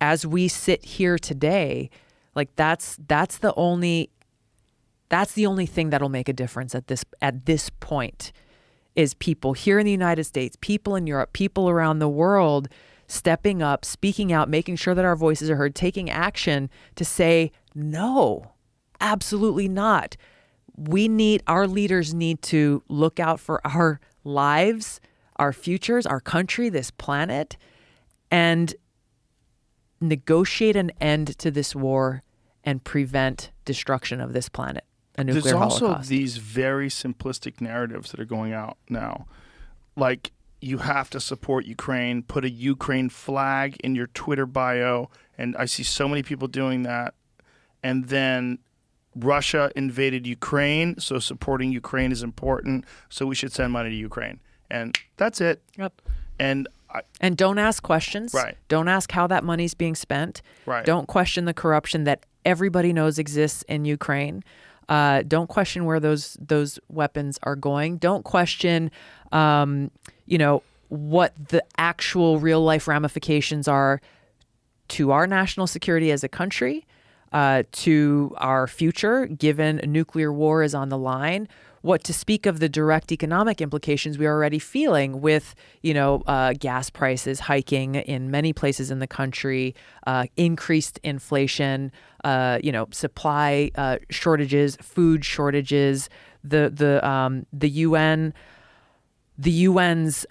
as we sit here today, like that's the only thing that'll make a difference at this point. Is people here in the United States, people in Europe, people around the world stepping up, speaking out, making sure that our voices are heard, taking action to say, no, absolutely not. Our leaders need to look out for our lives, our futures, our country, this planet, and negotiate an end to this war and prevent destruction of this planet. There's Holocaust. also these very simplistic narratives that are going out now. Like, you have to support Ukraine, put a Ukraine flag in your Twitter bio, and I see so many people doing that. And then Russia invaded Ukraine, so supporting Ukraine is important, so we should send money to Ukraine. And that's it. Yep. And don't ask questions. Right. Don't ask how that money's being spent. Right. Don't question the corruption that everybody knows exists in Ukraine. Don't question where those weapons are going. Don't question, what the actual real life ramifications are to our national security as a country, to our future, given a nuclear war is on the line. What to speak of the direct economic implications we are already feeling with, gas prices hiking in many places in the country, increased inflation, supply shortages, food shortages. The UN's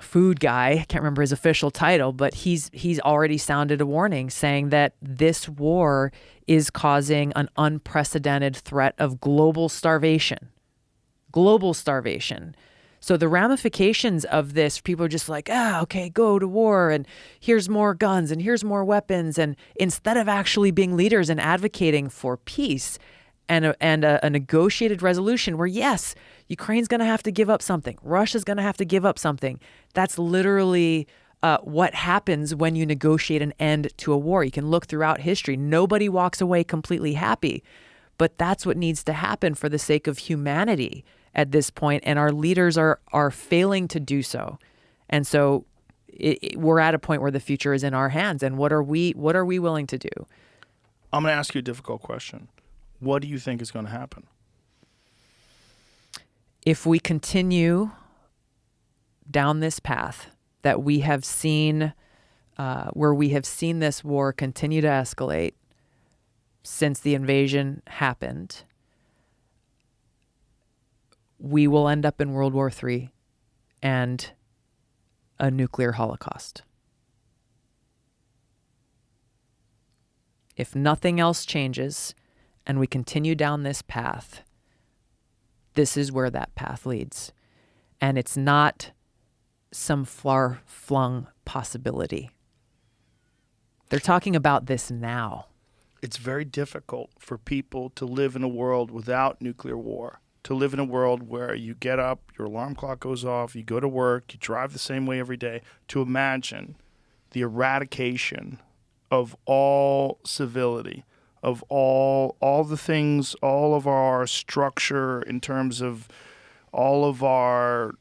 food guy, I can't remember his official title, but he's already sounded a warning saying that this war is causing an unprecedented threat of global starvation. So the ramifications of this, people are just like, okay, go to war, and here's more guns, and here's more weapons. And instead of actually being leaders and advocating for peace and a negotiated resolution where, yes, Ukraine's going to have to give up something, Russia's going to have to give up something. That's literally what happens when you negotiate an end to a war. You can look throughout history. Nobody walks away completely happy, but that's what needs to happen for the sake of humanity at this point, and our leaders are failing to do so. And so we're at a point where the future is in our hands, and what are we willing to do? I'm going to ask you a difficult question. What do you think is going to happen? If we continue down this path that we have seen, where we have seen this war continue to escalate since the invasion happened, we will end up in World War III and a nuclear holocaust. If nothing else changes and we continue down this path, this is where that path leads. And it's not some far-flung possibility. They're talking about this now. It's very difficult for people to live in a world without nuclear war, to live in a world where you get up, your alarm clock goes off, you go to work, you drive the same way every day, to imagine the eradication of all civility, of all the things, all of our structure in terms of all of our,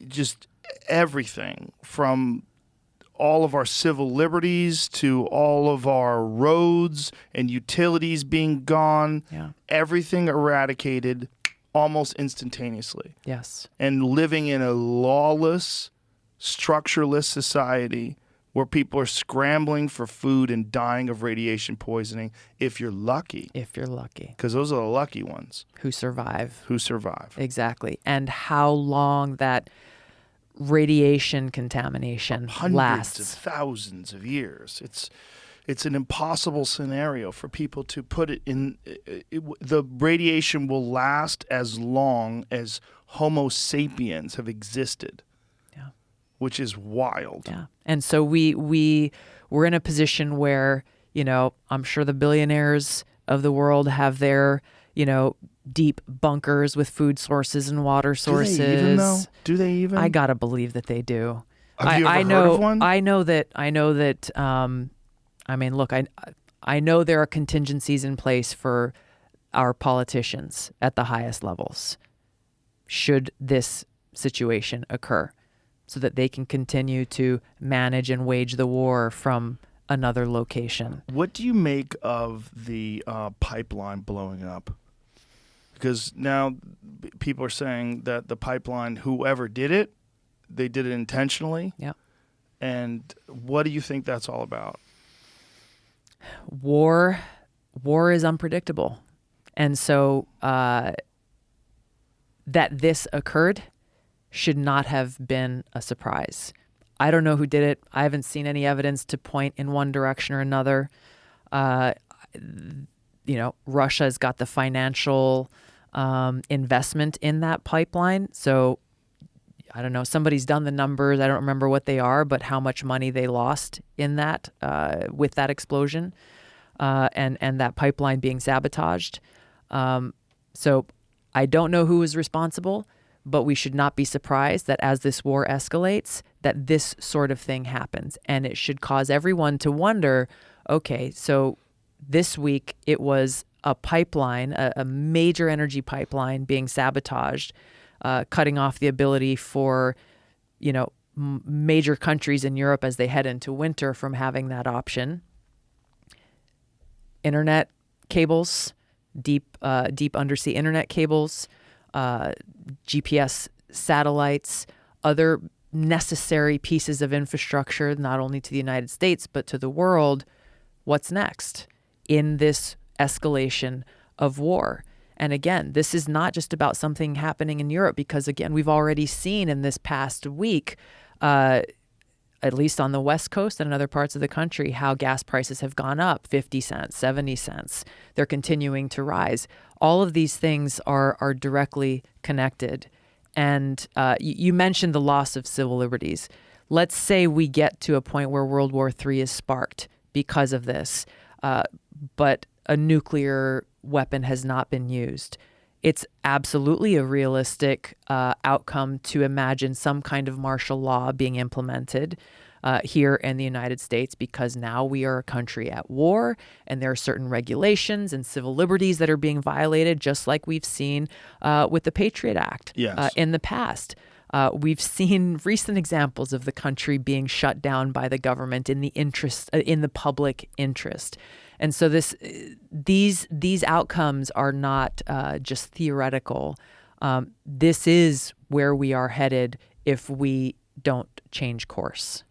just everything, from all of our civil liberties to all of our roads and utilities being gone, everything eradicated almost instantaneously. Yes. And living in a lawless, structureless society where people are scrambling for food and dying of radiation poisoning, if you're lucky. If you're lucky. Because those are the lucky ones. Who survive. Who survive. Exactly. And how long that radiation contamination lasts. Hundreds of thousands of years. It's an impossible scenario for people to put it in. The radiation will last as long as Homo sapiens have existed. Which is wild. Yeah. And so we're in a position where, I'm sure the billionaires of the world have their, deep bunkers with food sources and water sources. Do they even know? Do they even? I gotta believe that they do. Have you ever heard of one? I know that. Look, I know there are contingencies in place for our politicians at the highest levels, should this situation occur, so that they can continue to manage and wage the war from another location. What do you make of the pipeline blowing up? Because now people are saying that the pipeline, whoever did it, they did it intentionally. Yeah. And what do you think that's all about? War is unpredictable. And so that this occurred should not have been a surprise. I don't know who did it. I haven't seen any evidence to point in one direction or another. Russia's got the financial investment in that pipeline. So I don't know. Somebody's done the numbers. I don't remember what they are, but how much money they lost in that with that explosion and that pipeline being sabotaged. So I don't know who was responsible. But we should not be surprised that as this war escalates, that this sort of thing happens. And it should cause everyone to wonder, okay, so this week it was a pipeline, a major energy pipeline being sabotaged, cutting off the ability for, major countries in Europe as they head into winter from having that option. Internet cables, deep undersea internet cables, GPS satellites, other necessary pieces of infrastructure, not only to the United States, but to the world. What's next in this escalation of war? And again, this is not just about something happening in Europe, because again, we've already seen in this past week, at least on the West Coast and in other parts of the country, how gas prices have gone up 50 cents, 70 cents. They're continuing to rise. All of these things are directly connected. And you mentioned the loss of civil liberties. Let's say we get to a point where World War III is sparked because of this, but a nuclear weapon has not been used. It's absolutely a realistic outcome to imagine some kind of martial law being implemented here in the United States, because now we are a country at war and there are certain regulations and civil liberties that are being violated, just like we've seen with the Patriot Act in the past. We've seen recent examples of the country being shut down by the government in the public interest. And so these outcomes are not just theoretical. This is where we are headed if we don't change course.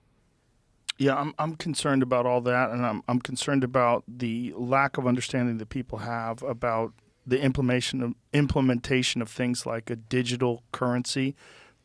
Yeah, I'm concerned about all that, and I'm concerned about the lack of understanding that people have about the implementation of things like a digital currency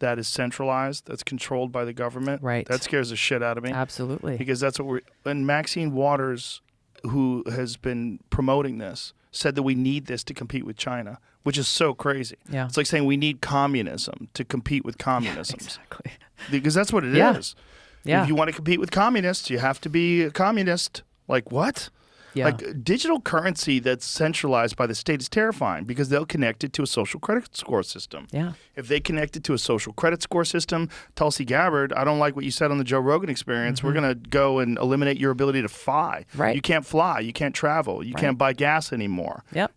that is centralized, that's controlled by the government. Right. That scares the shit out of me. Absolutely. Because that's what and Maxine Waters, who has been promoting this, said that we need this to compete with China, which is so crazy. Yeah. It's like saying we need communism to compete with communism. Yeah, exactly. Because that's what it is. Yeah. If you want to compete with communists, you have to be a communist. Like what? Yeah. Like digital currency that's centralized by the state is terrifying because they'll connect it to a social credit score system. Yeah. If they connect it to a social credit score system, Tulsi Gabbard, I don't like what you said on the Joe Rogan Experience. We're going to go and eliminate your ability to fly. Right. You can't fly. You can't travel. You can't buy gas anymore. Yep.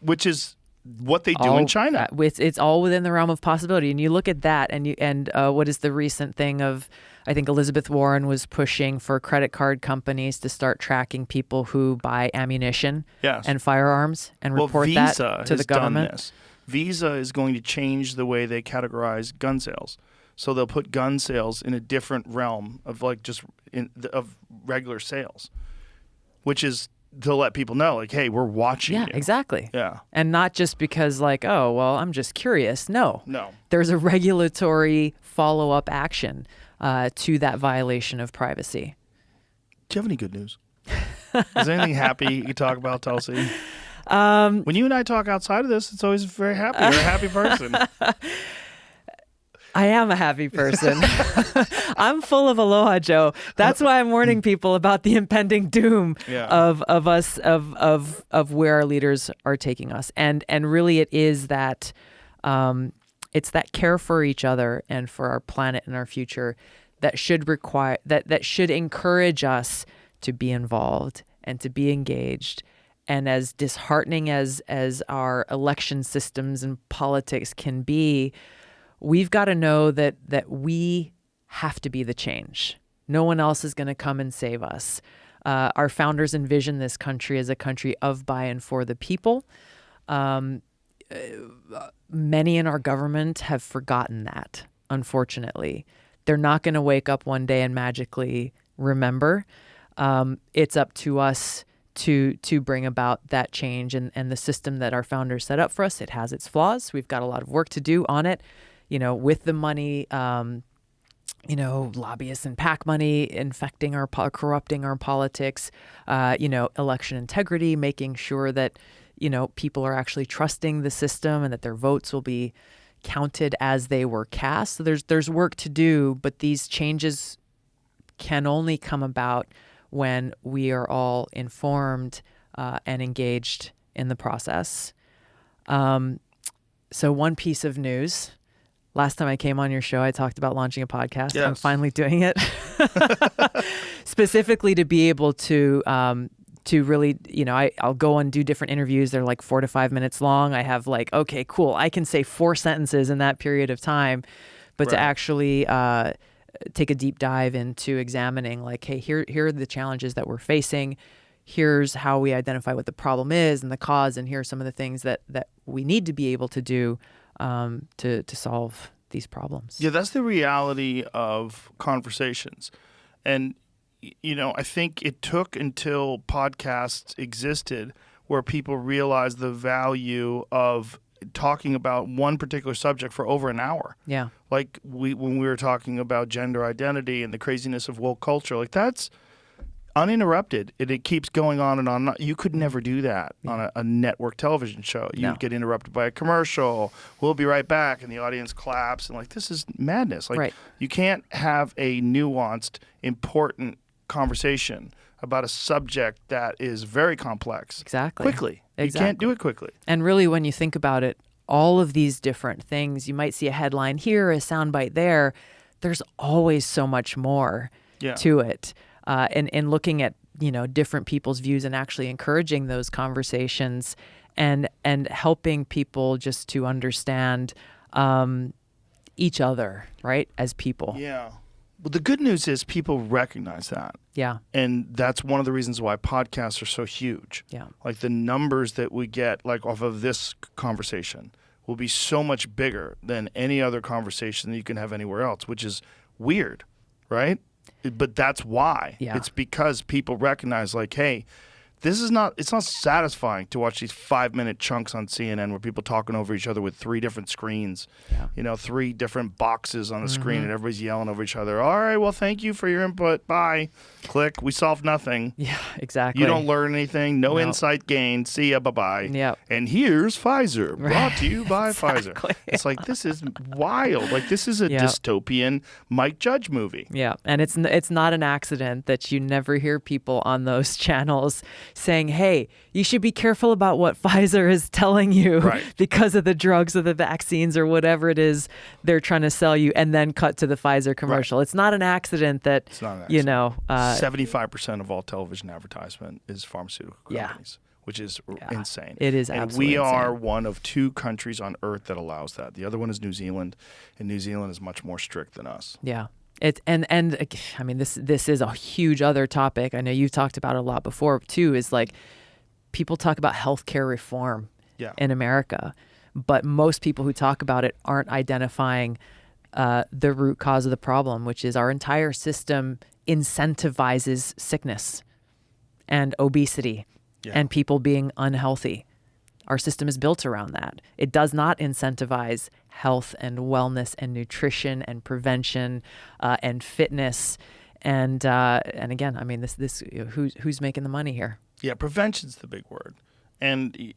Which is what they do in China. It's all within the realm of possibility. And you look at that, and what is the recent thing of, I think Elizabeth Warren was pushing for credit card companies to start tracking people who buy ammunition and firearms and report that to the government. Done this. Visa is going to change the way they categorize gun sales. So they'll put gun sales in a different realm of of regular sales, which is to let people know, like, hey, we're watching you. Yeah, exactly. Yeah. And not just because, like, oh, well, I'm just curious. No. There's a regulatory follow-up action to that violation of privacy. Do you have any good news? Is there anything happy you can talk about, Tulsi? When you and I talk outside of this, it's always very happy. You're a happy person. I am a happy person. I'm full of aloha, Joe. That's why I'm warning people about the impending doom of us, of where our leaders are taking us. And really it is that it's that care for each other and for our planet and our future that should require that should encourage us to be involved and to be engaged. And as disheartening as our election systems and politics can be, we've got to know that we have to be the change. No one else is going to come and save us. Our founders envisioned this country as a country of, by, and for the people. Many in our government have forgotten that, unfortunately. They're not going to wake up one day and magically remember. It's up to us to bring about that change, and the system that our founders set up for us. It has its flaws. We've got a lot of work to do on it, with the money, lobbyists and PAC money infecting corrupting our politics, election integrity, making sure that, people are actually trusting the system and that their votes will be counted as they were cast. So there's work to do, but these changes can only come about when we are all informed and engaged in the process. So one piece of news. Last time I came on your show, I talked about launching a podcast. Yes. I'm finally doing it. Specifically to be able to really, I'll go and do different interviews. They're like 4 to 5 minutes long. I have okay, cool. I can say 4 sentences in that period of time, but to actually take a deep dive into examining hey, here are the challenges that we're facing. Here's how we identify what the problem is and the cause, and here are some of the things that we need to be able to do to solve these problems. Yeah, that's the reality of conversations. And, I think it took until podcasts existed where people realized the value of talking about one particular subject for over an hour. Yeah. Like when we were talking about gender identity and the craziness of woke culture, that's uninterrupted. It keeps going on and on. You could never do that on a network television show. You'd get interrupted by a commercial. We'll be right back. And the audience claps. And this is madness. You can't have a nuanced, important conversation about a subject that is very complex. Exactly. Quickly. You can't do it quickly. And really, when you think about it, all of these different things, you might see a headline here, a soundbite there. There's always so much more to it. And looking at, different people's views and actually encouraging those conversations and helping people just to understand each other, right, as people. Yeah. Well, the good news is people recognize that. Yeah. And that's one of the reasons why podcasts are so huge. Yeah. Like the numbers that we get off of this conversation will be so much bigger than any other conversation that you can have anywhere else, which is weird, right? But that's why. Yeah. It's because people recognize hey, it's not satisfying to watch these 5-minute chunks on CNN where people talking over each other with 3 different screens, 3 different boxes on the screen and everybody's yelling over each other. All right, well, thank you for your input. Bye. Click. We solved nothing. Yeah, exactly. You don't learn anything. No insight gained. See ya. Bye-bye. Yep. And here's Pfizer. Brought to you by Pfizer. It's this is wild. This is a dystopian Mike Judge movie. Yeah, and it's not an accident that you never hear people on those channels saying, hey, you should be careful about what Pfizer is telling you because of the drugs or the vaccines or whatever it is they're trying to sell you, and then cut to the Pfizer commercial. It's not an accident that, 75% of all television advertisement is pharmaceutical companies, which is insane. It is absolutely And we are insane. one of 2 countries on earth that allows that. The other one is New Zealand, and New Zealand is much more strict than us. Yeah. And I mean, this is a huge other topic. I know you've talked about it a lot before too, is people talk about healthcare reform in America, but most people who talk about it aren't identifying the root cause of the problem, which is our entire system incentivizes sickness and obesity and people being unhealthy. Our system is built around that. It does not incentivize health and wellness and nutrition and prevention and fitness. And again, I mean, this who's making the money here? Yeah, prevention's the big word. And,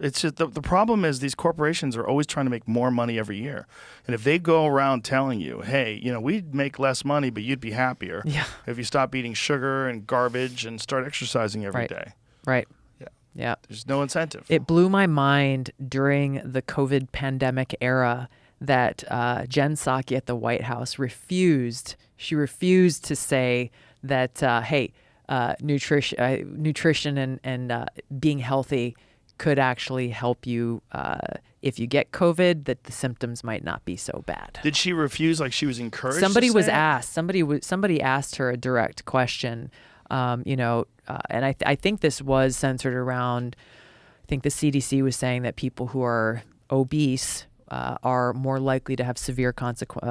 it's just the problem is these corporations are always trying to make more money every year. And if they go around telling you, hey, we'd make less money, but you'd be happier if you stop eating sugar and garbage and start exercising every day. Right. Yeah. There's no incentive. It blew my mind during the COVID pandemic era that Jen Psaki at the White House refused to say that, hey, nutrition and being healthy could actually help you if you get COVID, that the symptoms might not be so bad. Did she refuse she was encouraged? Somebody was asked. Somebody asked her a direct question. And I think this was centered around, I think the CDC was saying that people who are obese are more likely to have severe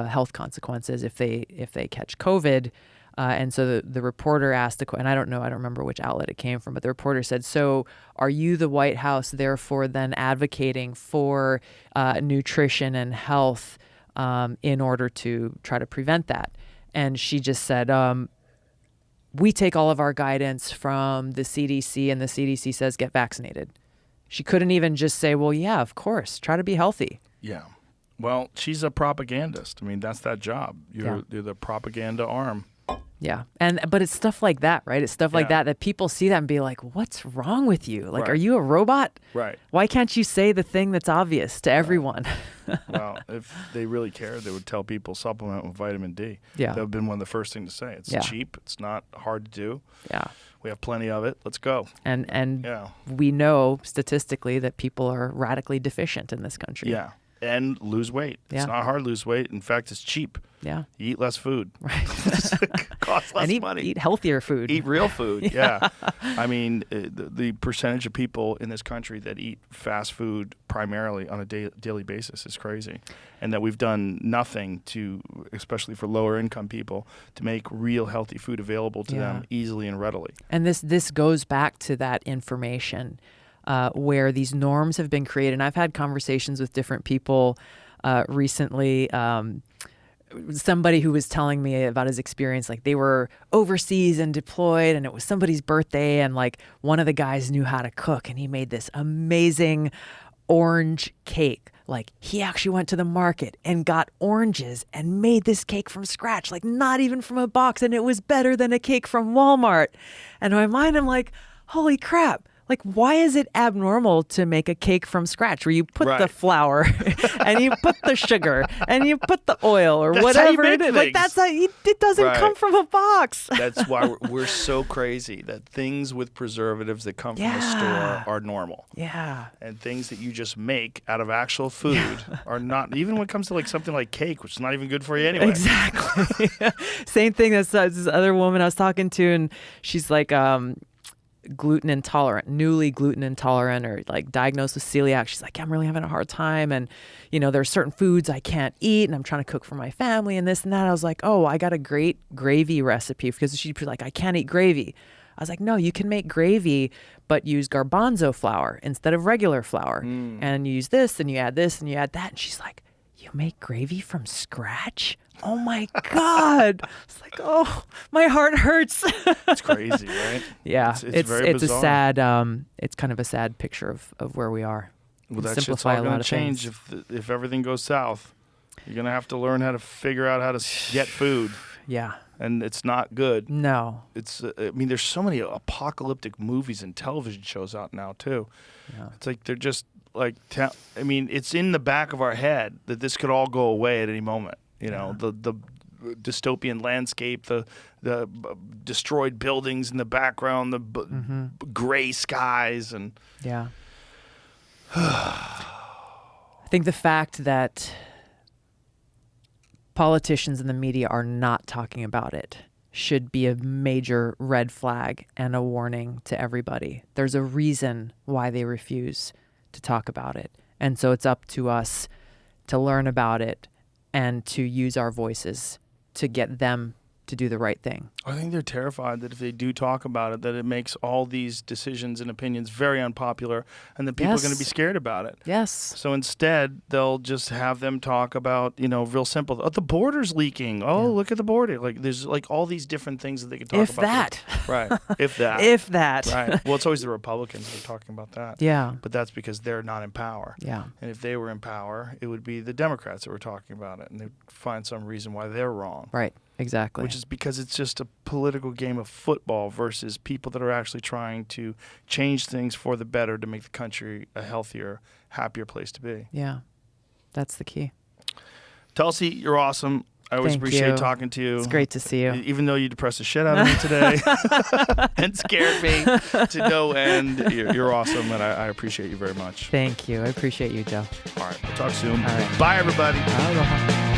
health consequences if they catch COVID. And so the reporter asked and I don't remember which outlet it came from, but the reporter said, so are you, the White House, therefore then advocating for nutrition and health in order to try to prevent that? And she just said, we take all of our guidance from the CDC, and the CDC says get vaccinated. She couldn't even just say, well, yeah, of course, try to be healthy. Yeah. Well, she's a propagandist. I mean, that's that job. You're the propaganda arm. Yeah. But it's stuff like that, right? It's stuff like that people see that and be like, what's wrong with you? Are you a robot? Right. Why can't you say the thing that's obvious to everyone? Well, if they really cared, they would tell people supplement with vitamin D. Yeah. That would have been one of the first things to say. It's cheap. It's not hard to do. Yeah. We have plenty of it. Let's go. And we know statistically that people are radically deficient in this country. Yeah. And lose weight. It's not hard to lose weight. In fact, it's cheap. Yeah. You eat less food. Right. Costs less money. Eat healthier food. Eat real food. Yeah. I mean, the percentage of people in this country that eat fast food primarily on a daily basis is crazy. And that we've done nothing to, especially for lower income people, to make real healthy food available to them easily and readily. And this goes back to that information. Where these norms have been created. And I've had conversations with different people recently. Somebody who was telling me about his experience, they were overseas and deployed, and it was somebody's birthday, and one of the guys knew how to cook, and he made this amazing orange cake, like he actually went to the market and got oranges and made this cake from scratch, like not even from a box, and it was better than a cake from Walmart. And in my mind, I'm like, holy crap. Like, why is it abnormal to make a cake from scratch where you put the flour and you put the sugar and you put the oil or that's whatever how you it is? make Like, that's how it doesn't come from a box. That's why we're so crazy that things with preservatives that come from the store are normal. Yeah. And things that you just make out of actual food are not, even when it comes to like something like cake, which is not even good for you anyway. Exactly. Same thing as this other woman I was talking to, and she's like, gluten intolerant, newly gluten intolerant, or like diagnosed with celiac. She's like, I'm really having a hard time. And, you know, there's certain foods I can't eat and I'm trying to cook for my family and this and that. I was like, oh, I got a great gravy recipe, because she's like, I can't eat gravy. I was like, no, you can make gravy, but use garbanzo flour instead of regular flour. And you use this and you add this and you add that. And she's like, you make gravy from scratch? Oh my God. It's like, oh, my heart hurts. It's crazy, right? Yeah. It's very bizarre. A sad, it's kind of a sad picture of where we are. Well, that shit's all going to change if everything goes south. You're going to have to learn how to figure out how to get food. Yeah. And it's not good. No. It's, I mean, there's so many apocalyptic movies and television shows out now, too. Yeah. It's like they're just like, I mean, it's in the back of our head that this could all go away at any moment. You know, the dystopian landscape, the destroyed buildings in the background, the gray skies, and yeah. I think the fact that politicians and the media are not talking about it should be a major red flag and a warning to everybody. There's a reason why they refuse to talk about it, and so it's up to us to learn about it and to use our voices to get them to do the right thing. I think they're terrified that if they do talk about it, that it makes all these decisions and opinions very unpopular, and that people are going to be scared about it. Yes. So instead, they'll just have them talk about, you know, real simple, oh, the border's leaking. Oh, look at the border. Like, there's like all these different things that they can talk about. If that. Right. If that. If that. Right. Well, it's always the Republicans that are talking about that. Yeah. But that's because they're not in power. Yeah. And if they were in power, it would be the Democrats that were talking about it, and they'd find some reason why they're wrong. Right. Exactly. Which is because it's just a political game of football versus people that are actually trying to change things for the better to make the country a healthier, happier place to be. Yeah, that's the key. Tulsi, you're awesome. I always appreciate talking to you. It's great to see you. Even though you depressed the shit out of me today and scared me to no end, you're awesome, and I appreciate you very much. Thank you. I appreciate you, Joe. All right. We'll talk soon. All right. Bye, everybody. Aloha.